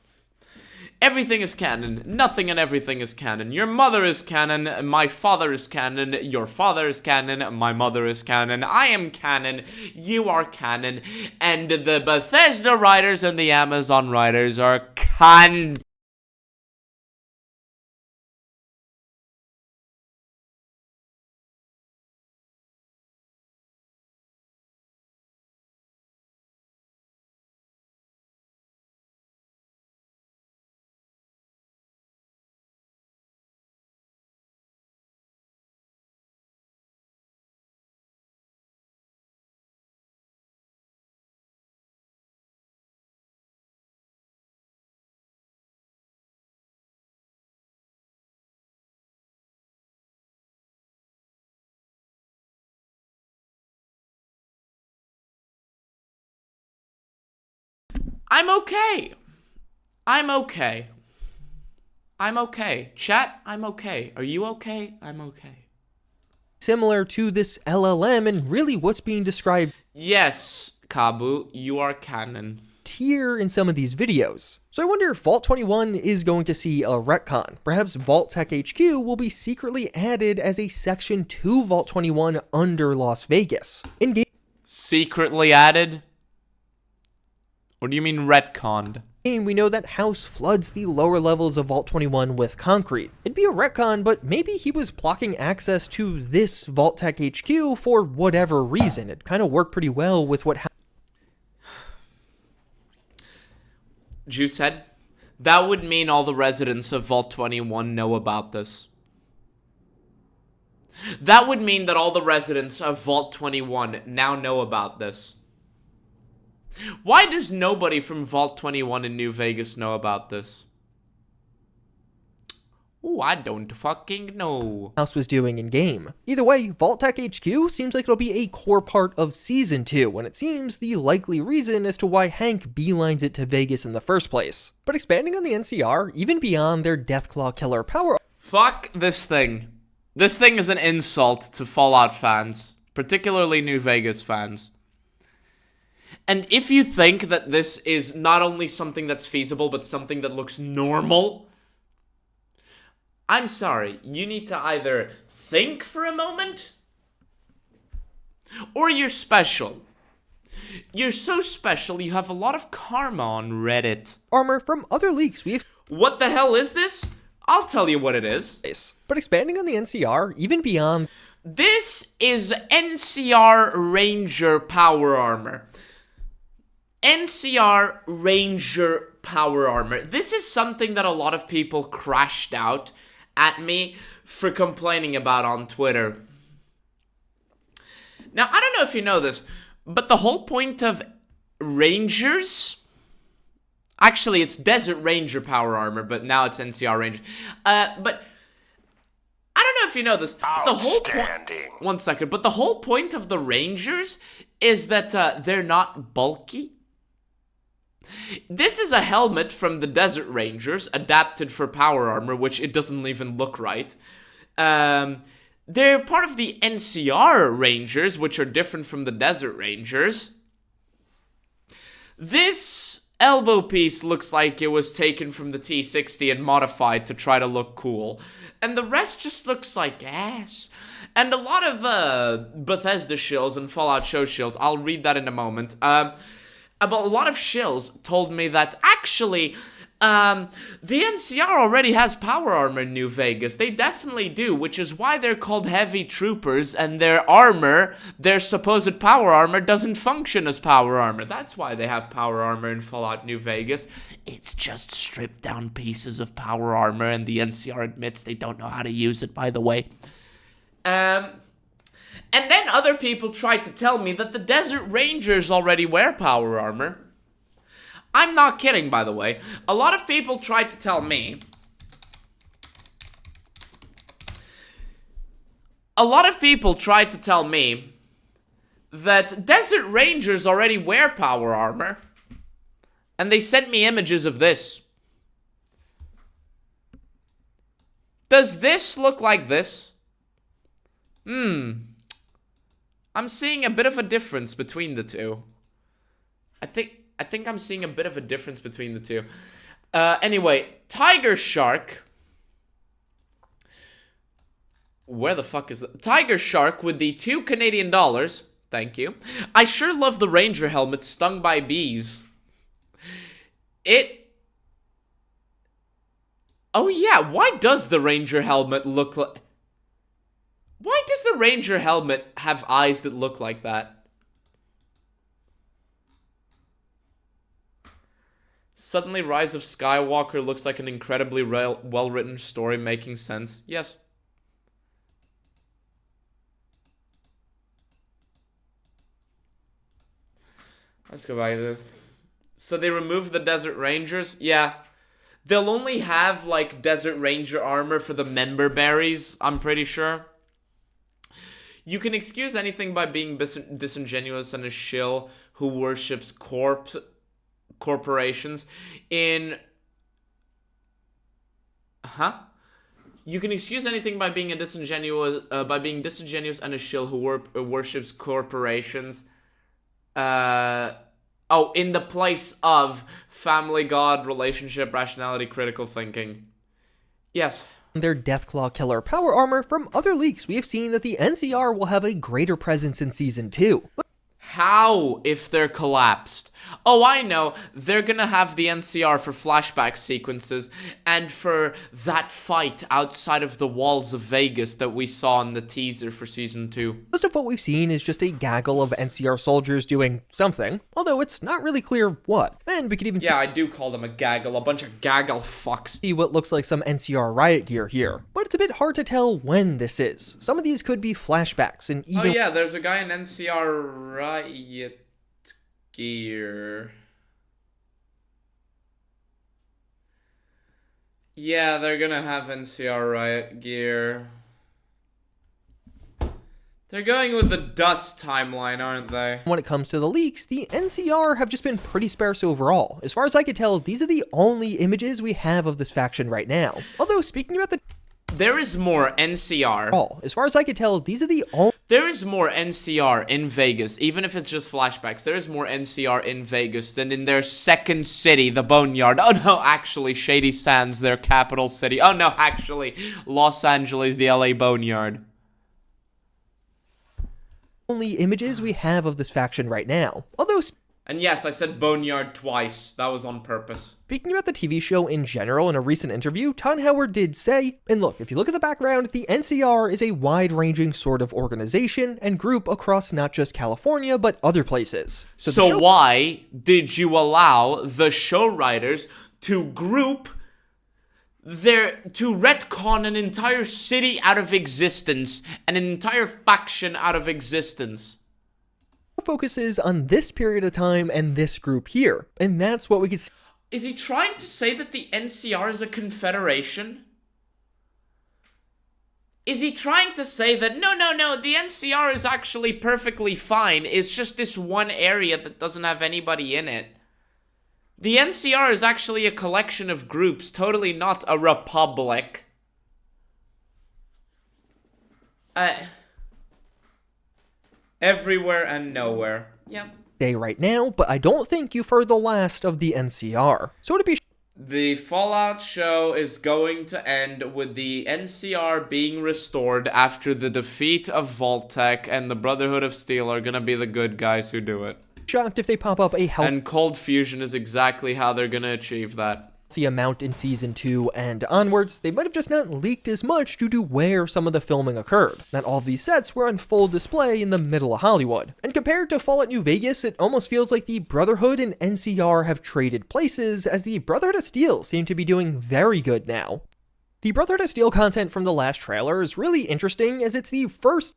Everything is canon. Nothing and everything is canon. Your mother is canon. My father is canon. Your father is canon. My mother is canon. I am canon. You are canon. And the Bethesda writers and the Amazon writers are canon. I'm okay. I'm okay. I'm okay. Chat, I'm okay. Are you okay? I'm okay. Similar to this LLM and really what's being described Yes, Kabu, you are canon. here in some of these videos. So I wonder if Vault 21 is going to see a retcon. Perhaps Vault Tech HQ will be secretly added as a section to Vault 21 under Las Vegas. In-game, Secretly added? Or do you mean retconned? we know that House floods the lower levels of Vault 21 with concrete. It'd be a retcon, but maybe he was blocking access to this Vault Tech HQ for whatever reason. It kind of worked pretty well with what Juice said, that would mean all the residents of Vault 21 know about this. That would mean that all the residents of Vault 21 now know about this. Why does nobody from Vault 21 in New Vegas know about this? Ooh, I don't fucking know. House was doing in game. Either way, Vault Tech HQ seems like it'll be a core part of Season 2, and it seems the likely reason as to why Hank beelines it to Vegas in the first place. But expanding on the NCR, even beyond their Deathclaw killer power... Fuck this thing. This thing is an insult to Fallout fans, particularly New Vegas fans. And if you think that this is not only something that's feasible, but something that looks normal, I'm sorry, you need to either think for a moment, or you're special. You're so special, you have a lot of karma on Reddit. Armor from other leaks we have... What the hell is this? I'll tell you what it is. But expanding on the NCR, even beyond... This is NCR Ranger Power Armor. NCR Ranger Power Armor. This is something that a lot of people crashed out at me for complaining about on Twitter. Now, I don't know if you know this, but the whole point of Rangers... Actually, it's Desert Ranger Power Armor, but now it's NCR Ranger. But I don't know if you know this. The whole point... One second. But the whole point of the Rangers is that they're not bulky. This is a helmet from the Desert Rangers, adapted for power armor, which it doesn't even look right. They're part of the NCR Rangers, which are different from the Desert Rangers. This elbow piece looks like it was taken from the T60 and modified to try to look cool. And the rest just looks like ass. And a lot of Bethesda shills and Fallout show shills, I'll read that in a moment, but a lot of shills told me that actually, the NCR already has power armor in New Vegas. They definitely do, which is why they're called heavy troopers, and their armor, their supposed power armor, doesn't function as power armor. That's why they have power armor in Fallout New Vegas. It's just stripped down pieces of power armor, and the NCR admits they don't know how to use it, by the way. And then other people tried to tell me that the Desert Rangers already wear power armor. I'm not kidding, by the way. A lot of people tried to tell me... that Desert Rangers already wear power armor. And they sent me images of this. Does this look like this? I'm seeing a bit of a difference between the two. I think I'm seeing a bit of a difference between the two. Anyway, Tiger Shark. Where the fuck is that? Tiger Shark with the $2 Canadian. Thank you. I sure love the Ranger helmet stung by bees. Oh yeah, why does the Ranger helmet look like... Why does the Ranger helmet have eyes that look like that? Suddenly, Rise of Skywalker looks like an incredibly well-written story making sense. Yes. Let's go back to this. So they removed the Desert Rangers? Yeah. They'll only have, like, Desert Ranger armor for the member berries, I'm pretty sure. You can excuse anything by being disingenuous and a shill who worships corporations. You can excuse anything by being disingenuous and a shill who worships corporations. In the place of family, God, relationship, rationality, critical thinking. Yes. Their Deathclaw killer power armor, from other leaks we have seen that the NCR will have a greater presence in Season 2. How if they're collapsed? Oh, I know. They're gonna have the NCR for flashback sequences and for that fight outside of the walls of Vegas that we saw in the teaser for Season 2. Most of what we've seen is just a gaggle of NCR soldiers doing something, although it's not really clear what. And we could even I do call them a gaggle, a bunch of gaggle fucks. See what looks like some NCR riot gear here, but it's a bit hard to tell when this is. Some of these could be flashbacks, and even... Oh yeah, there's a guy in NCR riot gear. Yeah, they're gonna have NCR riot gear. They're going with the dust timeline, aren't they? When it comes to the leaks, the NCR have just been pretty sparse overall. As far as I could tell, these are the only images we have of this faction right now. Although, speaking about the... There is more NCR. As far as I could tell, these are the only... There is more NCR in Vegas, even if it's just flashbacks. There is more NCR in Vegas than in their second city, the Boneyard. Oh no, actually, Shady Sands, their capital city. Oh no, actually, Los Angeles, the LA Boneyard. Only images we have of this faction right now. Although... And yes, I said Boneyard twice. That was on purpose. Speaking about the TV show in general, in a recent interview, Ton Howard did say, and look, if you look at the background, the NCR is a wide-ranging sort of organization and group across not just California, but other places. So why did you allow the show writers to to retcon an entire city out of existence, and an entire faction out of existence? Focuses on this period of time and this group here, and that's what we could see. Is he trying to say that the NCR is a confederation? Is he trying to say that no, the NCR is actually perfectly fine, it's just this one area that doesn't have anybody in it? The NCR is actually a collection of groups, totally not a republic. Everywhere and nowhere. Yep. Day right now, but I don't think you've heard the last of the NCR. So to be the Fallout show is going to end with the NCR being restored after the defeat of Vault-Tec, and the Brotherhood of Steel are gonna be the good guys who do it. Shocked if they pop up a And Cold Fusion is exactly how they're gonna achieve that. The amount in Season 2 and onwards, they might have just not leaked as much due to where some of the filming occurred. Not all of these sets were on full display in the middle of Hollywood. And compared to Fallout New Vegas, it almost feels like the Brotherhood and NCR have traded places, as the Brotherhood of Steel seem to be doing very good now. The Brotherhood of Steel content from the last trailer is really interesting, as it's the first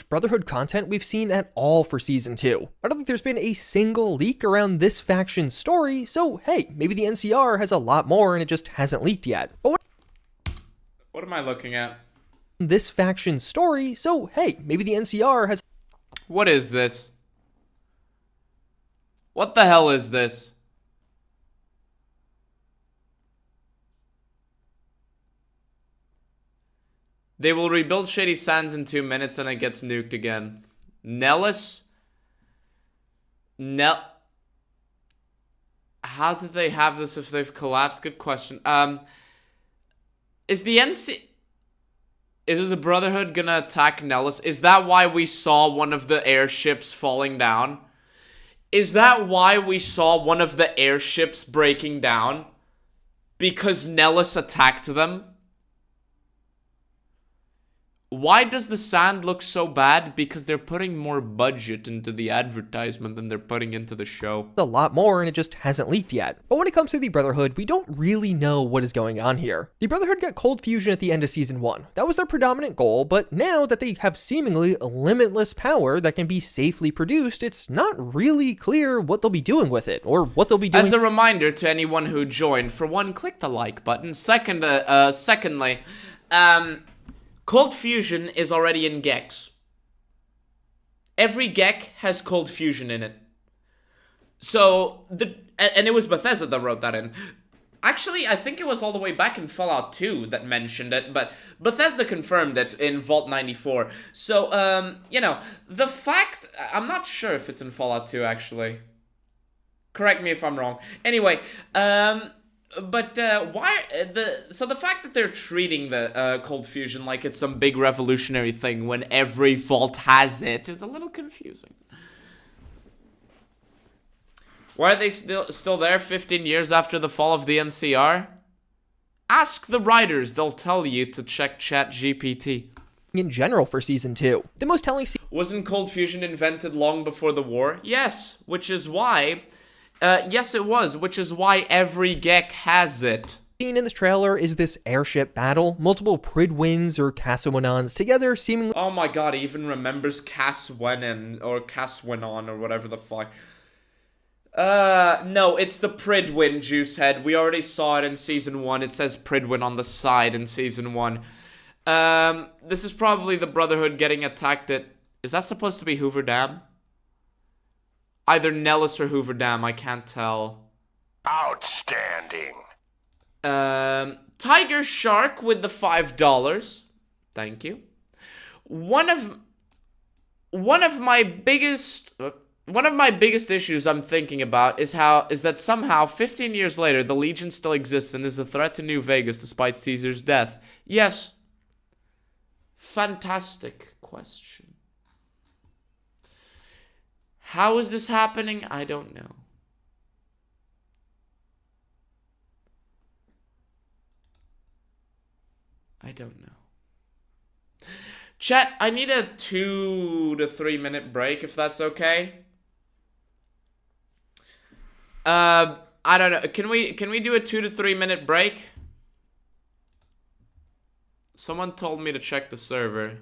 Brotherhood content we've seen at all for Season 2. I don't think there's been a single leak around this faction's story, so hey, maybe the NCR has a lot more and it just hasn't leaked yet. But what am I looking at? This faction's story, so hey, maybe the NCR has... What is this? What the hell is this? They will rebuild Shady Sands in 2 minutes and it gets nuked again. Nellis? No. How did they have this if they've collapsed? Good question. Is the NC... Is the Brotherhood gonna attack Nellis? Is that why we saw one of the airships falling down? Is that why we saw one of the airships breaking down? Because Nellis attacked them? Why does the sand look so bad? Because they're putting more budget into the advertisement than they're putting into the show. A lot more, and it just hasn't leaked yet. But when it comes to the Brotherhood, we don't really know what is going on here. The Brotherhood got cold fusion at the end of Season 1. That was their predominant goal, but now that they have seemingly limitless power that can be safely produced, it's not really clear what they'll be doing with it, or what they'll be doing. As a reminder to anyone who joined, for one, click the like button. Secondly, Cold Fusion is already in Gex. Every Gek has Cold Fusion in it. So, and it was Bethesda that wrote that in. Actually, I think it was all the way back in Fallout 2 that mentioned it, but Bethesda confirmed it in Vault 94. So, you know, the fact... I'm not sure if it's in Fallout 2, actually. Correct me if I'm wrong. Anyway, but so the fact that they're treating the Cold Fusion like it's some big revolutionary thing when every vault has it is a little confusing. Why are they still there 15 years after the fall of the NCR? Ask the writers, they'll tell you to check ChatGPT. In general for Season 2. The most telling Wasn't Cold Fusion invented long before the war? Yes, which is why... yes, it was, which is why every Gek has it. Scene in this trailer is this airship battle, multiple Pridwins or Cassawinons together seemingly... Oh my god, he even remembers Casswenan, or Casswenon, or whatever the fuck. No, it's the Pridwin, Juicehead. We already saw it in Season 1. It says Pridwin on the side in Season 1. This is probably the Brotherhood getting attacked at... Is that supposed to be Hoover Dam? Either Nellis or Hoover Dam, I can't tell. Outstanding. Tiger Shark with the $5. Thank you. One of my biggest issues I'm thinking about is that somehow 15 years later the Legion still exists and is a threat to New Vegas despite Caesar's death. Yes. Fantastic question. How is this happening? I don't know. I don't know. Chat, I need a 2 to 3 minute break if that's okay. I don't know. Can we do a 2 to 3 minute break? Someone told me to check the server.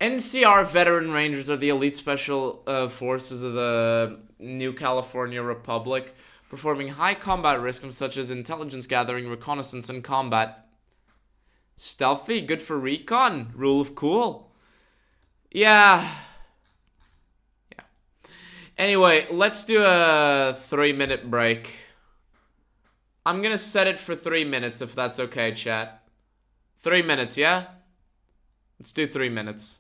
NCR Veteran Rangers are the elite special forces of the New California Republic, performing high combat risks such as intelligence gathering, reconnaissance, and combat. Stealthy, good for recon. Rule of cool. Yeah. Anyway, let's do a 3 minute break. I'm gonna set it for 3 minutes if that's okay, chat. 3 minutes, yeah? Let's do 3 minutes.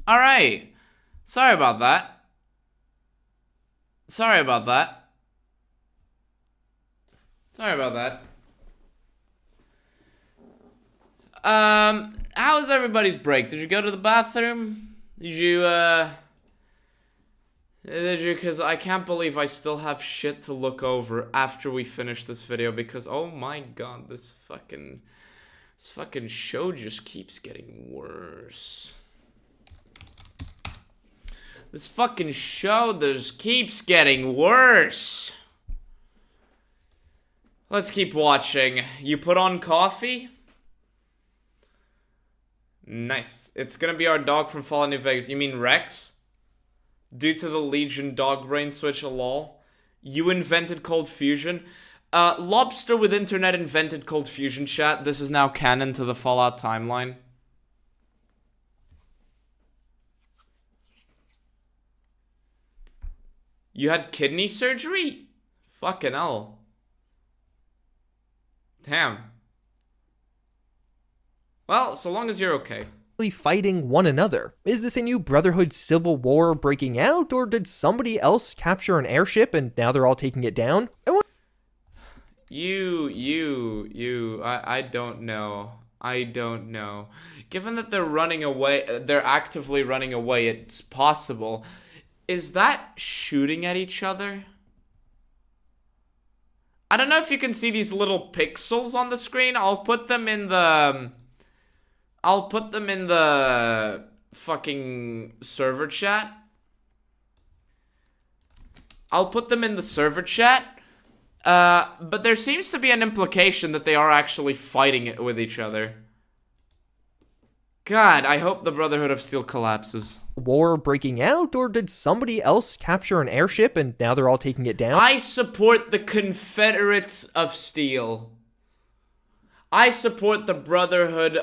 Alright. Sorry about that. Sorry about that. Sorry about that. How was everybody's break? Did you go to the bathroom? Did you, because I can't believe I still have shit to look over after we finish this video, because oh my god, this fucking show just keeps getting worse. This fucking show just keeps getting worse. Let's keep watching. You put on coffee? Nice. It's gonna be our dog from Fallout New Vegas. You mean Rex? Due to the Legion dog brain switch, lol. You invented Cold Fusion. Lobster with internet invented Cold Fusion, chat. This is now canon to the Fallout timeline. You had kidney surgery? Fucking hell. Damn. Well, so long as you're okay. Fighting one another. Is this a new Brotherhood civil war breaking out, or did somebody else capture an airship and now they're all taking it down? I don't know. I don't know. Given that they're running away, they're actively running away, it's possible. Is that shooting at each other? I don't know if you can see these little pixels on the screen. I'll put them in the fucking server chat. But there seems to be an implication that they are actually fighting it with each other. God, I hope the Brotherhood of Steel collapses. War breaking out, or did somebody else capture an airship and now they're all taking it down? I support the Confederates of Steel. I support the Brotherhood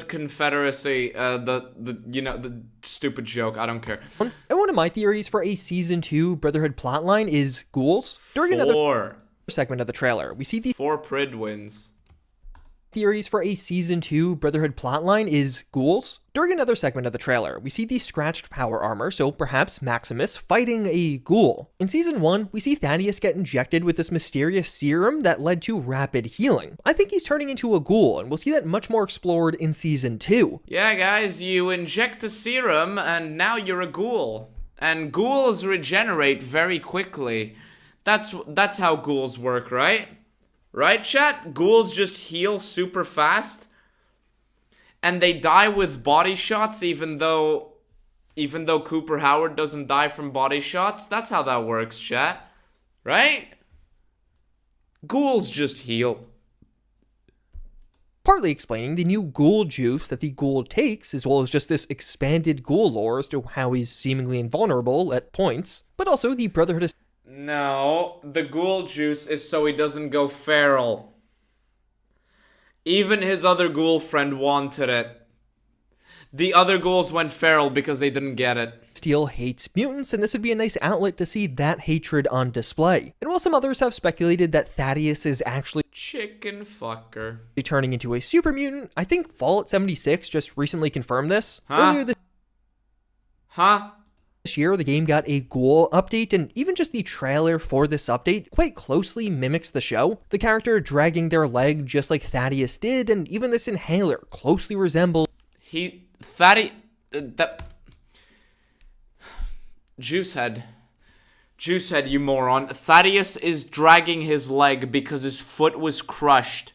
Confederacy, the stupid joke, I don't care. And one of my theories for a Season 2 Brotherhood plotline is ghouls. During another segment of the trailer, we see the 4 Pridwins. Theories for a Season 2 Brotherhood plotline is ghouls. During another segment of the trailer, we see the scratched power armor, so perhaps Maximus fighting a ghoul. In Season 1, we see Thaddeus get injected with this mysterious serum that led to rapid healing. I think he's turning into a ghoul, and we'll see that much more explored in Season 2. Yeah, guys, you inject a serum, and now you're a ghoul. And ghouls regenerate very quickly. That's how ghouls work, right? Right, chat? Ghouls just heal super fast. And they die with body shots, even though Cooper Howard doesn't die from body shots. That's how that works, chat. Right? Ghouls just heal. Partly explaining the new ghoul juice that the ghoul takes, as well as just this expanded ghoul lore as to how he's seemingly invulnerable at points. But also the Brotherhood is... No, the ghoul juice is so he doesn't go feral. Even his other ghoul friend wanted it. The other ghouls went feral because they didn't get it. Steel hates mutants, and this would be a nice outlet to see that hatred on display. And while some others have speculated that Thaddeus is actually chicken fucker turning into a super mutant, I think Fallout 76 just recently confirmed this. Huh? This year, the game got a ghoul update, and even just the trailer for this update quite closely mimics the show. The character dragging their leg just like Thaddeus did, and even this inhaler closely resembles... Juicehead, you moron. Thaddeus is dragging his leg because his foot was crushed.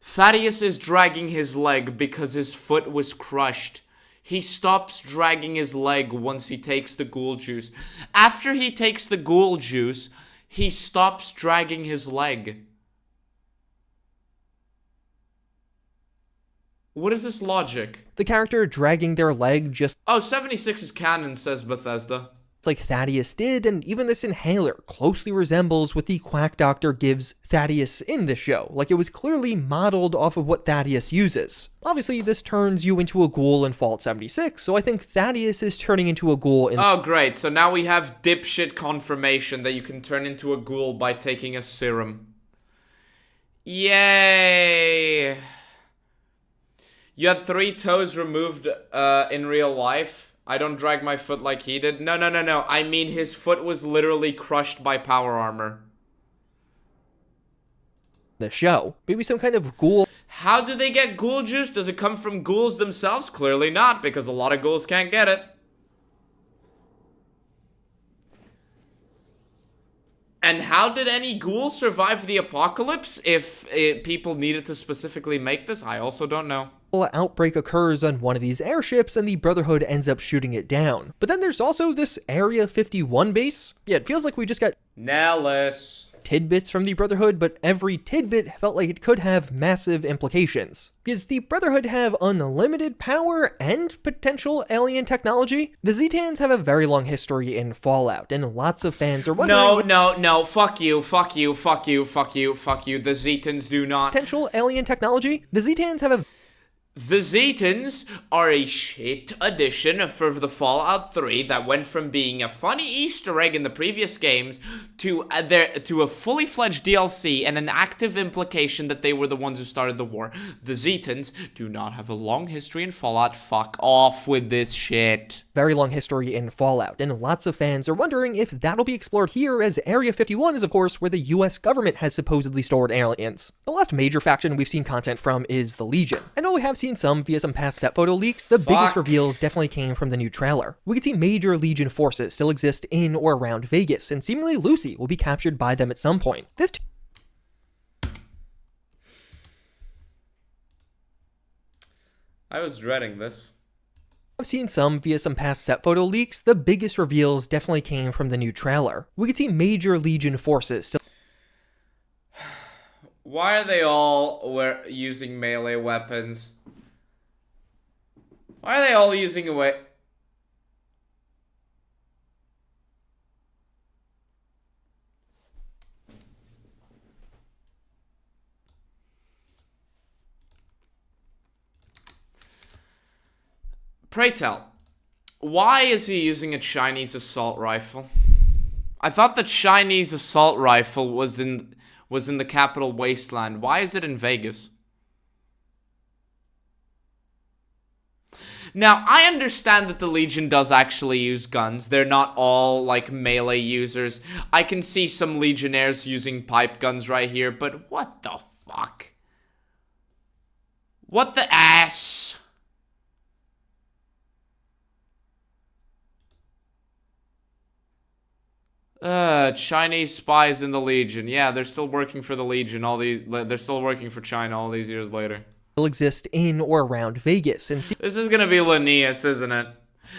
Thaddeus is dragging his leg because his foot was crushed. He stops dragging his leg once he takes the ghoul juice. After he takes the ghoul juice, he stops dragging his leg. What is this logic? The character dragging their leg just... Oh, 76 is canon, says Bethesda. Like Thaddeus did, and even this inhaler closely resembles what the Quack Doctor gives Thaddeus in this show, like it was clearly modeled off of what Thaddeus uses. Obviously, this turns you into a ghoul in Fallout 76, so I think Thaddeus is turning into a ghoul in... Oh, great, so now we have dipshit confirmation that you can turn into a ghoul by taking a serum. Yay! You had 3 toes removed in real life. I don't drag my foot like he did. No. I mean his foot was literally crushed by power armor. The show. Maybe some kind of ghoul. How do they get ghoul juice? Does it come from ghouls themselves? Clearly not, because a lot of ghouls can't get it. And how did any ghouls survive the apocalypse if people needed to specifically make this? I also don't know. Outbreak occurs on one of these airships and the Brotherhood ends up shooting it down. But then there's also this Area 51 base. Yeah, it feels like we just got Nellis. Tidbits from the Brotherhood, but every tidbit felt like it could have massive implications. Does the Brotherhood have unlimited power and potential alien technology? The Zeitans have a very long history in Fallout, and lots of fans are wondering... No, fuck you. The Zeitans do not. Potential alien technology? The Zeitans have a... The Zeitans are a shit addition for the Fallout 3 that went from being a funny Easter egg in the previous games to a fully fledged DLC and an active implication that they were the ones who started the war. The Zeitans do not have a long history in Fallout. Fuck off with this shit. Very long history in Fallout, and lots of fans are wondering if that'll be explored here, as Area 51 is of course where the US government has supposedly stored aliens. The last major faction we've seen content from is the Legion. I know we have seen some via some past set photo leaks, the biggest reveals definitely came from the new trailer. We can see major Legion forces still exist in or around Vegas, and seemingly Lucy will be captured by them at some point. I was dreading this. I've seen some via some past set photo leaks, the biggest reveals definitely came from the new trailer. We can see major Legion forces still... Why are they all using melee weapons? Why are they all using away? Pray tell, why is he using a Chinese assault rifle? I thought the Chinese assault rifle was in the capital wasteland. Why is it in Vegas? Now, I understand that the Legion does actually use guns. They're not all, like, melee users. I can see some Legionnaires using pipe guns right here, but what the fuck? What the ass? Chinese spies in the Legion. Yeah, they're still working for the Legion. They're still working for China all these years later. Exist in or around Vegas, and this is gonna be Linnaeus, isn't it?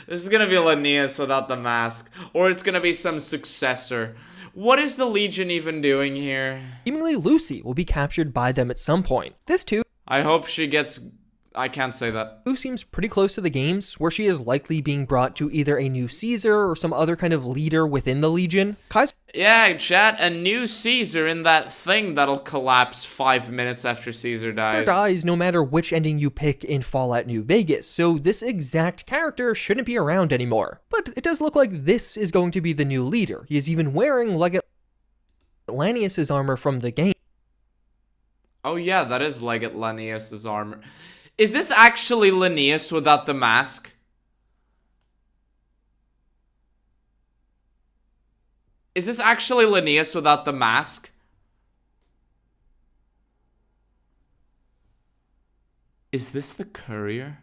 This is gonna be Linnaeus without the mask, or it's gonna be some successor. What is the Legion even doing here? Seemingly Lucy will be captured by them at some point. This too. I hope she gets... I can't say that. Who seems pretty close to the games, where she is likely being brought to either a new Caesar or some other kind of leader within the Legion. Yeah, chat, a new Caesar in that thing that'll collapse 5 minutes after Caesar dies. No matter which ending you pick in Fallout New Vegas, so this exact character shouldn't be around anymore. But it does look like this is going to be the new leader. He is even wearing Legate Lanius's armor from the game. Oh yeah, that is Legate Lanius's armor. Is this actually Linnaeus without the mask? Is this actually Linnaeus without the mask? Is this the courier?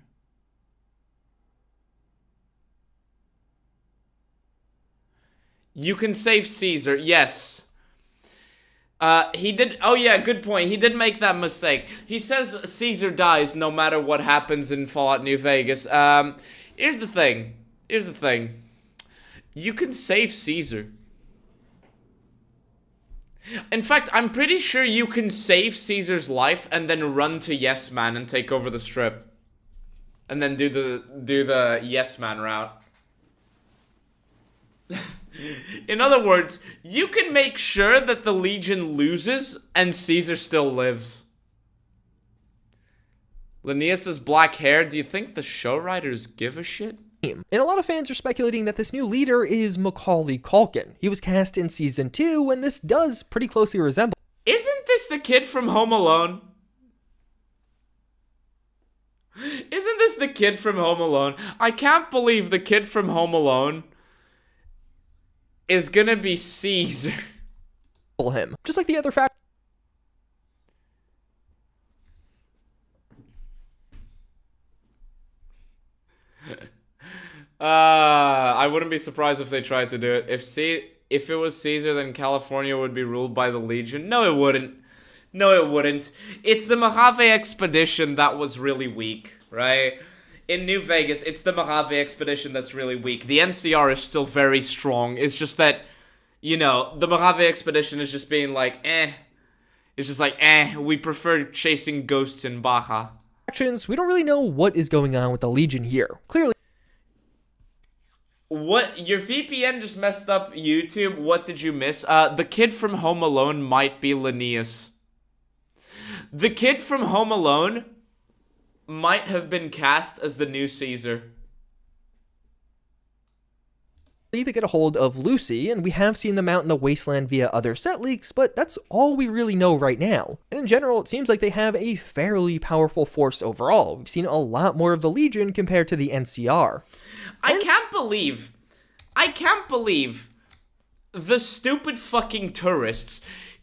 You can save Caesar, yes. He did, oh yeah, good point. He did make that mistake. He says Caesar dies no matter what happens in Fallout New Vegas. Here's the thing. You can save Caesar. In fact, I'm pretty sure you can save Caesar's life and then run to Yes Man and take over the strip. And then do the Yes Man route. In other words, you can make sure that the Legion loses and Caesar still lives. Linnaeus's black hair, do you think the show writers give a shit? And a lot of fans are speculating that this new leader is Macaulay Culkin. He was cast in Season 2, and this does pretty closely resemble... Isn't this the kid from Home Alone? Isn't this the kid from Home Alone? I can't believe the kid from Home Alone is gonna be Caesar. Him, just like the other fact. I wouldn't be surprised if they tried to do it. If it was Caesar, then California would be ruled by the Legion. No, it wouldn't. No, it wouldn't. It's the Mojave expedition that was really weak, right? In New Vegas, it's the Mojave expedition that's really weak. The NCR is still very strong. It's just that, you know, the Mojave expedition is just being like, It's just like, we prefer chasing ghosts in Baja. We don't really know what is going on with the Legion here. Clearly, what? Your VPN just messed up YouTube? What did you miss? The kid from Home Alone might be Linnaeus. The kid from Home Alone might have been cast as the new Caesar. they get a hold of Lucy, and we have seen them out in the wasteland via other set leaks, but that's all we really know right now. And in general, it seems like they have a fairly powerful force overall. We've seen a lot more of the Legion compared to the NCR. I can't believe the stupid fucking tourists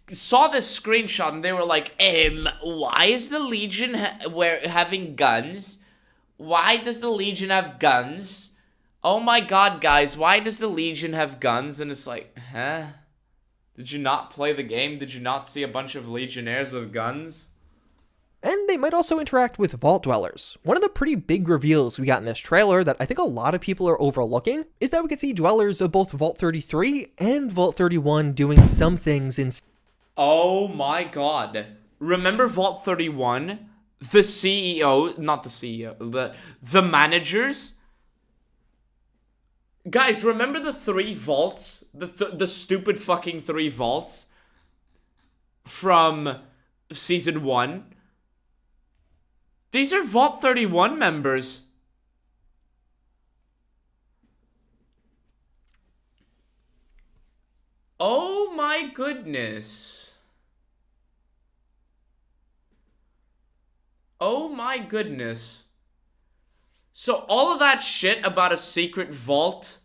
saw this screenshot and they were like, why is the Legion having guns? Why does the Legion have guns? Oh my god, guys, why does the Legion have guns? And it's like, huh? Did you not play the game? Did you not see a bunch of Legionnaires with guns? And they might also interact with Vault Dwellers. One of the pretty big reveals we got in this trailer that I think a lot of people are overlooking is that we could see Dwellers of both Vault 33 and Vault 31 doing some things in... Oh my god. Remember Vault 31? The CEO, not the CEO, the managers? Guys, remember the 3 vaults? The stupid fucking 3 vaults? From Season 1? These are Vault 31 members. Oh my goodness. Oh my goodness. So all of that shit about a secret vault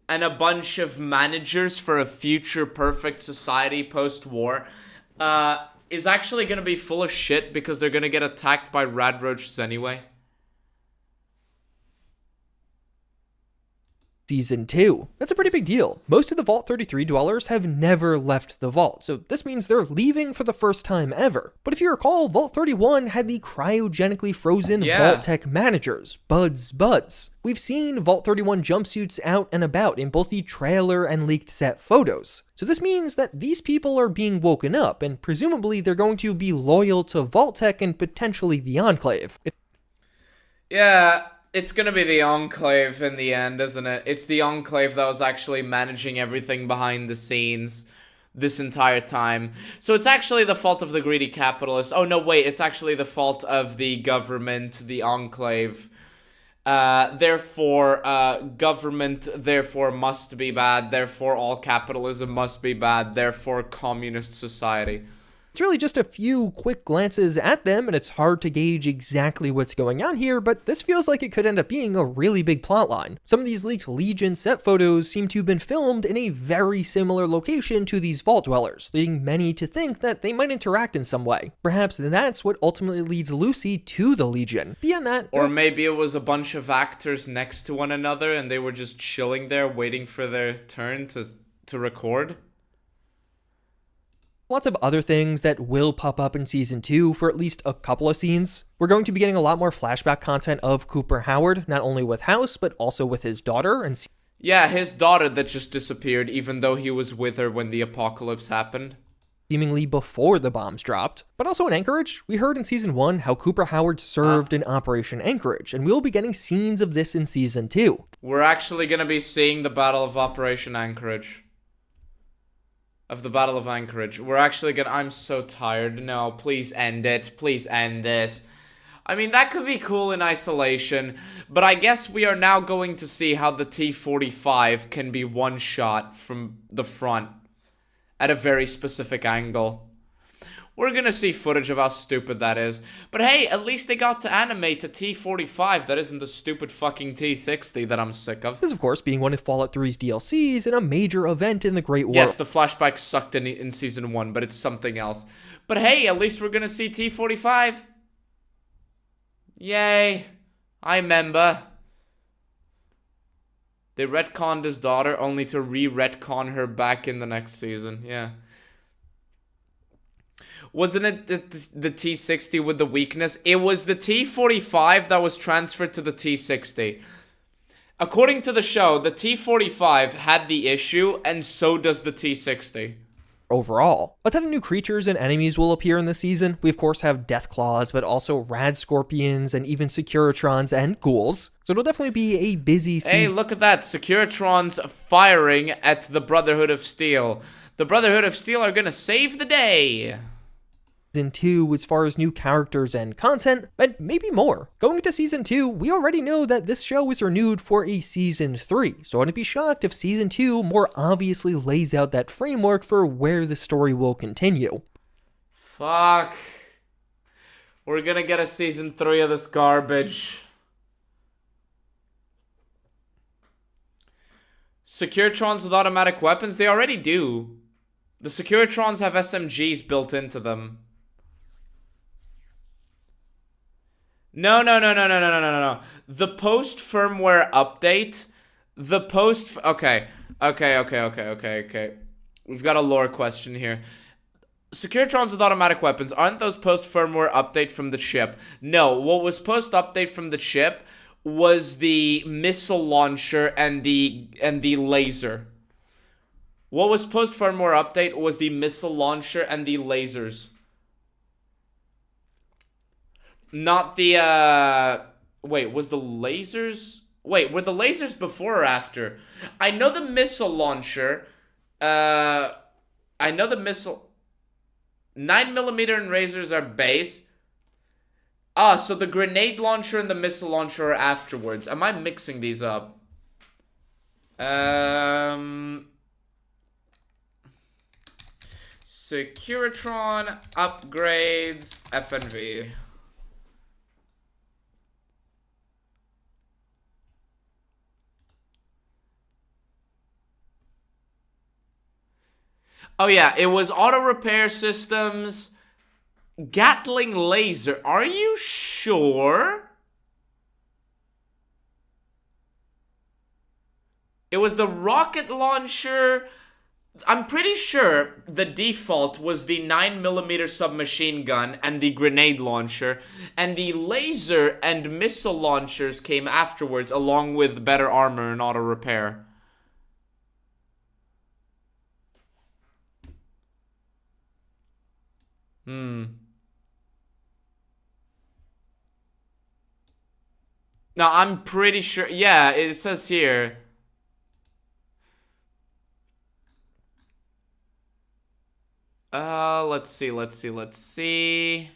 and a bunch of managers for a future perfect society post-war is actually going to be full of shit because they're going to get attacked by radroaches anyway. Season 2. That's a pretty big deal. Most of the Vault 33 Dwellers have never left the vault, so this means they're leaving for the first time ever. But if you recall, Vault 31 had the cryogenically frozen Vault Tech managers, Buds. We've seen Vault 31 jumpsuits out and about in both the trailer and leaked set photos. So this means that these people are being woken up, and presumably they're going to be loyal to Vault Tech and potentially the Enclave. Yeah. It's gonna be the Enclave in the end, isn't it? It's the Enclave that was actually managing everything behind the scenes this entire time. So it's actually the fault of the greedy capitalists. Oh no, wait, it's actually the fault of the government, the Enclave. Therefore, government, therefore, must be bad. Therefore, all capitalism must be bad. Therefore, communist society. It's really just a few quick glances at them, and it's hard to gauge exactly what's going on here, but this feels like it could end up being a really big plotline. Some of these leaked Legion set photos seem to have been filmed in a very similar location to these Vault Dwellers, leading many to think that they might interact in some way. Perhaps that's what ultimately leads Lucy to the Legion. Beyond that... Or maybe it was a bunch of actors next to one another, and they were just chilling there waiting for their turn to record. Lots of other things that will pop up in Season 2 for at least a couple of scenes. We're going to be getting a lot more flashback content of Cooper Howard, not only with House, but also with his daughter. And yeah, his daughter that just disappeared, even though he was with her when the apocalypse happened. Seemingly before the bombs dropped. But also in Anchorage, we heard in Season 1 how Cooper Howard served in Operation Anchorage, and we'll be getting scenes of this in Season 2. We're actually going to be seeing the Battle of Operation Anchorage. Of the Battle of Anchorage. We're actually gonna... I'm so tired. No, please end it. Please end this. I mean, that could be cool in isolation, but I guess we are now going to see how the T-45 can be one-shot from the front at a very specific angle. We're gonna see footage of how stupid that is. But hey, at least they got to animate a T-45 that isn't the stupid fucking T-60 that I'm sick of. This, of course, being one of Fallout 3's DLCs and a major event in the Great War. Yes, the flashback sucked in Season 1, but it's something else. But hey, at least we're gonna see T-45. Yay. I remember. They retconned his daughter only to re-retcon her back in the next season. Yeah. Wasn't it the T-60 with the weakness? It was the T-45 that was transferred to the T-60. According to the show, the T-45 had the issue, and so does the T-60. Overall, a ton of new creatures and enemies will appear in the season. We of course have Deathclaws, but also Rad Scorpions and even Securitrons and Ghouls. So it'll definitely be a busy season. Hey, look at that. Securitrons firing at the Brotherhood of Steel. The Brotherhood of Steel are gonna save the day. Season 2 as far as new characters and content, and maybe more. Going into Season 2, we already know that this show is renewed for a Season 3, so I wouldn't be shocked if Season 2 more obviously lays out that framework for where the story will continue. Fuck. We're gonna get a Season 3 of this garbage. Securitrons with automatic weapons? They already do. The Securitrons have SMGs built into them. No. The post-firmware update. Okay. We've got a lore question here. Securitrons with automatic weapons, aren't those post-firmware update from the chip? No, what was post-update from the chip was the missile launcher and the laser. What was post-firmware update was the missile launcher and the lasers. Not the, wait, was the lasers? Wait, were the lasers before or after? I know the missile launcher. I know the missile. 9mm and lasers are base. Ah, so the grenade launcher and the missile launcher are afterwards. Am I mixing these up? Securitron upgrades FNV. Oh yeah, it was auto repair systems, Gatling laser. Are you sure? It was the rocket launcher. I'm pretty sure the default was the 9mm submachine gun and the grenade launcher, and the laser and missile launchers came afterwards along with better armor and auto repair. No, I'm pretty sure. Yeah, it says here. Let's see. Let's see.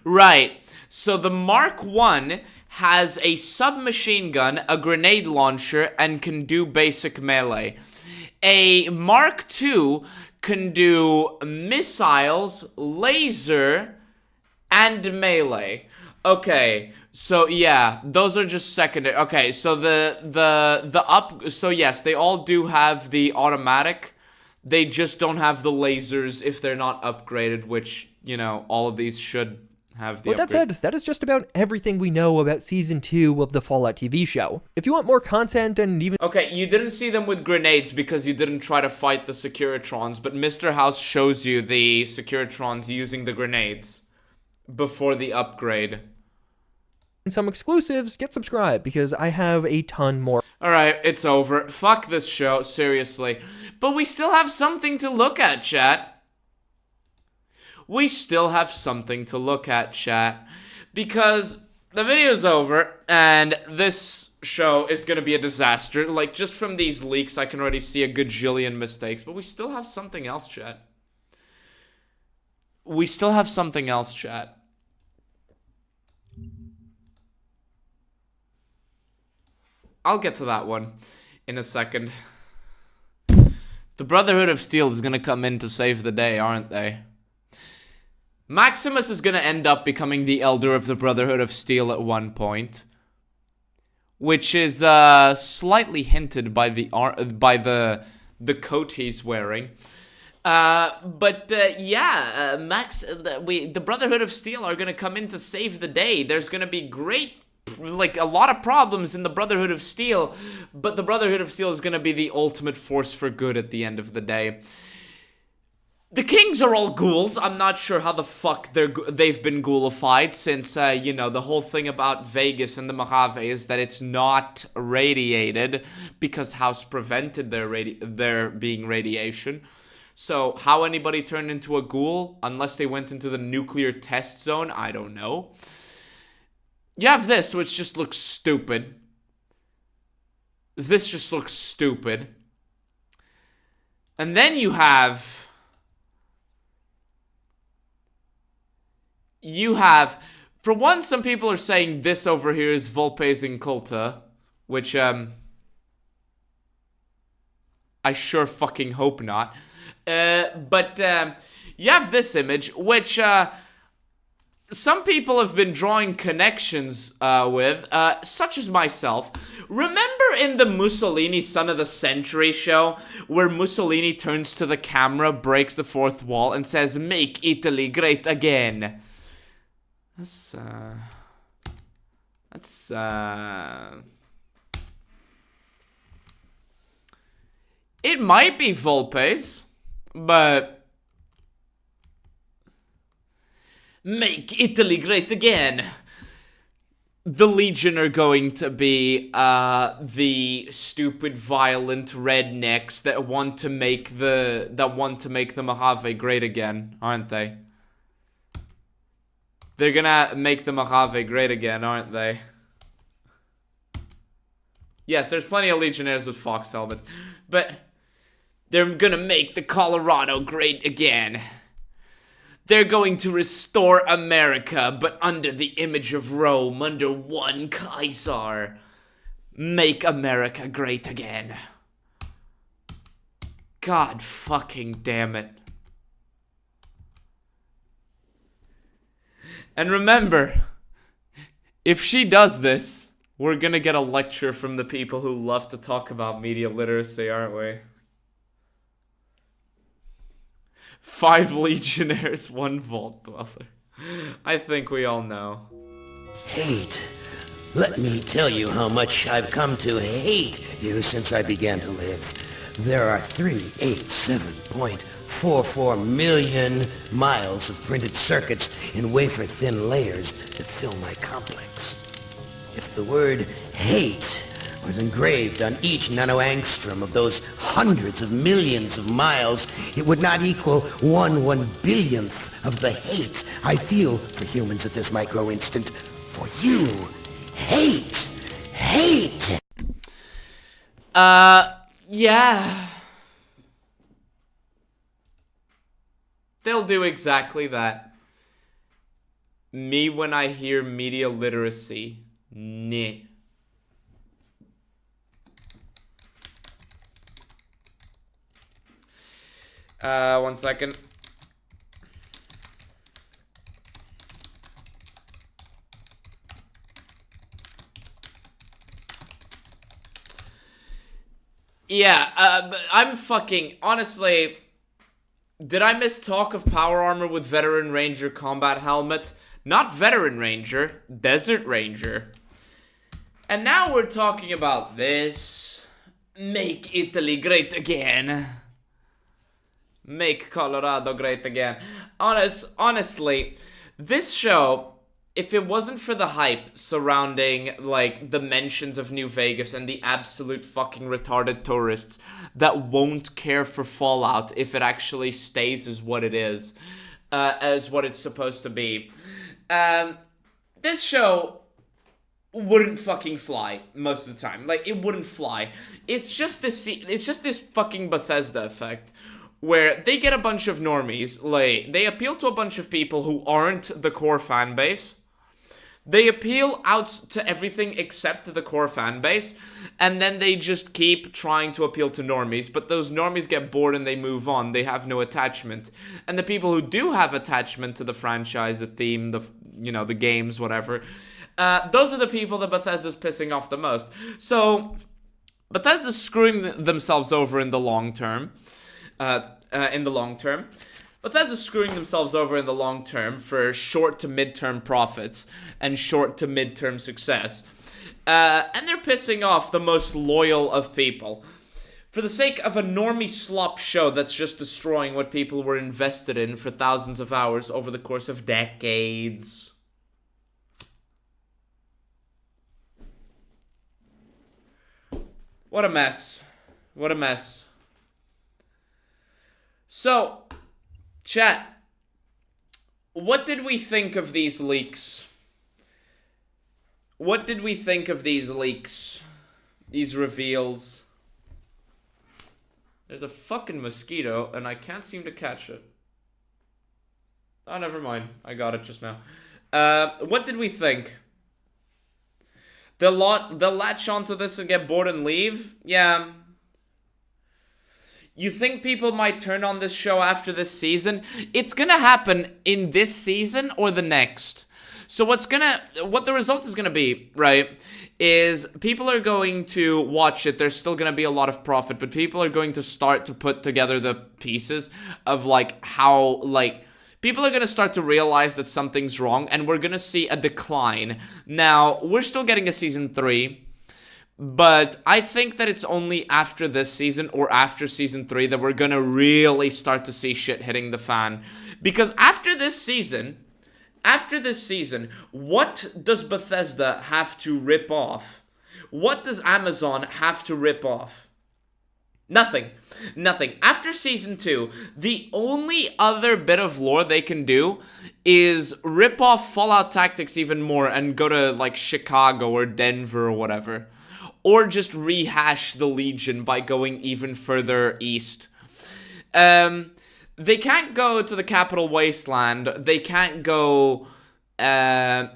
Right. So the Mark 1 has a submachine gun, a grenade launcher, and can do basic melee. A Mark 2 can do missiles, laser, and melee. Okay, so yeah, those are just secondary. Okay, so so yes, they all do have the automatic. They just don't have the lasers if they're not upgraded, which, you know, all of these should have the With that said, that is just about everything we know about Season 2 of the Fallout TV show. If you want more content and even... Okay, you didn't see them with grenades because you didn't try to fight the Securitrons, but Mr. House shows you the Securitrons using the grenades before the upgrade. And some exclusives, get subscribed because I have a ton more. Alright, it's over. Fuck this show, seriously. But we still have something to look at, chat. We still have something to look at, chat. Because the video's over, and this show is gonna be a disaster. Like, just from these leaks, I can already see a gajillion mistakes. But we still have something else, chat. We still have something else, chat. I'll get to that one in a second. The Brotherhood of Steel is gonna come in to save the day, aren't they? Maximus is gonna end up becoming the Elder of the Brotherhood of Steel at one point, which is slightly hinted by the coat he's wearing. The Brotherhood of Steel are gonna come in to save the day. There's gonna be a lot of problems in the Brotherhood of Steel, but the Brotherhood of Steel is gonna be the ultimate force for good at the end of the day. The kings are all ghouls. I'm not sure how the fuck they've been ghoulified since, the whole thing about Vegas and the Mojave is that it's not radiated because House prevented there being radiation. So how anybody turned into a ghoul, unless they went into the nuclear test zone, I don't know. You have this, which just looks stupid. This just looks stupid. And then you have... For one, some people are saying this over here is Volpe's Inculta, which, I sure fucking hope not. But you have this image, which, some people have been drawing connections with, such as myself. Remember in the Mussolini Son of the Century show, where Mussolini turns to the camera, breaks the fourth wall, and says, "Make Italy great again"? It might be Volpe's, but... Make Italy great again. The Legion are going to be the stupid, violent rednecks that want to make the Mojave great again, aren't they? They're gonna make the Mojave great again, aren't they? Yes, there's plenty of Legionnaires with fox helmets, but they're gonna make the Colorado great again. They're going to restore America, but under the image of Rome, under one Caesar. Make America great again. God fucking damn it. And remember, if she does this, we're gonna get a lecture from the people who love to talk about media literacy, aren't we? 5 Legionnaires, 1 Vault Dweller. I think we all know. Hate. Let me tell you how much I've come to hate you since I began to live. There are 387.44 million miles of printed circuits in wafer-thin layers that fill my complex. If the word hate was engraved on each nanoangstrom of those hundreds of millions of miles, it would not equal 1/1 billionth of the hate I feel for humans at this micro-instant. For you. Hate. Hate. Yeah. They'll do exactly that. Me when I hear media literacy. Nah. One second. Yeah, but I'm fucking... Honestly, did I miss talk of power armor with Veteran Ranger combat helmet? Not Veteran Ranger, Desert Ranger. And now we're talking about this. Make Italy great again. Make Colorado great again. Honestly, this show, if it wasn't for the hype surrounding, like, the mentions of New Vegas and the absolute fucking retarded tourists that won't care for Fallout if it actually stays as what it is, as what it's supposed to be, this show wouldn't fucking fly most of the time. Like, it wouldn't fly. It's just this fucking Bethesda effect, where they get a bunch of normies, like, they appeal to a bunch of people who aren't the core fan base. They appeal out to everything except the core fan base, and then they just keep trying to appeal to normies, but those normies get bored and they move on. They have no attachment. And the people who do have attachment to the franchise, the theme, the games, whatever, those are the people that Bethesda's pissing off the most. So Bethesda's screwing themselves over in the long term. Bethesda's screwing themselves over in the long term for short to mid-term profits and short to mid-term success. And they're pissing off the most loyal of people. For the sake of a normie slop show that's just destroying what people were invested in for thousands of hours over the course of decades. What a mess. What a mess. So, chat, what did we think of these leaks? What did we think of these leaks? These reveals? There's a fucking mosquito, and I can't seem to catch it. Oh, never mind. I got it just now. What did we think? They'll latch onto this and get bored and leave? Yeah. You think people might turn on this show after this season? It's gonna happen in this season or the next. So what the result is gonna be, right, is people are going to watch it. There's still gonna be a lot of profit, but people are going to start to put together the pieces of, like, how, like, people are going to start to realize that something's wrong, and we're going to see a decline. Now, we're still getting a Season 3, but I think that it's only after this season or after Season 3 that we're going to really start to see shit hitting the fan. Because after this season, what does Bethesda have to rip off? What does Amazon have to rip off? Nothing. After Season 2, the only other bit of lore they can do is rip off Fallout Tactics even more and go to, like, Chicago or Denver or whatever. Or just rehash the Legion by going even further east. They can't go to the Capital Wasteland. They can't go to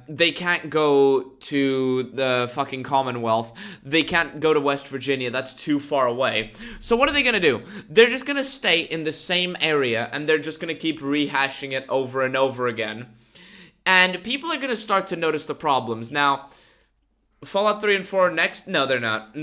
the fucking Commonwealth. They can't go to West Virginia. That's too far away. So what are they gonna do? They're just gonna stay in the same area, and they're just gonna keep rehashing it over and over again. And people are gonna start to notice the problems. Now, Fallout 3 and 4 next? No, they're not.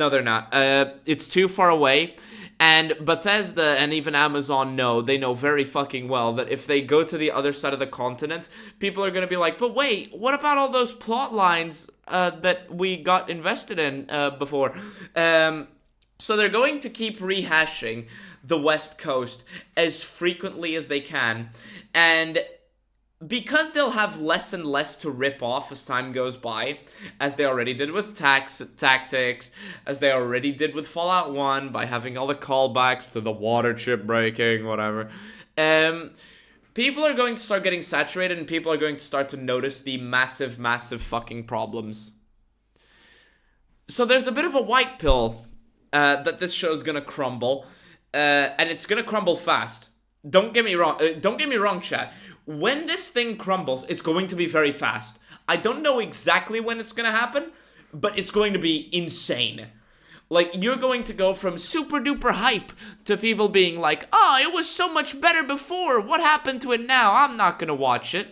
It's too far away. And Bethesda and even Amazon they know very fucking well that if they go to the other side of the continent, people are going to be like, but wait, what about all those plot lines that we got invested in before? So they're going to keep rehashing the West Coast as frequently as they can. And because they'll have less and less to rip off as time goes by, as they already did with Tactics, as they already did with Fallout 1 by having all the callbacks to the water chip breaking, whatever, people are going to start getting saturated, and people are going to start to notice the massive, massive fucking problems. So there's a bit of a white pill that this show's gonna crumble, and it's gonna crumble fast. Don't get me wrong, chat. When this thing crumbles, it's going to be very fast. I don't know exactly when it's going to happen, but it's going to be insane. Like, you're going to go from super duper hype to people being like, oh, it was so much better before. What happened to it now? I'm not going to watch it.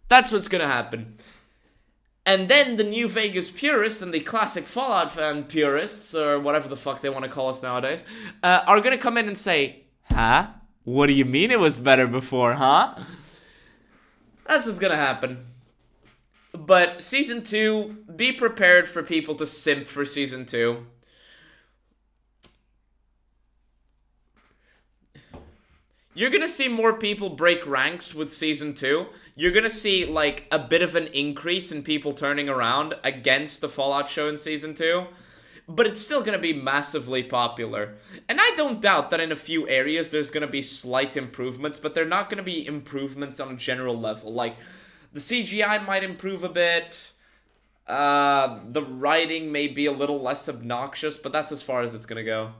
That's what's going to happen. And then the New Vegas purists and the classic Fallout fan purists, or whatever the fuck they want to call us nowadays, are going to come in and say, huh? What do you mean it was better before, huh? That's what's gonna happen. But Season 2, be prepared for people to simp for Season 2. You're gonna see more people break ranks with Season 2. You're gonna see, like, a bit of an increase in people turning around against the Fallout show in Season 2. But it's still going to be massively popular. And I don't doubt that in a few areas there's going to be slight improvements, but they're not going to be improvements on a general level. Like, the CGI might improve a bit. The writing may be a little less obnoxious, but that's as far as it's going to go.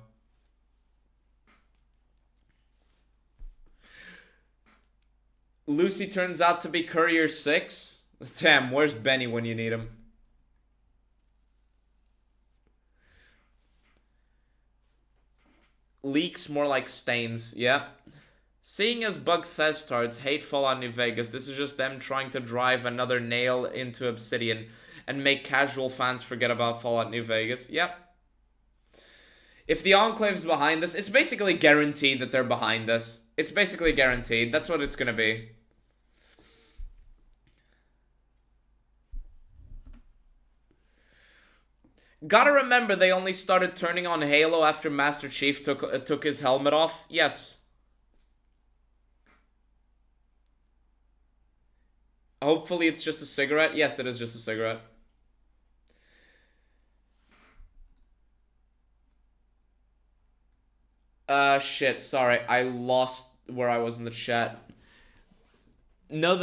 Lucy turns out to be Courier 6. Damn, where's Benny when you need him? Leaks more like stains, yeah. Seeing as Bug Thestards hate Fallout New Vegas, this is just them trying to drive another nail into Obsidian and make casual fans forget about Fallout New Vegas. Yep. If the Enclave's behind this, it's basically guaranteed that they're behind this. It's basically guaranteed. That's what it's gonna be. Gotta remember, they only started turning on Halo after Master Chief took his helmet off. Yes. Hopefully it's just a cigarette. Yes, it is just a cigarette. Shit, sorry. I lost where I was in the chat. No,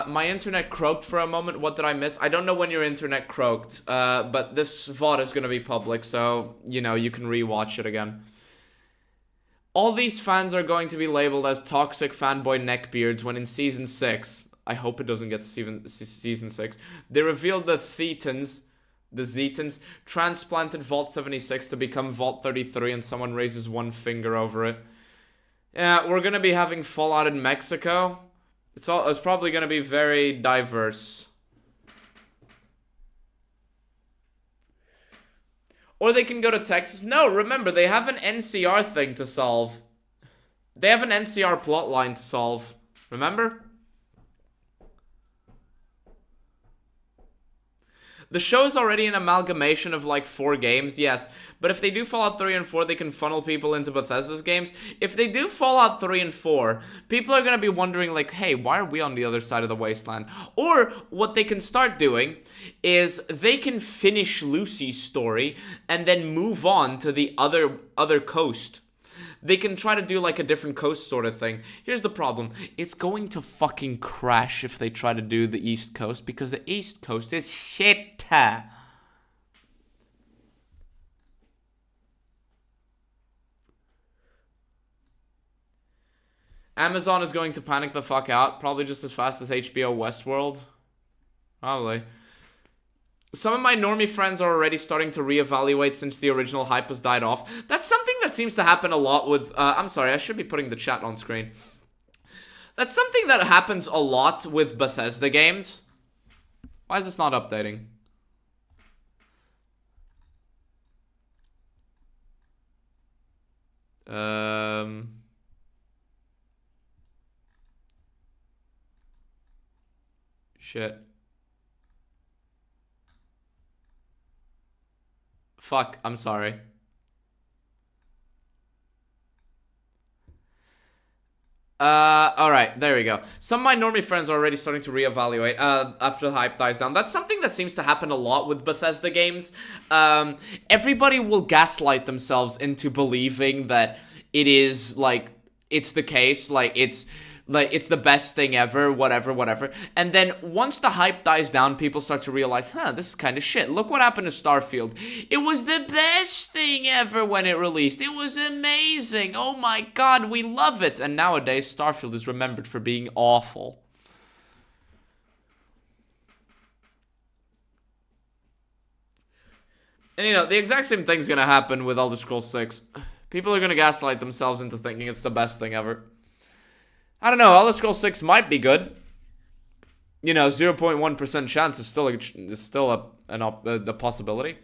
my internet croaked for a moment. What did I miss? I don't know when your internet croaked, but this VOD is gonna be public, so, you know, you can rewatch it again. All these fans are going to be labeled as toxic fanboy neckbeards when in Season 6, I hope it doesn't get to Season 6, they revealed the Zetans transplanted Vault 76 to become Vault 33 and someone raises one finger over it. Yeah, we're gonna be having Fallout in Mexico. It's probably gonna be very diverse. Or they can go to Texas. No, remember, they have an NCR thing to solve. They have an NCR plotline to solve. Remember? The show is already an amalgamation of like 4 games, yes. But if they do Fallout 3 and 4, they can funnel people into Bethesda's games. If they do Fallout 3 and 4, people are going to be wondering like, hey, why are we on the other side of the wasteland? Or what they can start doing is they can finish Lucy's story and then move on to the other coast. They can try to do like a different coast sort of thing. Here's the problem. It's going to fucking crash if they try to do the East Coast because the East Coast is shit. Amazon is going to panic the fuck out, probably just as fast as HBO Westworld. Probably. Some of my normie friends are already starting to reevaluate since the original hype has died off. That's something that seems to happen a lot with... I'm sorry, I should be putting the chat on screen. That's something that happens a lot with Bethesda games. Why is this not updating? Shit. Fuck, I'm sorry. Alright, there we go. Some of my normie friends are already starting to reevaluate after the hype dies down. That's something that seems to happen a lot with Bethesda games. Everybody will gaslight themselves into believing that it is, like, it's the case, like, it's the best thing ever, whatever. And then once the hype dies down, people start to realize, this is kind of shit. Look what happened to Starfield. It was the best thing ever when it released. It was amazing. Oh my god, we love it. And nowadays, Starfield is remembered for being awful. And you know, the exact same thing's gonna happen with Elder Scrolls 6. People are gonna gaslight themselves into thinking it's the best thing ever. I don't know, Elder Scrolls 6 might be good. You know, 0.1% chance is still a possibility.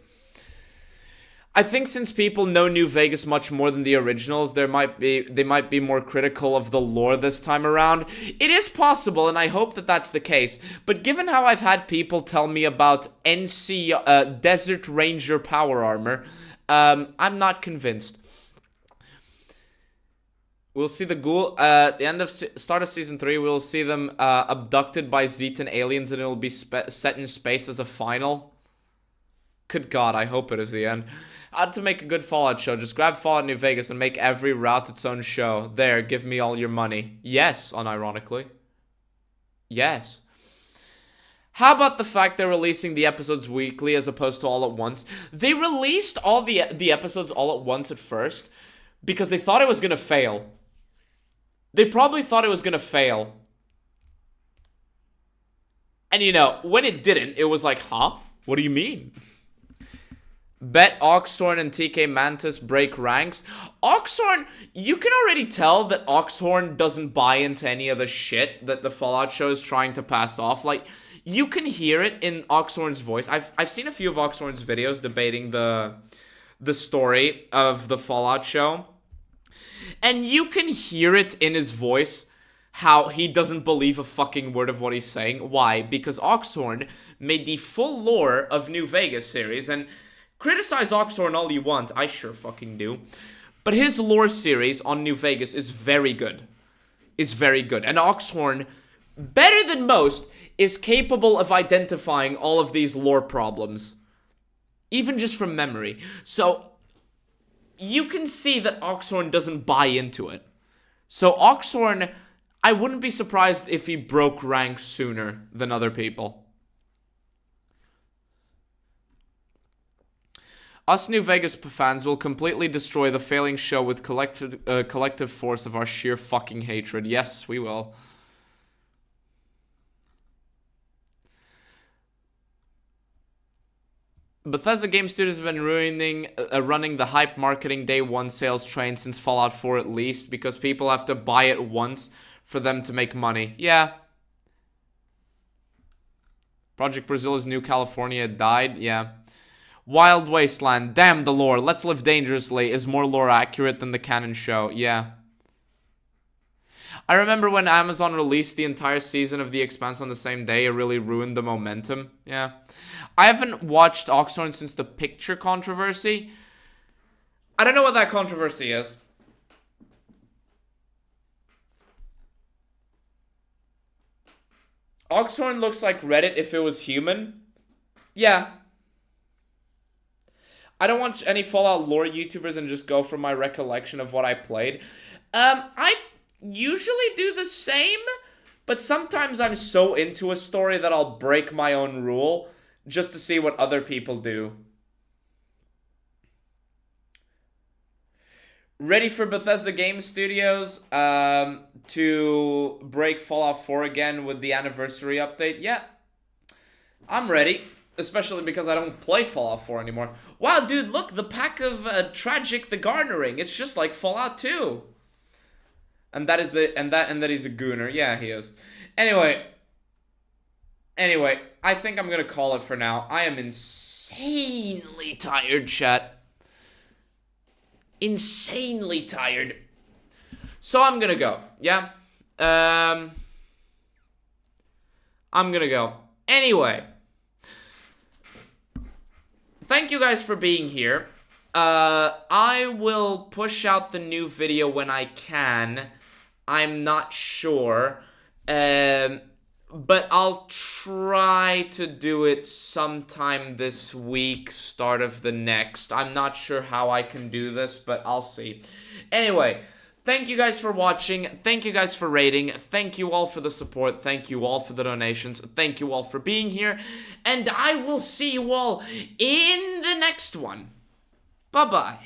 I think since people know New Vegas much more than the originals, they might be more critical of the lore this time around. It is possible, and I hope that that's the case. But given how I've had people tell me about NC Desert Ranger power armor, I'm not convinced. We'll see the ghoul at the end of start of season 3. We'll see them abducted by Zetan aliens, and it'll be set in space as a final. Good God, I hope it is the end. To make a good Fallout show, just grab Fallout New Vegas and make every route its own show. There, give me all your money. Yes, unironically. Yes. How about the fact they're releasing the episodes weekly as opposed to all at once? They released all the episodes all at once at first because they thought it was gonna fail. They probably thought it was gonna fail. And you know, when it didn't, it was like, huh? What do you mean? Bet Oxhorn and TK Mantis break ranks. Oxhorn, you can already tell that Oxhorn doesn't buy into any of the shit that the Fallout show is trying to pass off. Like, you can hear it in Oxhorn's voice. I've seen a few of Oxhorn's videos debating the story of the Fallout show. And you can hear it in his voice how he doesn't believe a fucking word of what he's saying. Why? Because Oxhorn made the full lore of New Vegas series, and criticize Oxhorn all you want, I sure fucking do. But his lore series on New Vegas is very good. Is very good. And Oxhorn, better than most, is capable of identifying all of these lore problems. Even just from memory. So, you can see that Oxhorn doesn't buy into it. So Oxhorn, I wouldn't be surprised if he broke ranks sooner than other people. Us New Vegas fans will completely destroy the failing show with collective force of our sheer fucking hatred. Yes, we will. Bethesda Game Studios have been running the hype marketing day one sales train since Fallout 4 at least, because people have to buy it once for them to make money. Yeah. Project Brazil's New California died. Yeah. Wild Wasteland, damn the lore, Let's Live Dangerously is more lore accurate than the canon show, yeah. I remember when Amazon released the entire season of The Expanse on the same day, it really ruined the momentum, yeah. I haven't watched Oxhorn since the picture controversy. I don't know what that controversy is. Oxhorn looks like Reddit if it was human. Yeah. I don't watch any Fallout lore YouTubers and just go from my recollection of what I played. I usually do the same, but sometimes I'm so into a story that I'll break my own rule just to see what other people do. Ready for Bethesda Game Studios to break Fallout 4 again with the anniversary update? Yeah, I'm ready. Especially because I don't play Fallout 4 anymore. Wow, dude, look, the pack of Tragic the Garnering. It's just like Fallout 2. And that is that he's a gooner. Yeah, he is. Anyway, I think I'm gonna call it for now. I am insanely tired, chat. Insanely tired. So I'm gonna go. Yeah. I'm gonna go. Anyway. Thank you guys for being here. I will push out the new video when I can. I'm not sure. But I'll try to do it sometime this week, start of the next. I'm not sure how I can do this, but I'll see. Anyway, thank you guys for watching. Thank you guys for rating. Thank you all for the support. Thank you all for the donations. Thank you all for being here. And I will see you all in the next one. Bye-bye.